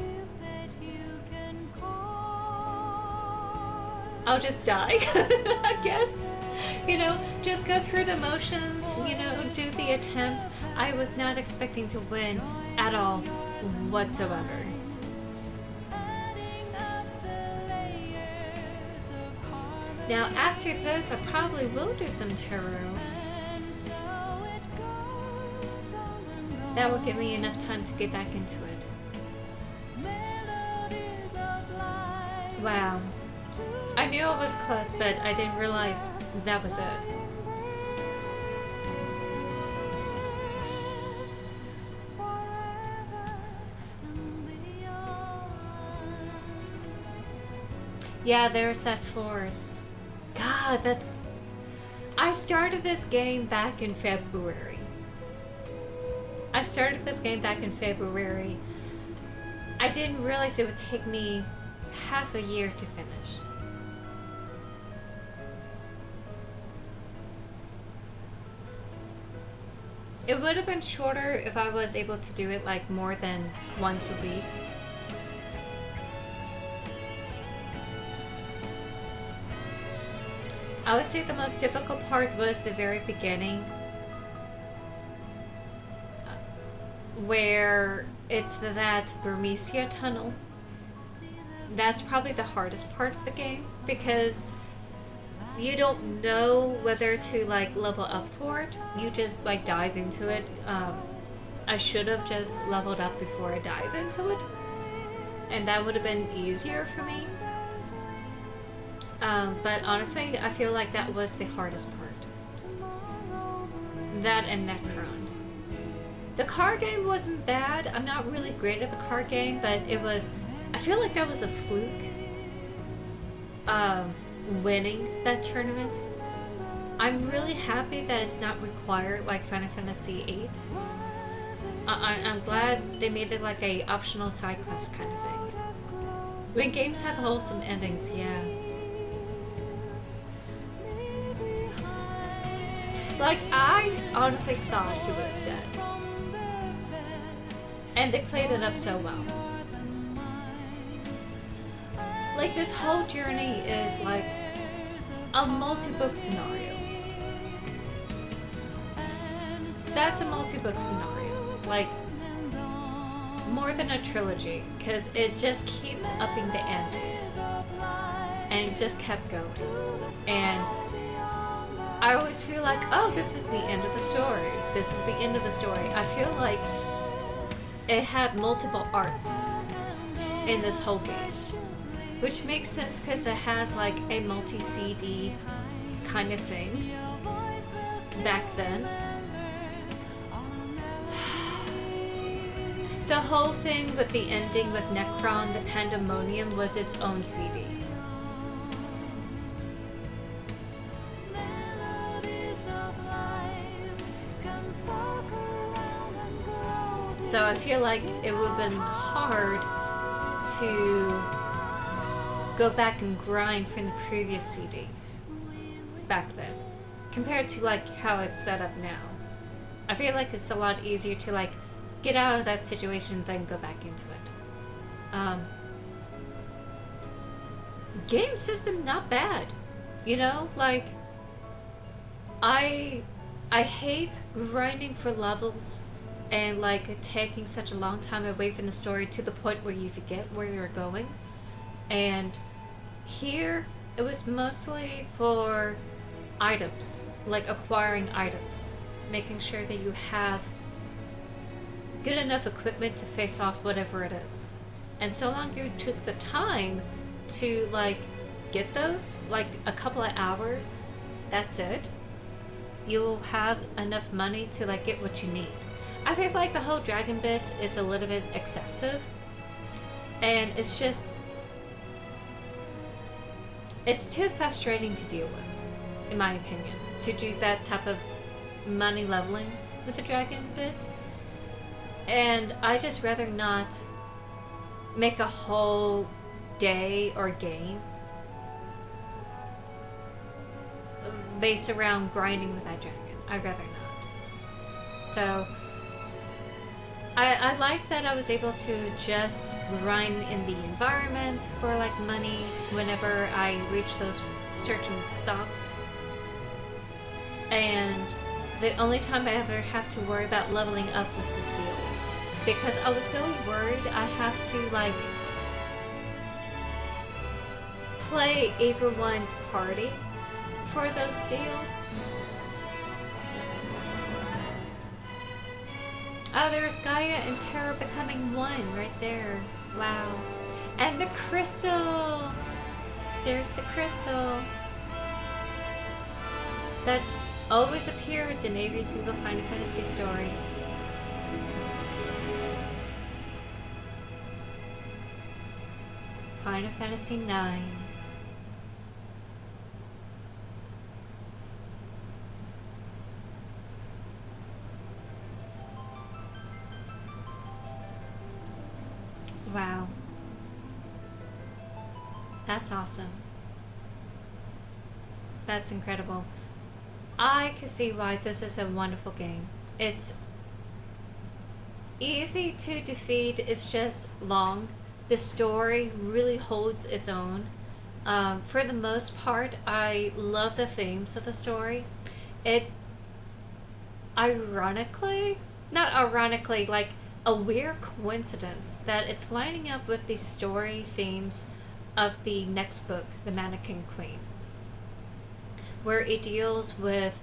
I'll just die, I guess. You know, just go through the motions, you know, do the attempt. I was not expecting to win at all whatsoever. Now, after this, I probably will do some tarot. That will give me enough time to get back into it. Wow. I knew it was close, but I didn't realize that was it. Yeah, there's that forest. God, that's... I started this game back in February. I didn't realize it would take me half a year to finish. It would have been shorter if I was able to do it like more than once a week. I would say the most difficult part was the very beginning, where it's that Burmecia tunnel. That's probably the hardest part of the game because you don't know whether to like level up for it. You just like dive into it. I should have just leveled up before I dive into it, and that would have been easier for me. But honestly, I feel like that was the hardest part. That and Necron. The card game wasn't bad. I'm not really great at the card game, but it was... I feel like that was a fluke. Winning that tournament. I'm really happy that it's not required like Final Fantasy VIII. I'm glad they made it like a optional side quest kind of thing. When games have wholesome endings, yeah. Like, I honestly thought he was dead. And they played it up so well. Like, this whole journey is like a multi-book scenario. That's a multi-book scenario. Like, more than a trilogy, because it just keeps upping the ante. And it just kept going. And I always feel like, oh, this is the end of the story. This is the end of the story. I feel like it had multiple arcs in this whole game. Which makes sense because it has like a multi-CD kind of thing back then. The whole thing with the ending with Necron, the Pandemonium, was its own CD. So I feel like it would have been hard to go back and grind from the previous CD back then, compared to like how it's set up now. I feel like it's a lot easier to like get out of that situation than go back into it. Game system not bad, you know, like I I hate grinding for levels and like taking such a long time away from the story to the point where you forget where you're going. And here, it was mostly for items, like acquiring items, making sure that you have good enough equipment to face off whatever it is. And so long you took the time to like get those, like a couple of hours, that's it. You'll have enough money to like get what you need. I feel like the whole dragon bit is a little bit excessive, and it's just, it's too frustrating to deal with, in my opinion, to do that type of money leveling with the dragon bit. And I just rather not make a whole day or game based around grinding with that dragon. I'd rather not. So I like that I was able to just grind in the environment for like money whenever I reach those certain stops. And the only time I ever have to worry about leveling up was the seals. Because I was so worried I have to like play everyone's party for those seals. Oh, there's Gaia and Terra becoming one right there. Wow. And the crystal! There's the crystal. That always appears in every single Final Fantasy story. Final Fantasy 9. Wow. That's awesome. That's incredible. I can see why this is a wonderful game. It's easy to defeat, it's just long. The story really holds its own. For the most part, I love the themes of the story. It ironically, not ironically, like a weird coincidence that it's lining up with the story themes of the next book, The Mannequin Queen, where it deals with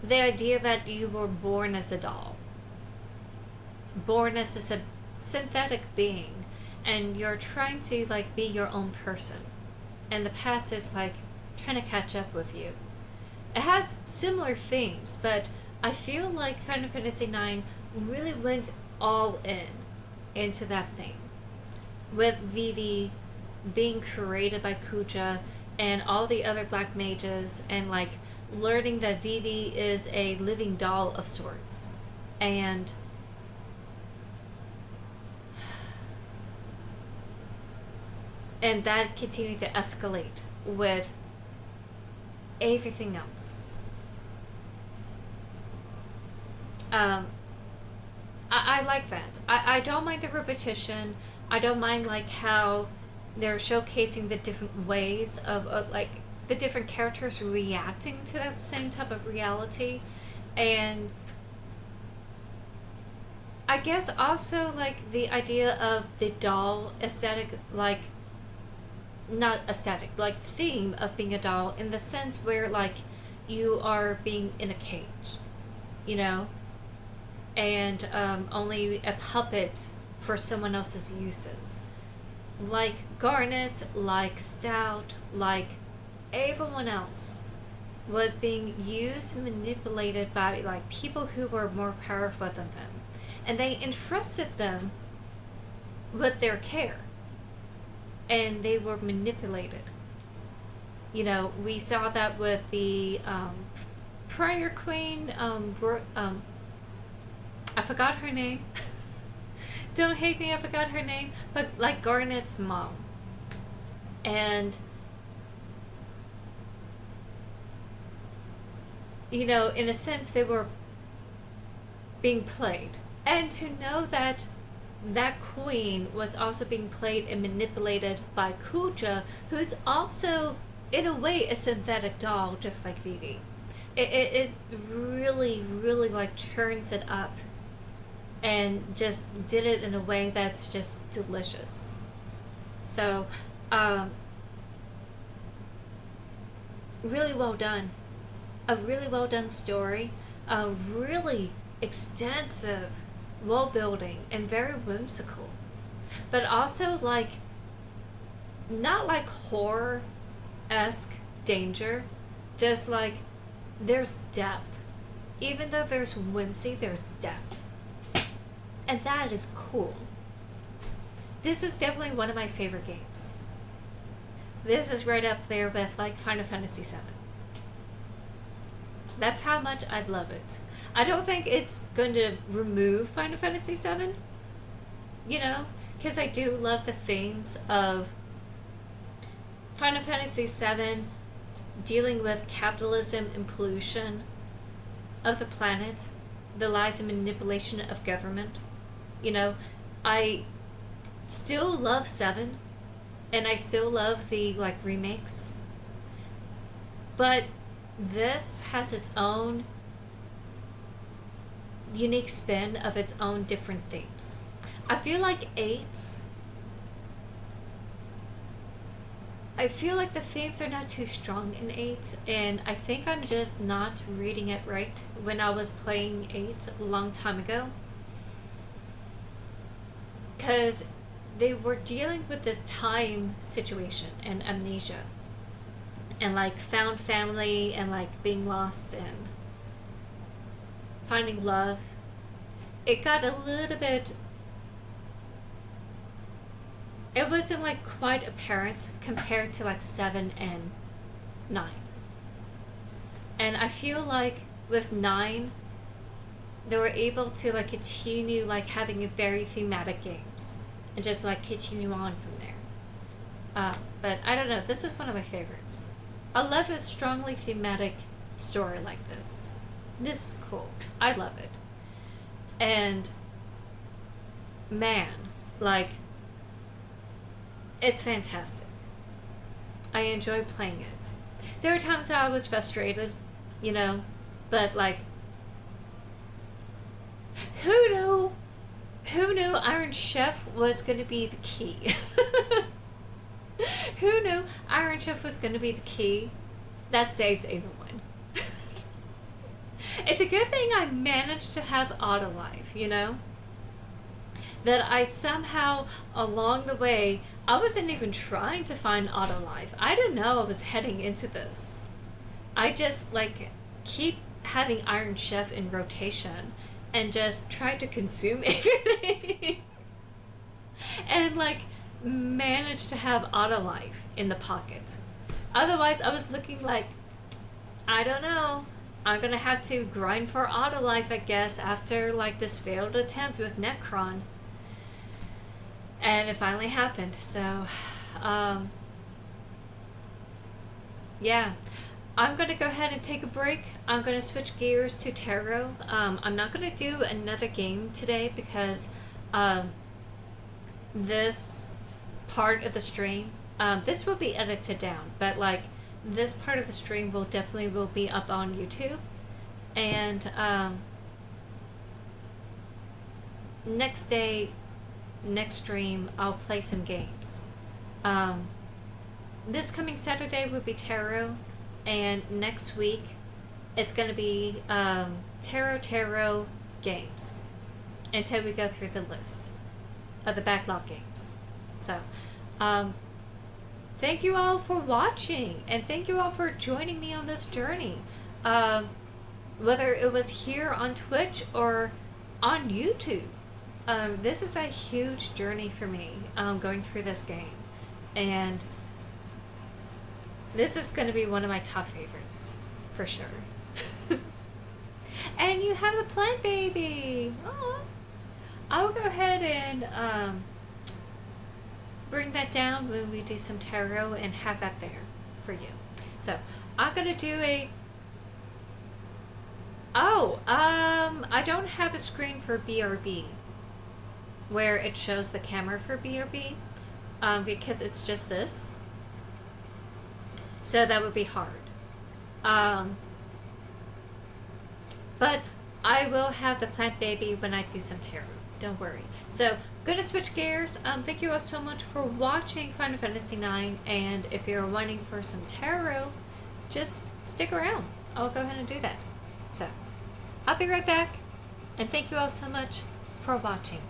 the idea that you were born as a doll, born as a synthetic being, and you're trying to like be your own person, and the past is like trying to catch up with you. It has similar themes, but I feel like Final Fantasy IX really went all into that thing, with Vivi being created by Kuja and all the other black mages, and like learning that Vivi is a living doll of sorts, and that continued to escalate with everything else. I like that. I don't mind the repetition. I don't mind like how they're showcasing the different ways of like the different characters reacting to that same type of reality. And I guess also like the idea of the doll aesthetic, like not aesthetic, like theme of being a doll, in the sense where like you are being in a cage, you know, and only a puppet for someone else's uses, like Garnet, like Stout, like everyone else was being used and manipulated by like people who were more powerful than them, and they entrusted them with their care, and they were manipulated. You know, we saw that with the prior queen, I forgot her name. Don't hate me, I forgot her name. But like Garnet's mom. And, you know, in a sense, they were being played. And to know that that queen was also being played and manipulated by Kuja, who's also in a way, a synthetic doll, just like Vivi. It really, really like turns it up and just did it in a way that's just delicious. So, really well done. A really well done story. A really extensive world building and very whimsical. But also like, not like horror-esque danger, just like there's depth. Even though there's whimsy, there's depth. And that is cool. This is definitely one of my favorite games. This is right up there with like Final Fantasy VII. That's how much I love it. I don't think it's going to remove Final Fantasy VII, you know, because I do love the themes of Final Fantasy VII dealing with capitalism and pollution of the planet, the lies and manipulation of government. You know, I still love 7, and I still love the like remakes, but this has its own unique spin of its own different themes. I feel like 8, I feel like the themes are not too strong in 8, and I think I'm just not reading it right when I was playing 8 a long time ago. Because they were dealing with this time situation and amnesia. And like found family and like being lost and finding love. It got a little bit, it wasn't like quite apparent compared to like 7 and 9. And I feel like with 9 they were able to like continue like having a very thematic games and just like continue on from there. But I don't know, this is one of my favorites. I love a strongly thematic story like this. This is cool. I love it. And man, like, it's fantastic. I enjoy playing it. There are times I was frustrated, you know, but like, who knew Iron Chef was going to be the key? Who knew Iron Chef was going to be the key? That saves everyone. It's a good thing I managed to have Autolife, you know? That I somehow, along the way, I wasn't even trying to find Autolife. I didn't know I was heading into this. I just, like, keep having Iron Chef in rotation and just try to consume everything. And, like, manage to have Autolife in the pocket. Otherwise, I was looking like, I don't know, I'm gonna have to grind for Autolife, I guess, after like this failed attempt with Necron. And it finally happened, so, yeah. I'm gonna go ahead and take a break. I'm gonna switch gears to tarot. I'm not gonna do another game today because, this part of the stream, this will be edited down, but like this part of the stream will be up on YouTube, and next stream I'll play some games. This coming Saturday will be tarot, and next week it's going to be tarot games until we go through the list of the backlog games. So, thank you all for watching, and thank you all for joining me on this journey. Whether it was here on Twitch or on YouTube. This is a huge journey for me, going through this game. And this is going to be one of my top favorites, for sure. And you have the plant baby! Aww. I will go ahead and, bring that down when we do some tarot and have that there for you. So I'm gonna do I don't have a screen for BRB where it shows the camera for BRB, because it's just this. So that would be hard. Um, but I will have the plant baby when I do some tarot. Don't worry. So, I'm gonna switch gears. Thank you all so much for watching Final Fantasy IX. And if you're wanting for some tarot, just stick around. I'll go ahead and do that. So, I'll be right back. And thank you all so much for watching.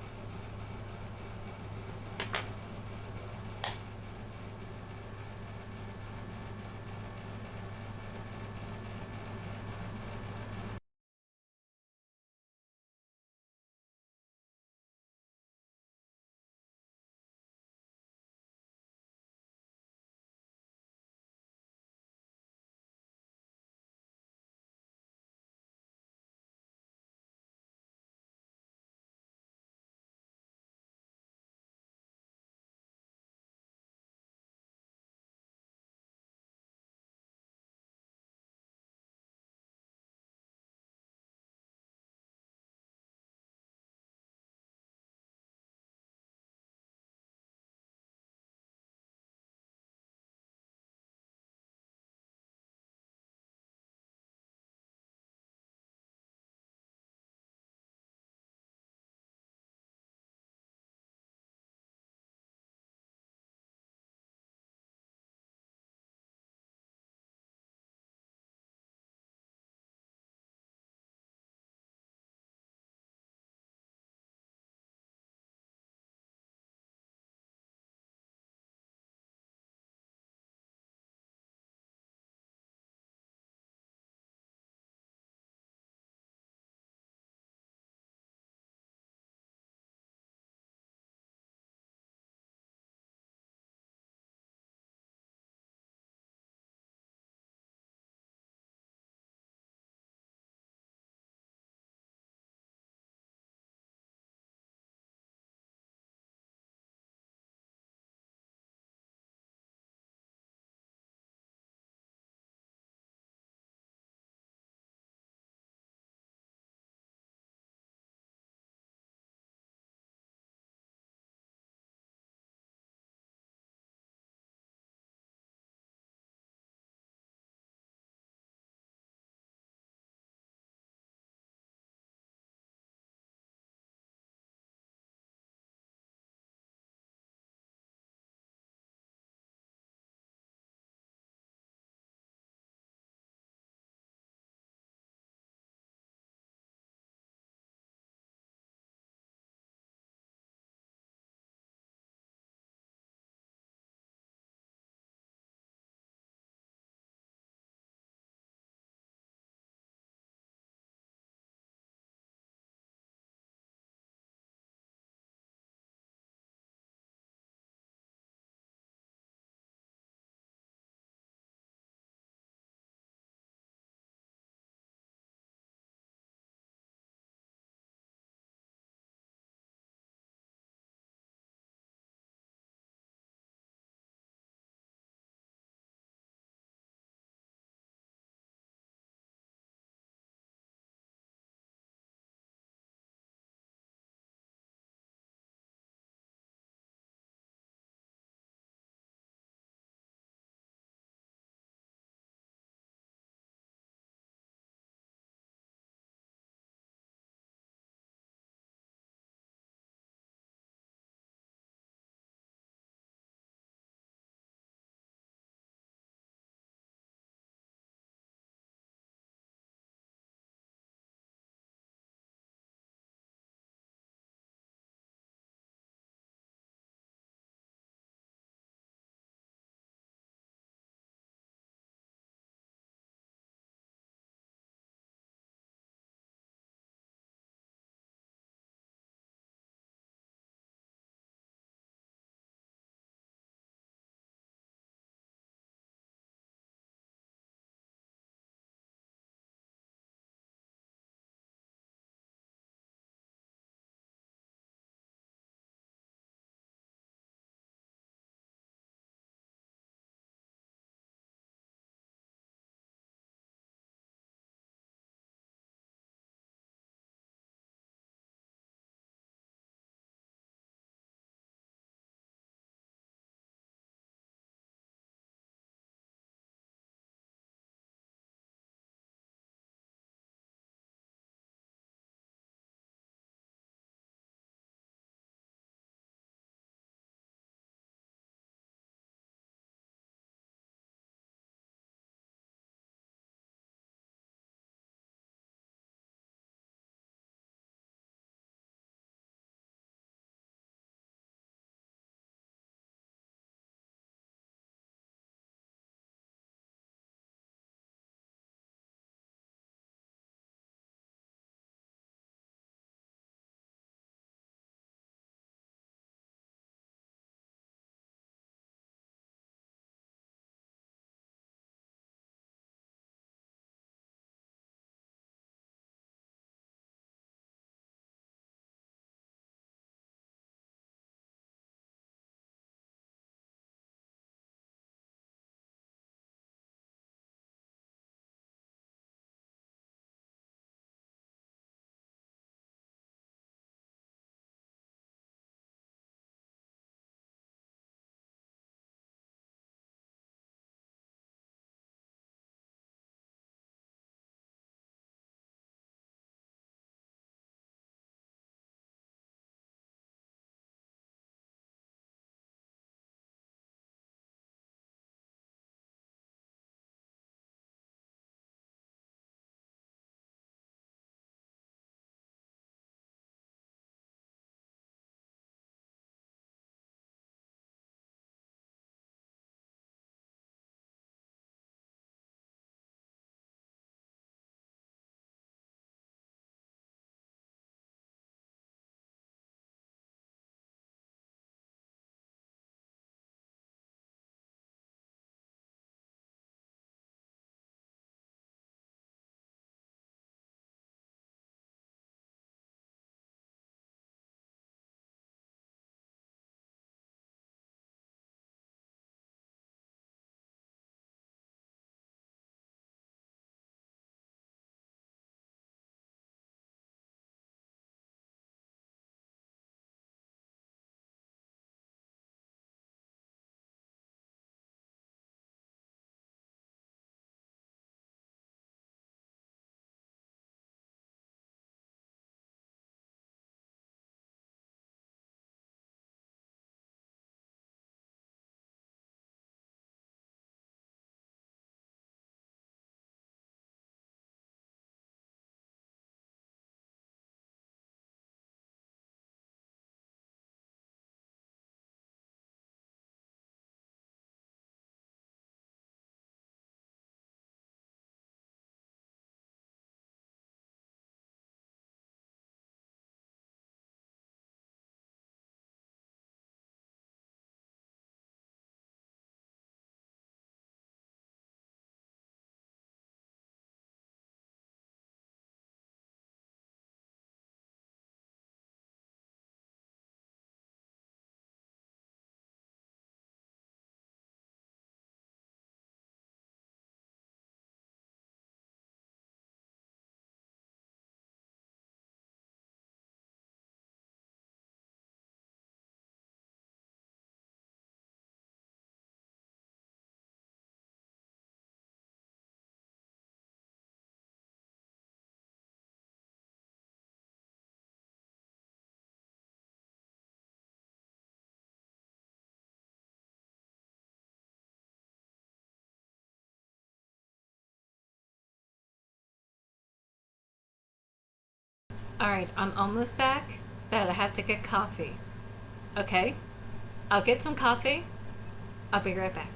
Alright, I'm almost back, but I have to get coffee. Okay? I'll get some coffee. I'll be right back.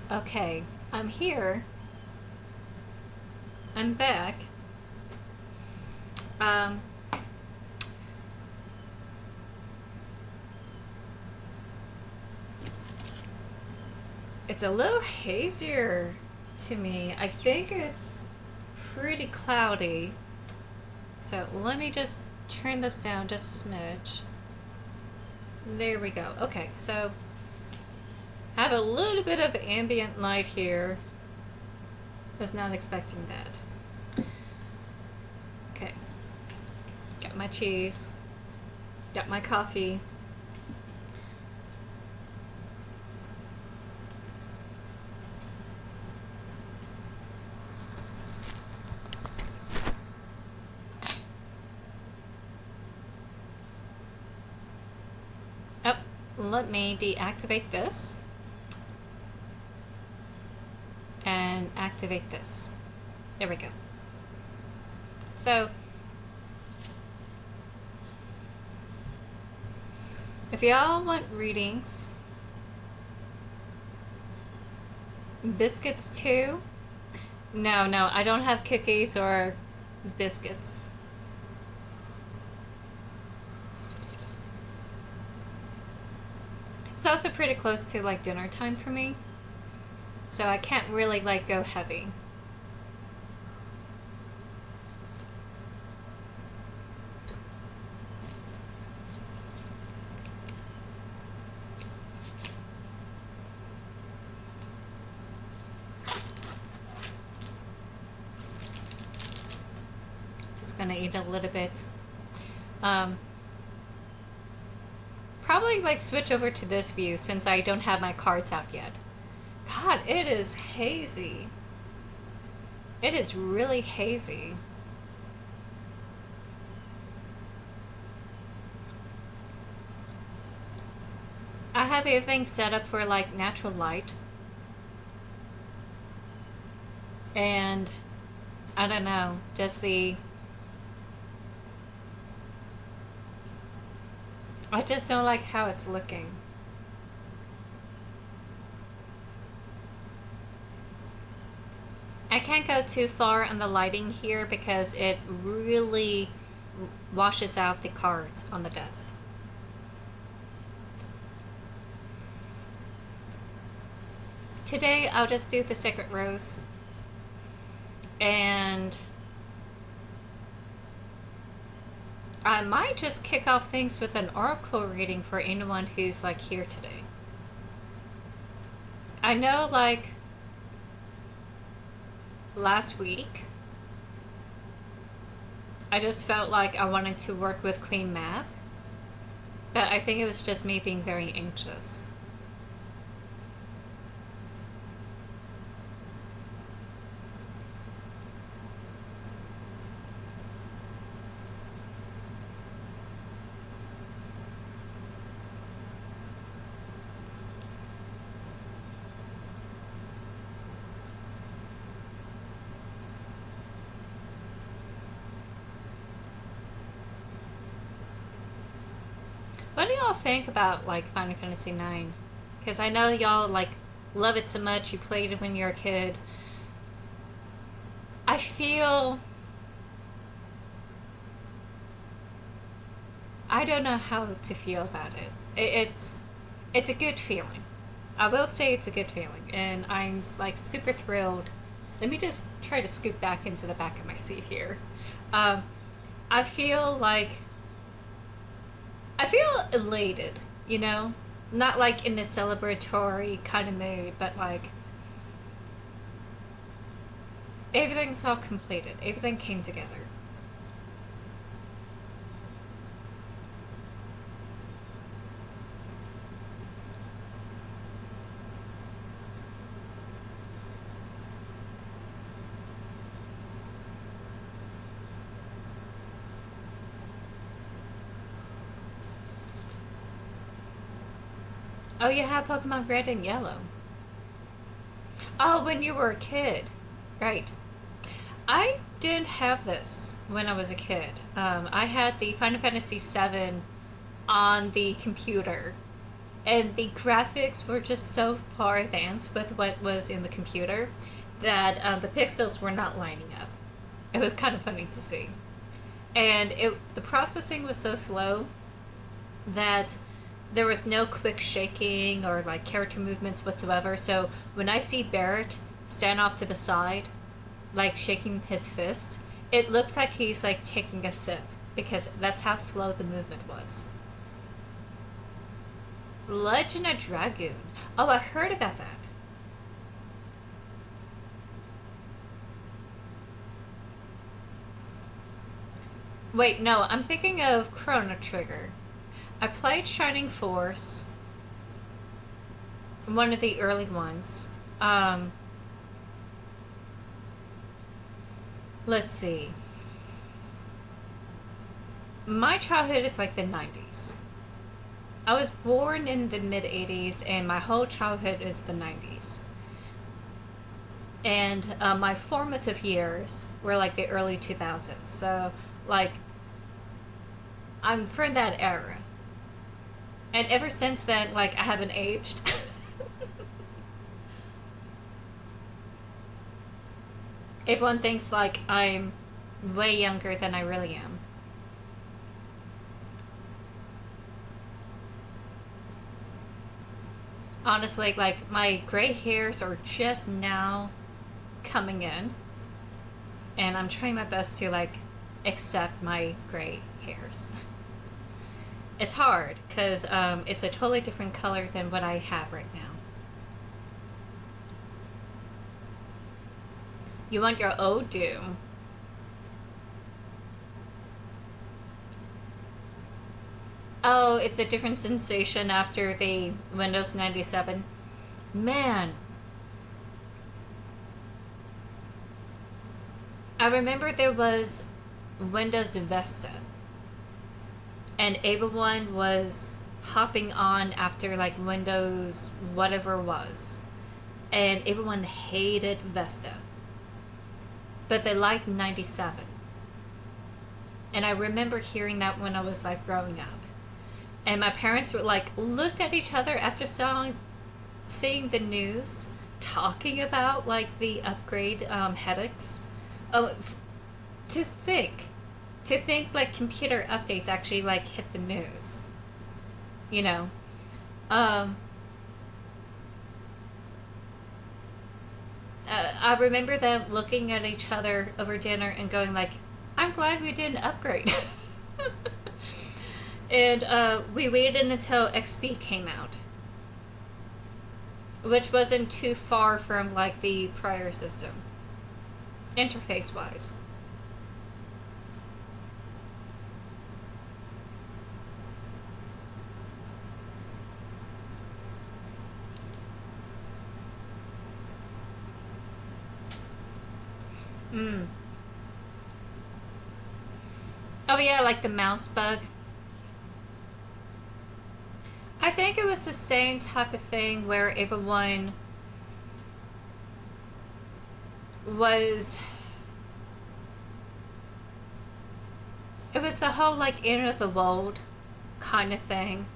Okay, I'm here. I'm back. Um, it's a little hazier to me. I think it's pretty cloudy. So let me just turn this down just a smidge. There we go. Okay, so I have a little bit of ambient light here. Was not expecting that. Okay. Got my cheese. Got my coffee. Oh, let me deactivate this. And activate this. There we go. So, if y'all want readings, biscuits too? No, I don't have cookies or biscuits. It's also pretty close to like dinner time for me. So I can't really like go heavy. kind of eat a little bit. Probably like switch over to this view since I don't have my cards out yet. God, it is hazy. It is really hazy. I have everything set up for like natural light. And I don't know, just I just don't like how it's looking. I can't go too far on the lighting here because it really washes out the cards on the desk. Today I'll just do the Sacred Rose. And I might just kick off things with an oracle reading for anyone who's like here today. I know like last week I just felt like I wanted to work with Queen Mab, but I think it was just me being very anxious. What do y'all think about like Final Fantasy IX? Because I know y'all like love it so much. You played it when you were a kid. I feel I don't know how to feel about it. It's a good feeling. I will say it's a good feeling, and I'm like super thrilled. Let me just try to scoot back into the back of my seat here. I feel elated, you know? Not like in a celebratory kind of mood, but like everything's all completed. Everything came together. Oh, you have Pokemon Red and Yellow. Oh, when you were a kid. Right. I didn't have this when I was a kid. I had the Final Fantasy VII on the computer, and the graphics were just so far advanced with what was in the computer that the pixels were not lining up. It was kind of funny to see. And the processing was so slow that there was no quick shaking or like character movements whatsoever. So when I see Barrett stand off to the side, like shaking his fist, it looks like he's like taking a sip because that's how slow the movement was. Legend of Dragoon. Oh, I heard about that. Wait, no, I'm thinking of Chrono Trigger. I played Shining Force, one of the early ones. Let's see. My childhood is like the 90s. I was born in the mid 80s, and my whole childhood is the 90s. And my formative years were like the early 2000s. So, like, I'm from that era. And ever since then, like, I haven't aged. Everyone thinks, like, I'm way younger than I really am. Honestly, like, my gray hairs are just now coming in. And I'm trying my best to, like, accept my gray hairs. It's hard, because it's a totally different color than what I have right now. You want your Odu. Oh, it's a different sensation after the Windows 97. Man, I remember there was Windows Vista, and everyone was hopping on after like Windows whatever was, and everyone hated Vista, but they liked 97. And I remember hearing that when I was like growing up, and my parents would like look at each other after seeing the news talking about like the upgrade headaches. Oh, to think like computer updates actually like hit the news, you know. I remember them looking at each other over dinner and going like, I'm glad we didn't upgrade. And we waited until XP came out, which wasn't too far from like the prior system interface wise. Oh yeah, like the mouse bug. I think it was the same type of thing where everyone was. It was the whole like end of the world kind of thing.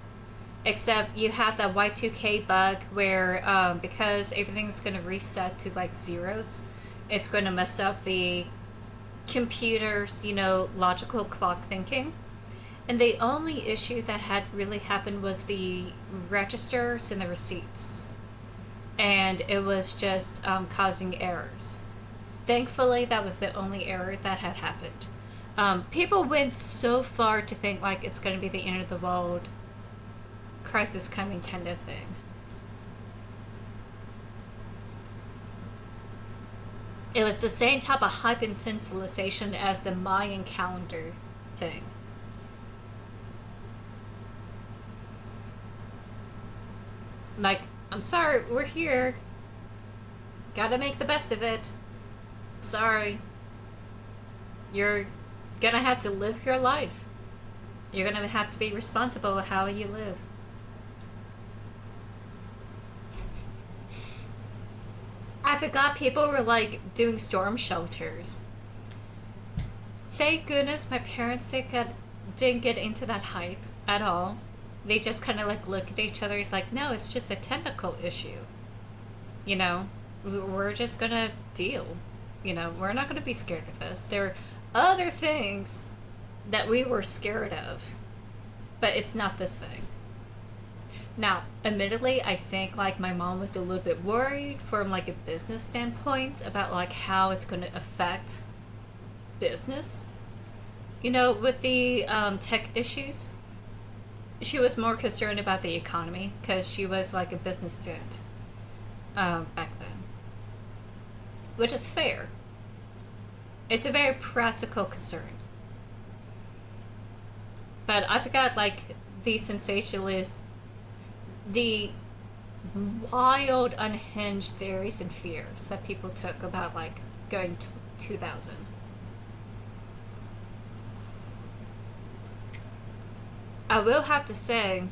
Except you have that Y2K bug where because everything's going to reset to like zeros, it's going to mess up the computer's, logical clock thinking. And the only issue that had really happened was the registers and the receipts. And it was just causing errors. Thankfully, that was the only error that had happened. People went so far to think like it's going to be the end of the world, crisis coming kind of thing. It was the same type of hype and sensationalization as the Mayan calendar thing. Like, I'm sorry, we're here. Gotta make the best of it. Sorry. You're gonna have to live your life. You're gonna have to be responsible with how you live. I forgot people were like doing storm shelters. Thank goodness my parents didn't get into that hype at all. They just kind of like look at each other. It's like, no, it's just a technical issue. We're just gonna deal. We're not gonna be scared of this. There are other things that we were scared of, but it's not this thing. Now, admittedly, I think like my mom was a little bit worried from like a business standpoint about like how it's going to affect business. With the tech issues, she was more concerned about the economy because she was like a business student back then, which is fair. It's a very practical concern. But I forgot like the sensationalist, the wild, unhinged theories and fears that people took about like going 2000. I will have to say,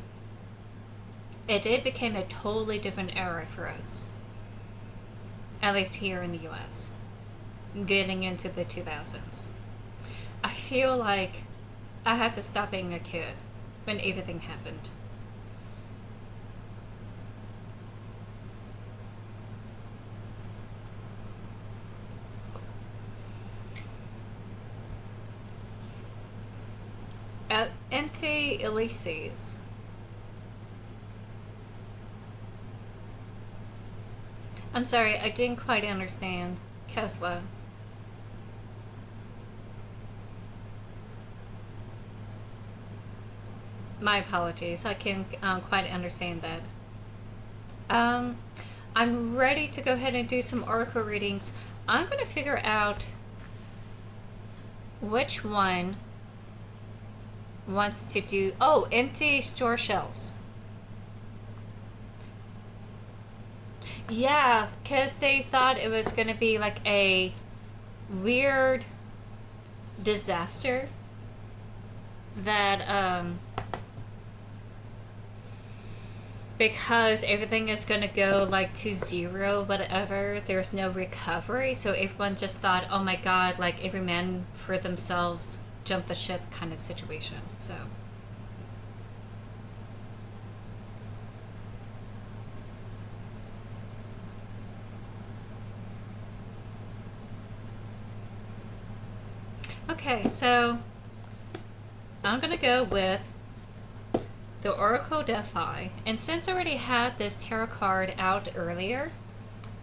it did become a totally different era for us. At least here in the US. Getting into the 2000s. I feel like I had to stop being a kid when everything happened. Empty Elysees. I'm sorry, I didn't quite understand. Kesla. My apologies, I can't quite understand that. I'm ready to go ahead and do some article readings. I'm going to figure out which one wants to do empty store shelves. Yeah, because they thought it was going to be like a weird disaster that because everything is going to go like to zero, whatever, there's no recovery, so everyone just thought, oh my god, like every man for themselves, jump the ship kind of situation. So okay, so I'm gonna go with the Oracle Defi, and since I already had this tarot card out earlier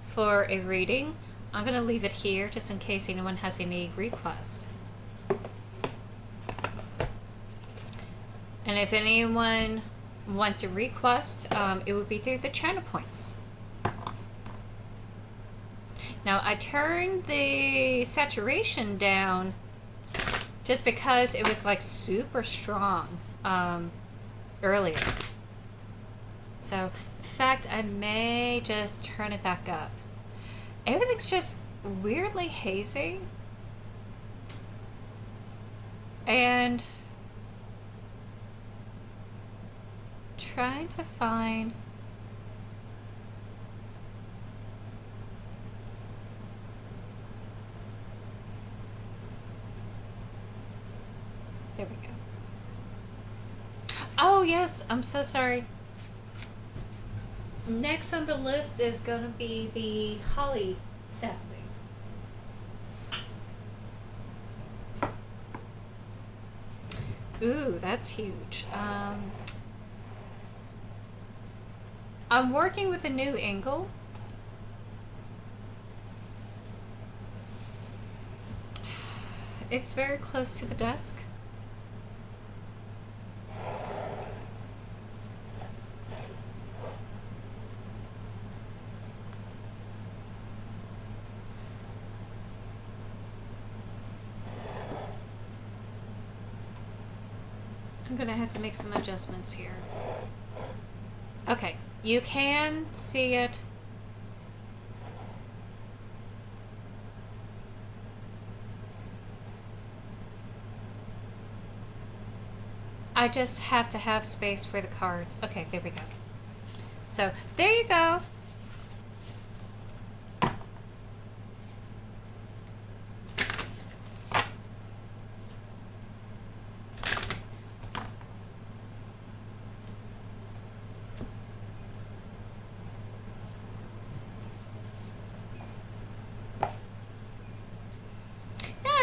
for a reading, I'm gonna leave it here just in case anyone has any request. And if anyone wants a request, it would be through the channel points. Now I turned the saturation down just because it was like super strong earlier. So in fact, I may just turn it back up. Everything's just weirdly hazy. And trying to find there we go. Oh yes, I'm so sorry. Next on the list is going to be the holly sapling. Ooh, that's huge. I'm working with a new angle. It's very close to the desk. I'm gonna have to make some adjustments here. Okay, you can see it. I just have to have space for the cards. Okay, there we go. So, there you go.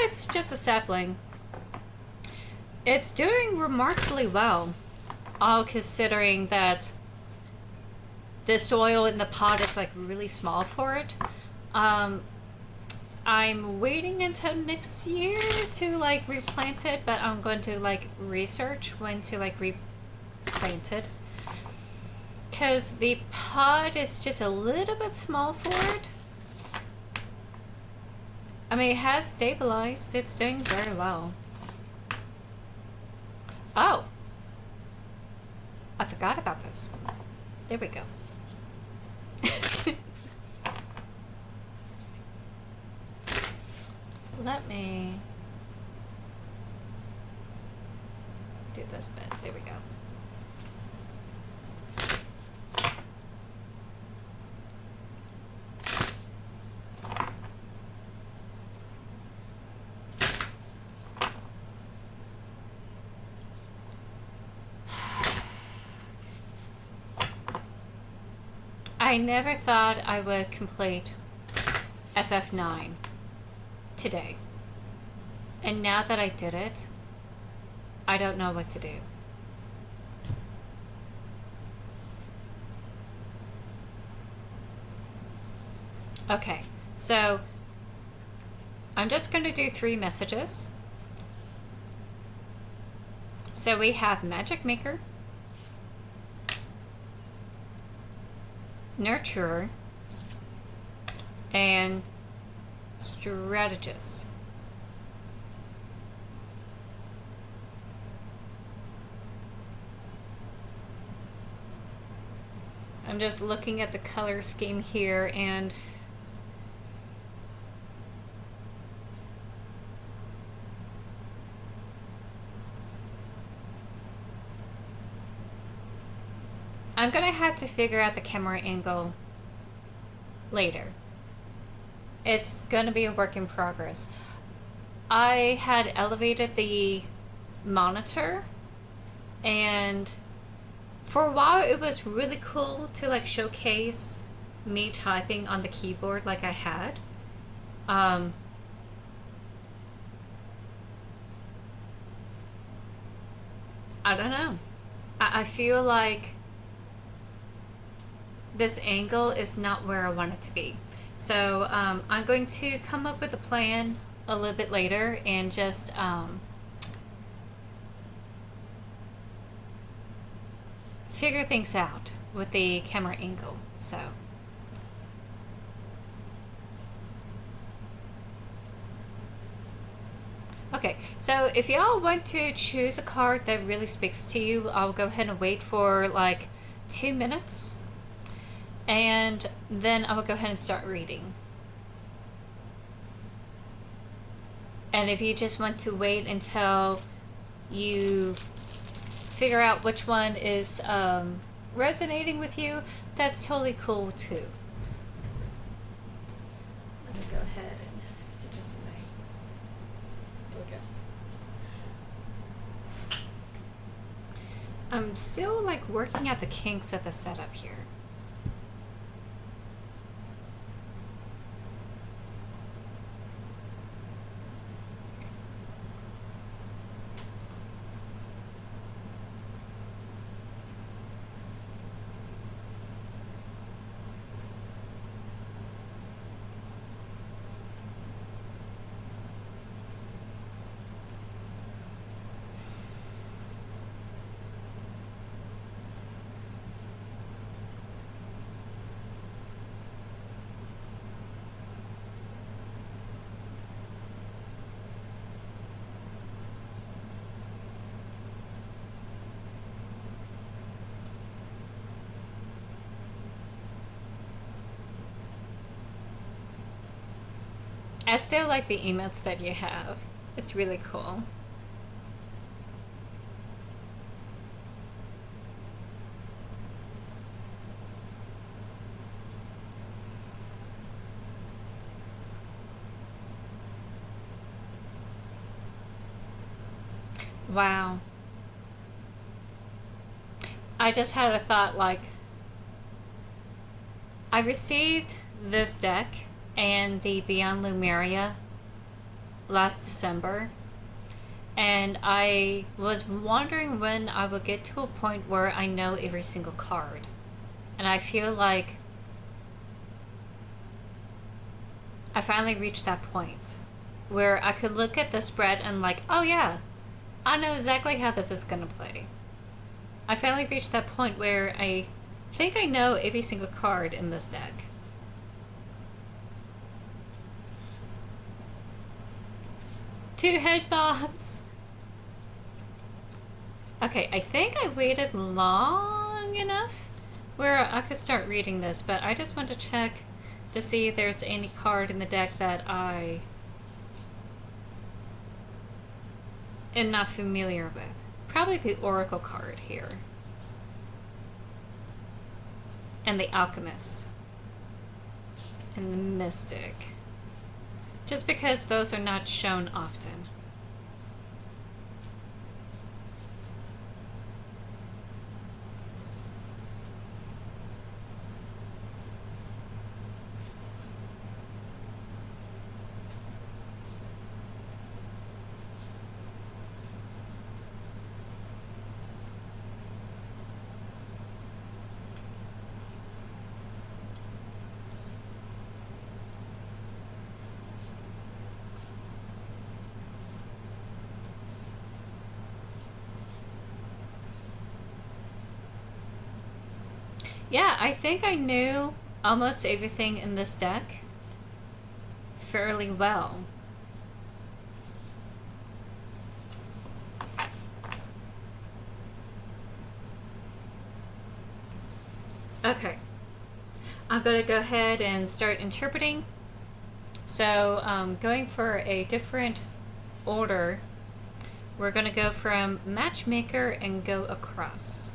It's just a sapling. It's doing remarkably well, all considering that the soil in the pot is like really small for it. I'm waiting until next year to like replant it, but I'm going to like research when to like replant it, because the pot is just a little bit small for it. I mean, it has stabilized. It's doing very well. Oh! I forgot about this. There we go. Let me do this bit. There we go. I never thought I would complete FF9 today. And now that I did it, I don't know what to do. Okay, so I'm just going to do 3 messages. So we have Magic Maker, Nurturer, and Strategist. I'm just looking at the color scheme here, and I'm gonna have to figure out the camera angle later. It's gonna be a work in progress. I had elevated the monitor, and for a while it was really cool to like showcase me typing on the keyboard like I had. I don't know. I feel like this angle is not where I want it to be. So I'm going to come up with a plan a little bit later and just figure things out with the camera angle. So okay, so if y'all want to choose a card that really speaks to you, I'll go ahead and wait for like 2 minutes, and then I will go ahead and start reading. And if you just want to wait until you figure out which one is resonating with you, that's totally cool too. Let me go ahead and get this away. Okay. I'm still like working out the kinks of the setup here. I still like the emotes that you have. It's really cool. Wow. I just had a thought like, I received this deck and the Beyond Lumeria last December, and I was wondering when I would get to a point where I know every single card. And I feel like I finally reached that point where I could look at the spread and like, oh yeah, I know exactly how this is gonna play. I finally reached that point where I think I know every single card in this deck. Two head bobs. Okay, I think I waited long enough where I could start reading this, but I just want to check to see if there's any card in the deck that I am not familiar with. Probably the Oracle card here. And the Alchemist. And the Mystic. Just because those are not shown often. Yeah, I think I knew almost everything in this deck fairly well. Okay. I'm going to go ahead and start interpreting. So, going for a different order, we're going to go from matchmaker and go across.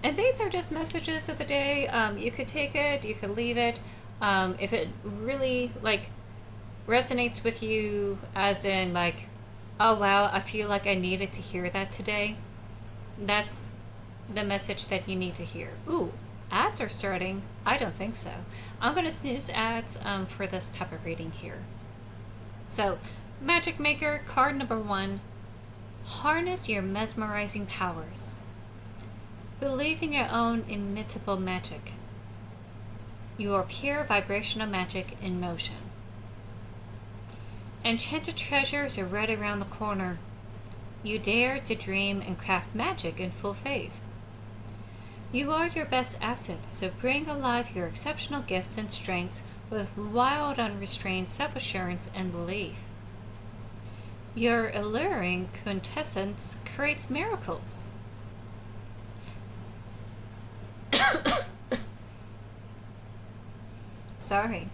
And these are just messages of the day. You could take it, you could leave it. If it really resonates with you, as in oh wow, I feel like I needed to hear that today, that's the message that you need to hear. Ooh, ads are starting. I don't think so. I'm going to snooze ads for this type of reading here. So, Magic Maker, card number 1. Harness your mesmerizing powers. Believe in your own imitable magic. Your pure vibrational magic in motion. Enchanted treasures are right around the corner. You dare to dream and craft magic in full faith. You are your best assets, so bring alive your exceptional gifts and strengths with wild, unrestrained self-assurance and belief. Your alluring quintessence creates miracles. Sorry.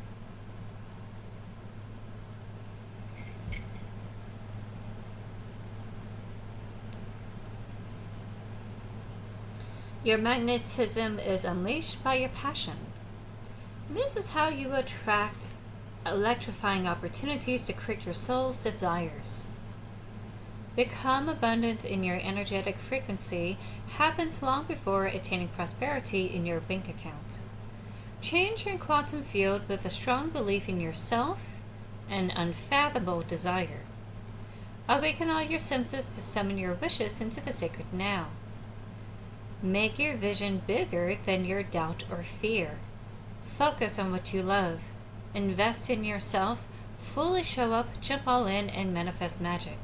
Your magnetism is unleashed by your passion. This is how you attract electrifying opportunities to create your soul's desires. Become abundant in your energetic frequency happens long before attaining prosperity in your bank account. Change your quantum field with a strong belief in yourself and unfathomable desire. Awaken all your senses to summon your wishes into the sacred now. Make your vision bigger than your doubt or fear. Focus on what you love. Invest in yourself. Fully show up, jump all in, and manifest magic.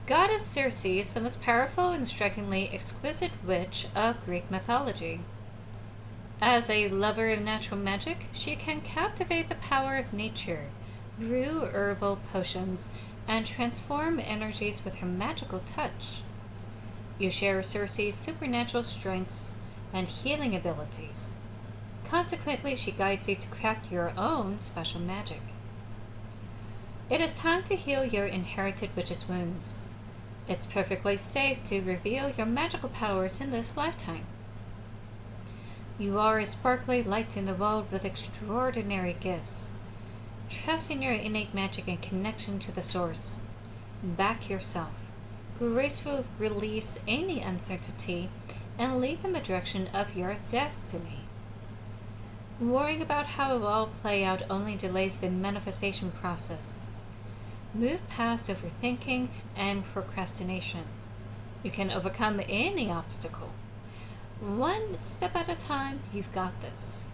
Goddess Circe is the most powerful and strikingly exquisite witch of Greek mythology. As a lover of natural magic, she can captivate the power of nature, brew herbal potions, and transform energies with her magical touch. You share Circe's supernatural strengths and healing abilities. Consequently, she guides you to craft your own special magic. It is time to heal your inherited witch's wounds. It's perfectly safe to reveal your magical powers in this lifetime. You are a sparkly light in the world with extraordinary gifts. Trust in your innate magic and connection to the source. Back yourself. Gracefully release any uncertainty and leap in the direction of your destiny. Worrying about how it will all play out only delays the manifestation process. Move past overthinking and procrastination. You can overcome any obstacle. One step at a time, you've got this.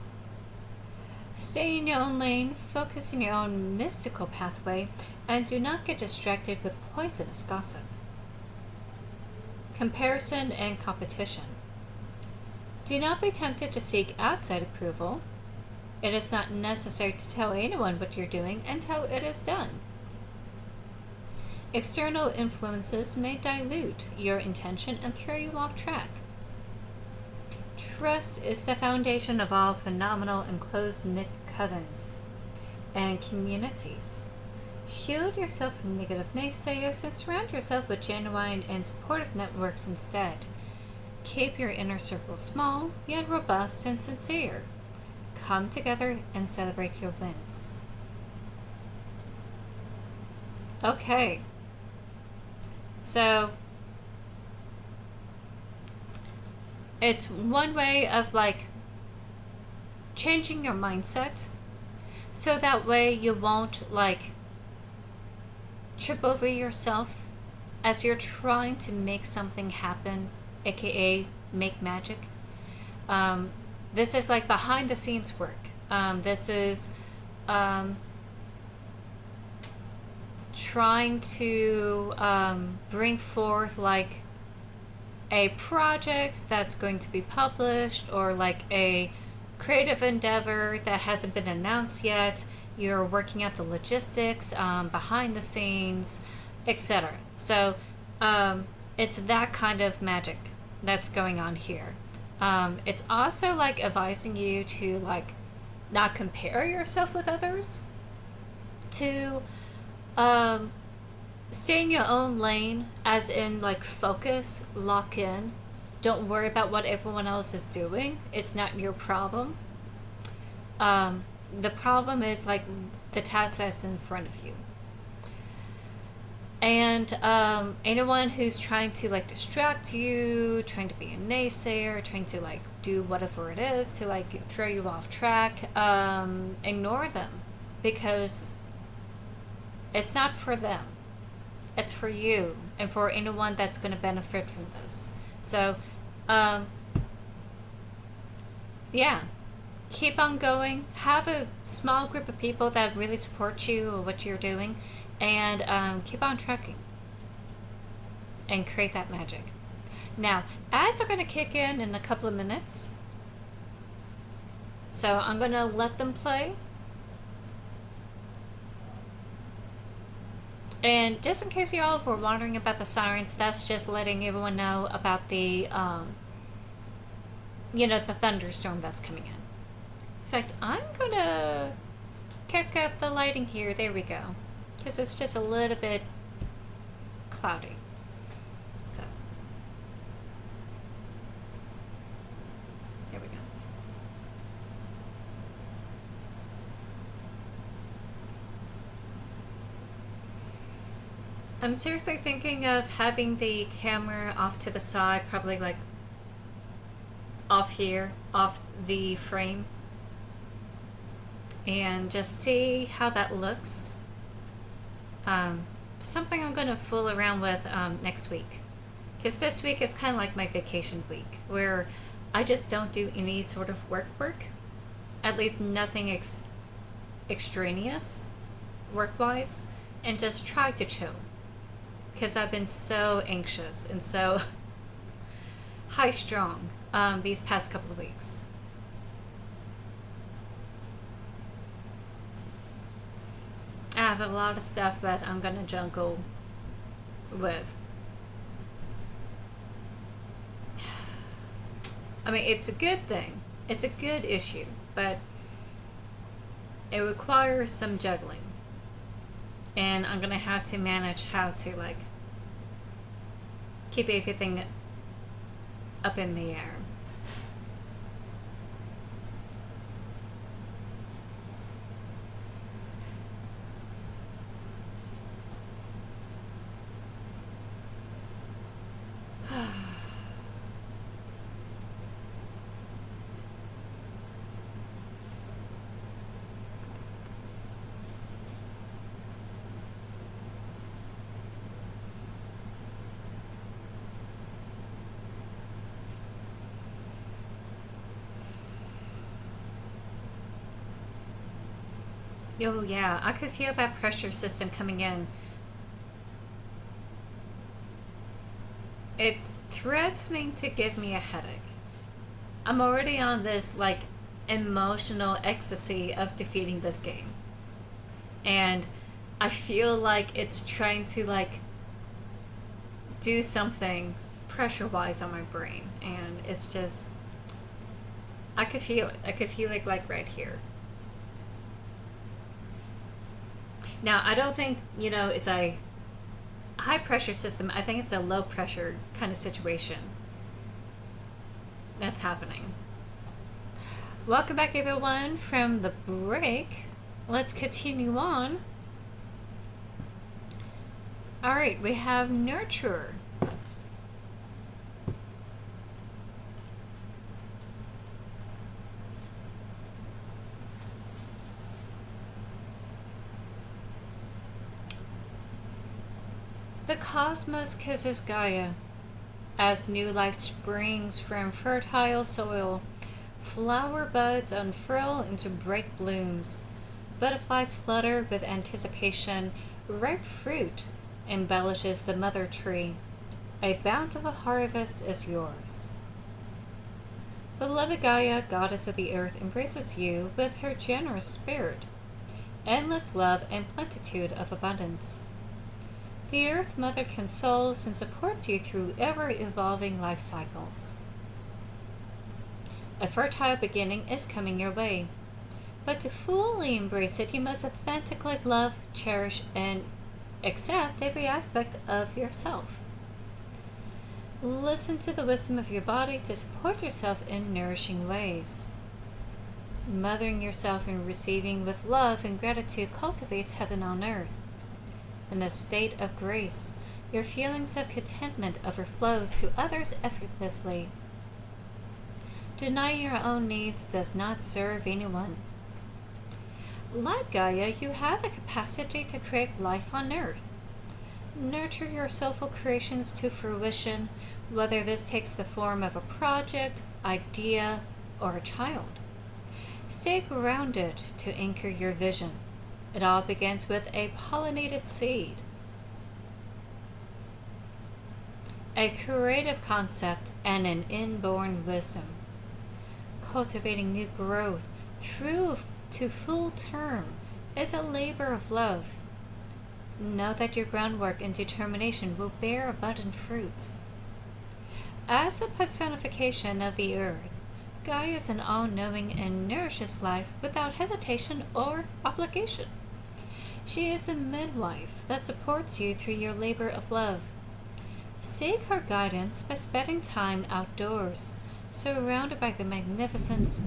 Stay in your own lane, focus in your own mystical pathway, and do not get distracted with poisonous gossip. Comparison and competition. Do not be tempted to seek outside approval. It is not necessary to tell anyone what you're doing until it is done. External influences may dilute your intention and throw you off track. Trust is the foundation of all phenomenal and close-knit covens and communities. Shield yourself from negative naysayers and surround yourself with genuine and supportive networks instead. Keep your inner circle small, yet robust and sincere. Come together and celebrate your wins. Okay. So, it's one way of changing your mindset so that way you won't trip over yourself as you're trying to make something happen, aka make magic. This is behind the scenes work. This is trying to bring forth a project that's going to be published, or a creative endeavor that hasn't been announced yet. you're working out the logistics behind the scenes, etc. So it's that kind of magic that's going on here. It's also like advising you to like not compare yourself with others, to stay in your own lane, as in like focus, lock in. Don't worry about what everyone else is doing. It's not your problem. The problem is like the task that's in front of you. And anyone who's trying to like distract you, trying to be a naysayer, trying to like do whatever it is to like throw you off track, ignore them, because it's not for them. It's for you and for anyone that's going to benefit from this. So, yeah, keep on going. Have a small group of people that really support you or what you're doing, and keep on trucking and create that magic. Now, ads are going to kick in a couple of minutes, so I'm going to let them play. And just in case y'all were wondering about the sirens, that's just letting everyone know about the, the thunderstorm that's coming in. In fact, I'm gonna kick up the lighting here. There we go. Because it's just a little bit cloudy. So, there we go. I'm seriously thinking of having the camera off to the side, probably like off here, off the frame, and just see how that looks. Something I'm going to fool around with next week, because this week is kind of like my vacation week, where I just don't do any sort of work, at least nothing extraneous work-wise, and just try to chill. Because I've been so anxious and so high-strung these past couple of weeks. I have a lot of stuff that I'm going to juggle with. I mean, it's a good thing. It's a good issue, but it requires some juggling. And I'm going to have to manage how to, like, keep everything up in the air. Oh yeah, I could feel that pressure system coming in. It's threatening to give me a headache. I'm already on this like emotional ecstasy of defeating this game. And I feel like it's trying to like do something pressure-wise on my brain, and it's just, I could feel it. I could feel it like right here. Now, I don't think, it's a high pressure system. I think it's a low pressure kind of situation that's happening. Welcome back, everyone, from the break. Let's continue on. All right, we have Nurturer. The cosmos kisses Gaia as new life springs from fertile soil. Flower buds unfurl into bright blooms. Butterflies flutter with anticipation. Ripe fruit embellishes the mother tree. A bountiful harvest is yours. Beloved Gaia, goddess of the earth, embraces you with her generous spirit. endless love and plenitude of abundance. The Earth Mother consoles and supports you through ever-evolving life cycles. A fertile beginning is coming your way, but to fully embrace it, you must authentically love, cherish, and accept every aspect of yourself. Listen to the wisdom of your body to support yourself in nourishing ways. Mothering yourself and receiving with love and gratitude cultivates heaven on earth. In the state of grace, your feelings of contentment overflows to others effortlessly. Denying your own needs does not serve anyone. Like Gaia, you have the capacity to create life on earth. Nurture your soulful creations to fruition, whether this takes the form of a project, idea, or a child. Stay grounded to anchor your vision. It all begins with a pollinated seed. A creative concept and an inborn wisdom. Cultivating new growth through to full term is a labor of love. Know that your groundwork and determination will bear abundant fruit. As the personification of the earth, Gaia is an all-knowing and nourishes life without hesitation or obligation. She is the midwife that supports you through your labor of love. Seek her guidance by spending time outdoors, surrounded by the magnificent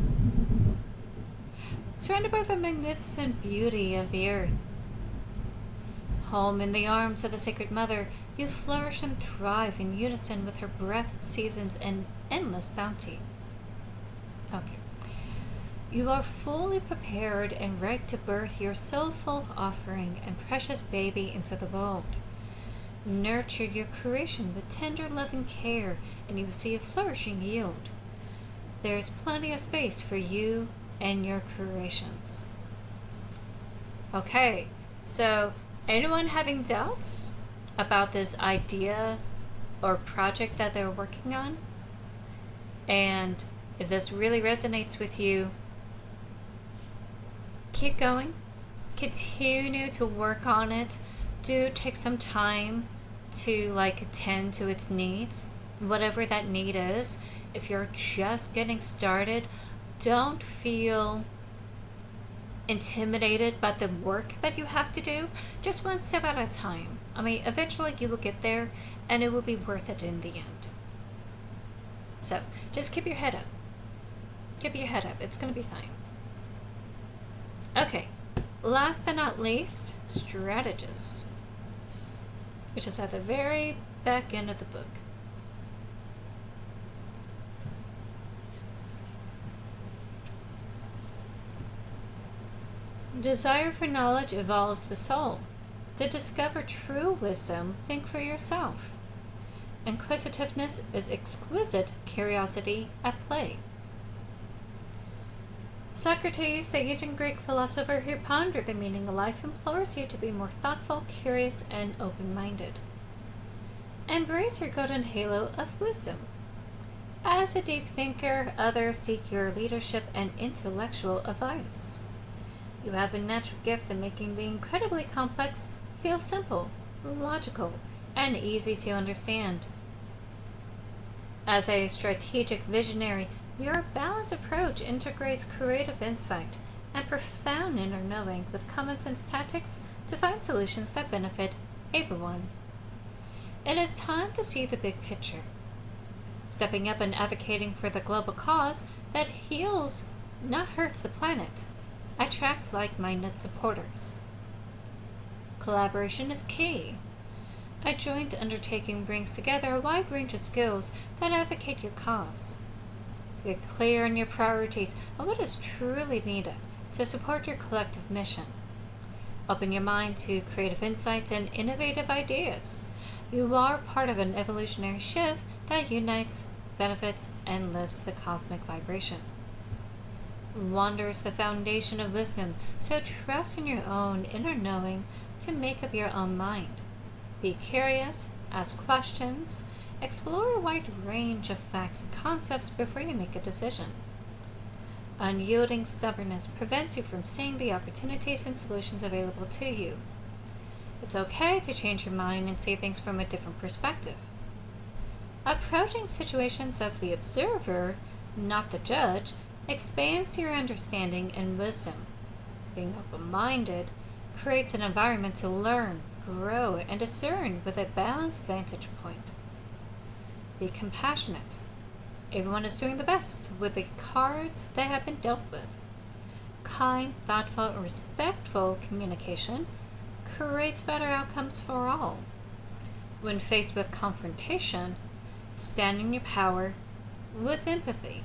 beauty of the earth. Home in the arms of the Sacred Mother, you flourish and thrive in unison with her breath, seasons, and endless bounty. Okay. You are fully prepared and ready to birth your soulful offering and precious baby into the world. Nurture your creation with tender love and care, and you will see a flourishing yield. There is plenty of space for you and your creations. Okay, so anyone having doubts about this idea or project that they're working on? And if this really resonates with you, keep going. Continue to work on it. Do take some time to attend to its needs, whatever that need is. If you're just getting started, don't feel intimidated by the work that you have to do. Just one step at a time. I mean, eventually you will get there and it will be worth it in the end. So just keep your head up. Keep your head up. It's going to be fine. Okay. Last but not least, strategists, which is at the very back end of the book. Desire for knowledge evolves the soul. To discover true wisdom, think for yourself. Inquisitiveness is exquisite curiosity at play. Socrates, the ancient Greek philosopher who pondered the meaning of life, implores you to be more thoughtful, curious, and open-minded. Embrace your golden halo of wisdom. As a deep thinker, others seek your leadership and intellectual advice. You have a natural gift of making the incredibly complex feel simple, logical, and easy to understand. As a strategic visionary, your balanced approach integrates creative insight and profound inner knowing with common sense tactics to find solutions that benefit everyone. It is time to see the big picture. Stepping up and advocating for the global cause that heals, not hurts the planet, attracts like-minded supporters. Collaboration is key. A joint undertaking brings together a wide range of skills that advocate your cause. Get clear on your priorities and what is truly needed to support your collective mission. Open your mind to creative insights and innovative ideas. You are part of an evolutionary shift that unites, benefits, and lifts the cosmic vibration. Wonder is the foundation of wisdom, so trust in your own inner knowing to make up your own mind. Be curious, ask questions, explore a wide range of facts and concepts before you make a decision. Unyielding stubbornness prevents you from seeing the opportunities and solutions available to you. It's okay to change your mind and see things from a different perspective. Approaching situations as the observer, not the judge, expands your understanding and wisdom. Being open-minded creates an environment to learn, grow, and discern with a balanced vantage point. Be compassionate. Everyone is doing the best with the cards they have been dealt with. Kind, thoughtful, and respectful communication creates better outcomes for all. When faced with confrontation, stand in your power with empathy.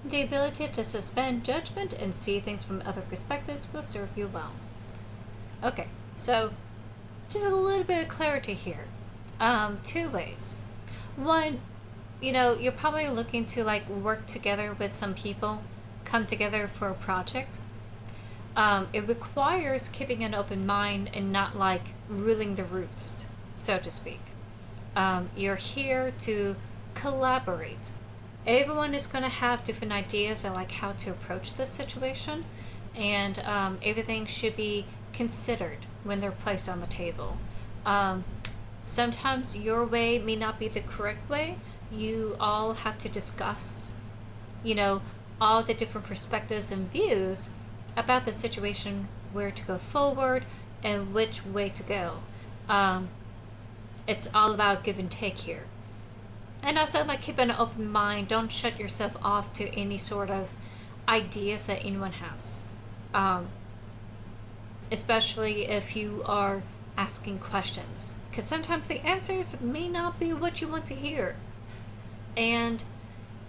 The ability to suspend judgment and see things from other perspectives will serve you well. Okay, so just a little bit of clarity here. Two ways. One, you're probably looking to work together with some people, come together for a project. It requires keeping an open mind and not ruling the roost, so to speak. You're here to collaborate. Everyone is going to have different ideas on how to approach this situation, and everything should be considered when they're placed on the table. Sometimes your way may not be the correct way. You all have to discuss, all the different perspectives and views about the situation, where to go forward and which way to go. It's all about give and take here. And also, keep an open mind. Don't shut yourself off to any sort of ideas that anyone has. Especially if you are asking questions. Because sometimes the answers may not be what you want to hear. And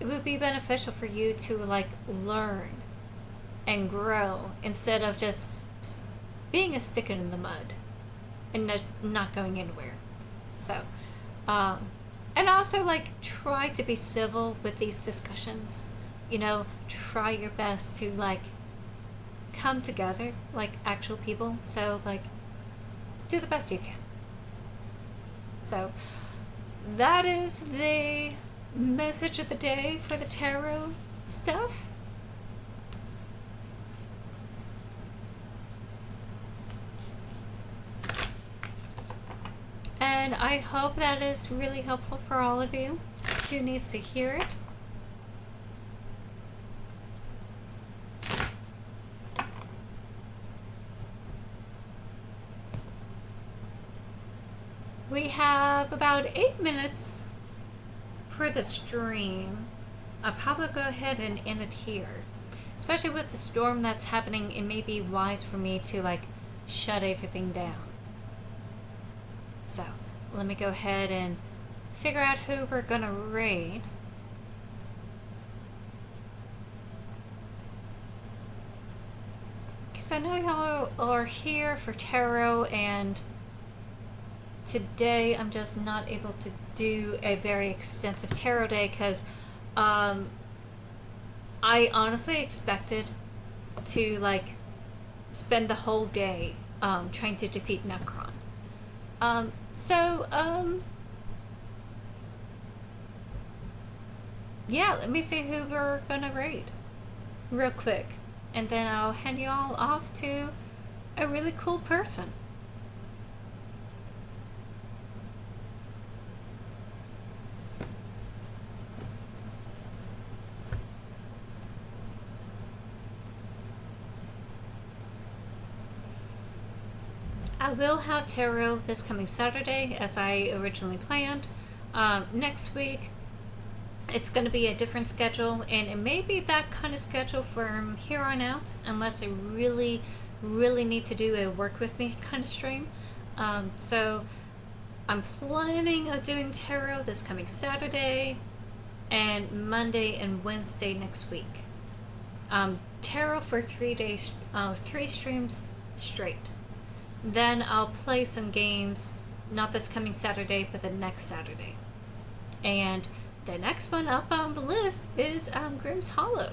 it would be beneficial for you to, learn and grow instead of just being a stick in the mud and not going anywhere. So, and also, try to be civil with these discussions. Try your best to, come together like actual people. So, do the best you can. So, that is the message of the day for the tarot stuff. And I hope that is really helpful for all of you who needs to hear it. We have about 8 minutes for the stream. I'll probably go ahead and end it here. Especially with the storm that's happening, it may be wise for me to shut everything down. So, let me go ahead and figure out who we're gonna raid. Because I know y'all are here for tarot, and today I'm just not able to do a very extensive tarot day because I honestly expected to spend the whole day trying to defeat Necron. Yeah, let me see who we're gonna raid real quick, and then I'll hand you all off to a really cool person. I will have tarot this coming Saturday as I originally planned. Next week, it's going to be a different schedule, and it may be that kind of schedule from here on out, unless I really, really need to do a work with me kind of stream. So I'm planning on doing tarot this coming Saturday and Monday and Wednesday next week. Tarot for 3 days, 3 streams straight. Then I'll play some games, not this coming Saturday, but the next Saturday. And the next one up on the list is Grimm's Hollow,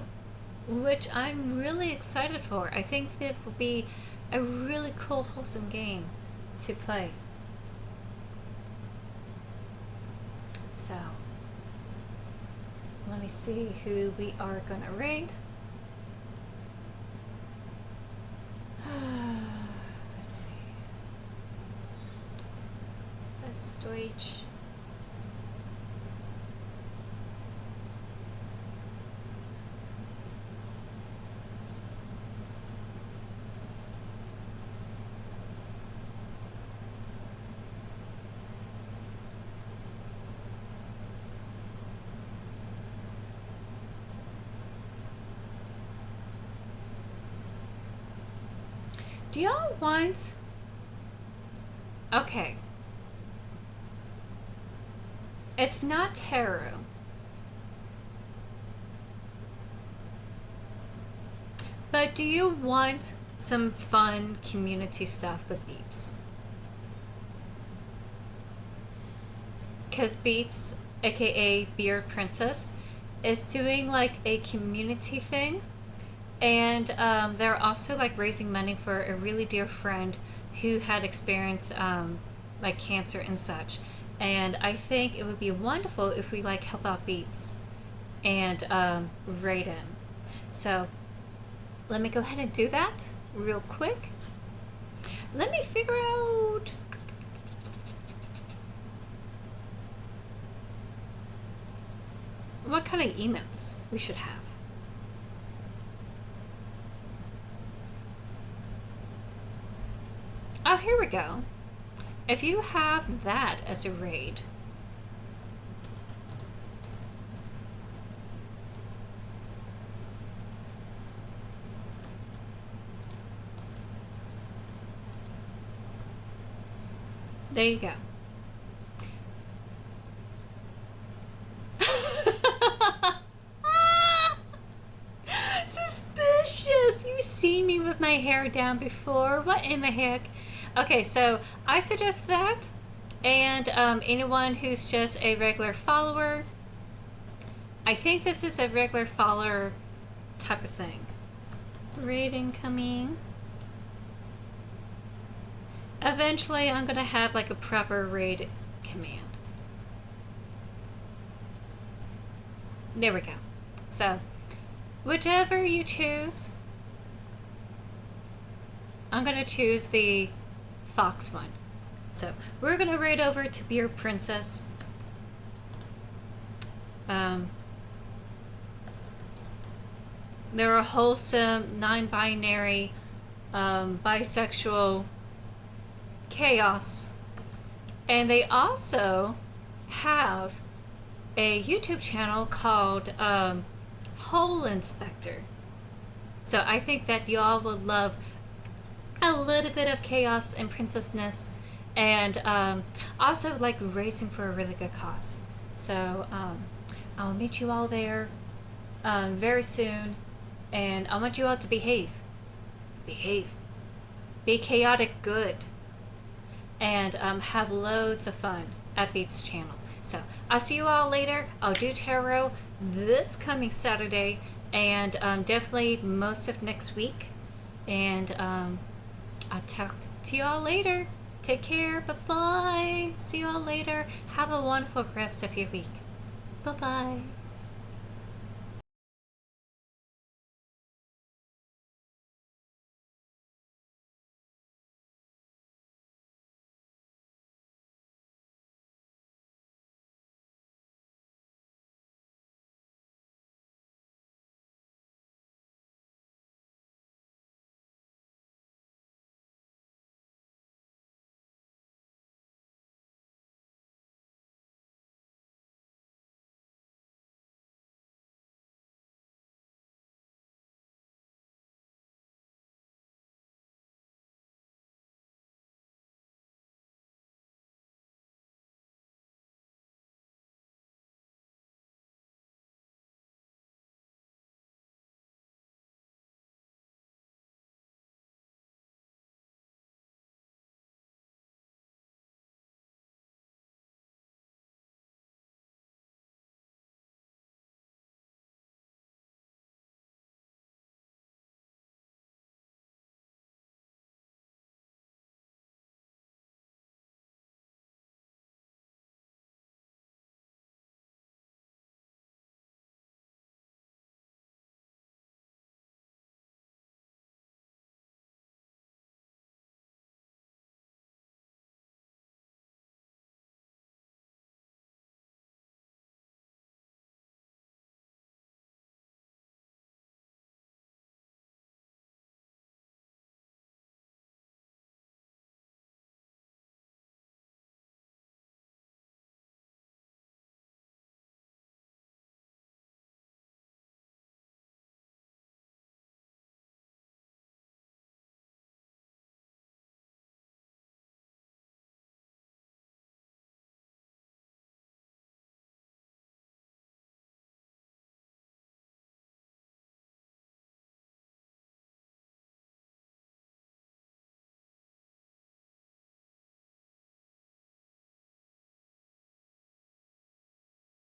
which I'm really excited for. I think it will be a really cool, wholesome game to play. So, let me see who we are going to raid. Let's see. That's Deutsch. Do y'all want... Okay. It's not tarot. But do you want some fun community stuff with Beeps? Because Beeps, aka Beard Princess, is doing like a community thing. And they're also like raising money for a really dear friend who had experienced like cancer and such. And I think it would be wonderful if we like help out Beeps and raid in. So let me go ahead and do that real quick. Let me figure out what kind of emotes we should have. Oh, here we go. If you have that as a raid, there you go. Suspicious! You've seen me with my hair down before. What in the heck? Okay, so I suggest that, and anyone who's just a regular follower, I think this is a regular follower type of thing. Raid incoming. Eventually, I'm gonna have like a proper raid command. There we go. So, whichever you choose, I'm gonna choose the Fox one. So we're gonna raid over to Beer Princess. They're a wholesome, non-binary, bisexual chaos, and they also have a YouTube channel called Hole Inspector. So I think that y'all would love a little bit of chaos and princessness, and also like racing for a really good cause. So I'll meet you all there very soon, and I want you all to behave. Be chaotic good, and have loads of fun at Beep's channel. So I'll see you all later. I'll do tarot this coming Saturday, and definitely most of next week, and I'll talk to y'all later. Take care. Bye-bye. See y'all later. Have a wonderful rest of your week. Bye-bye.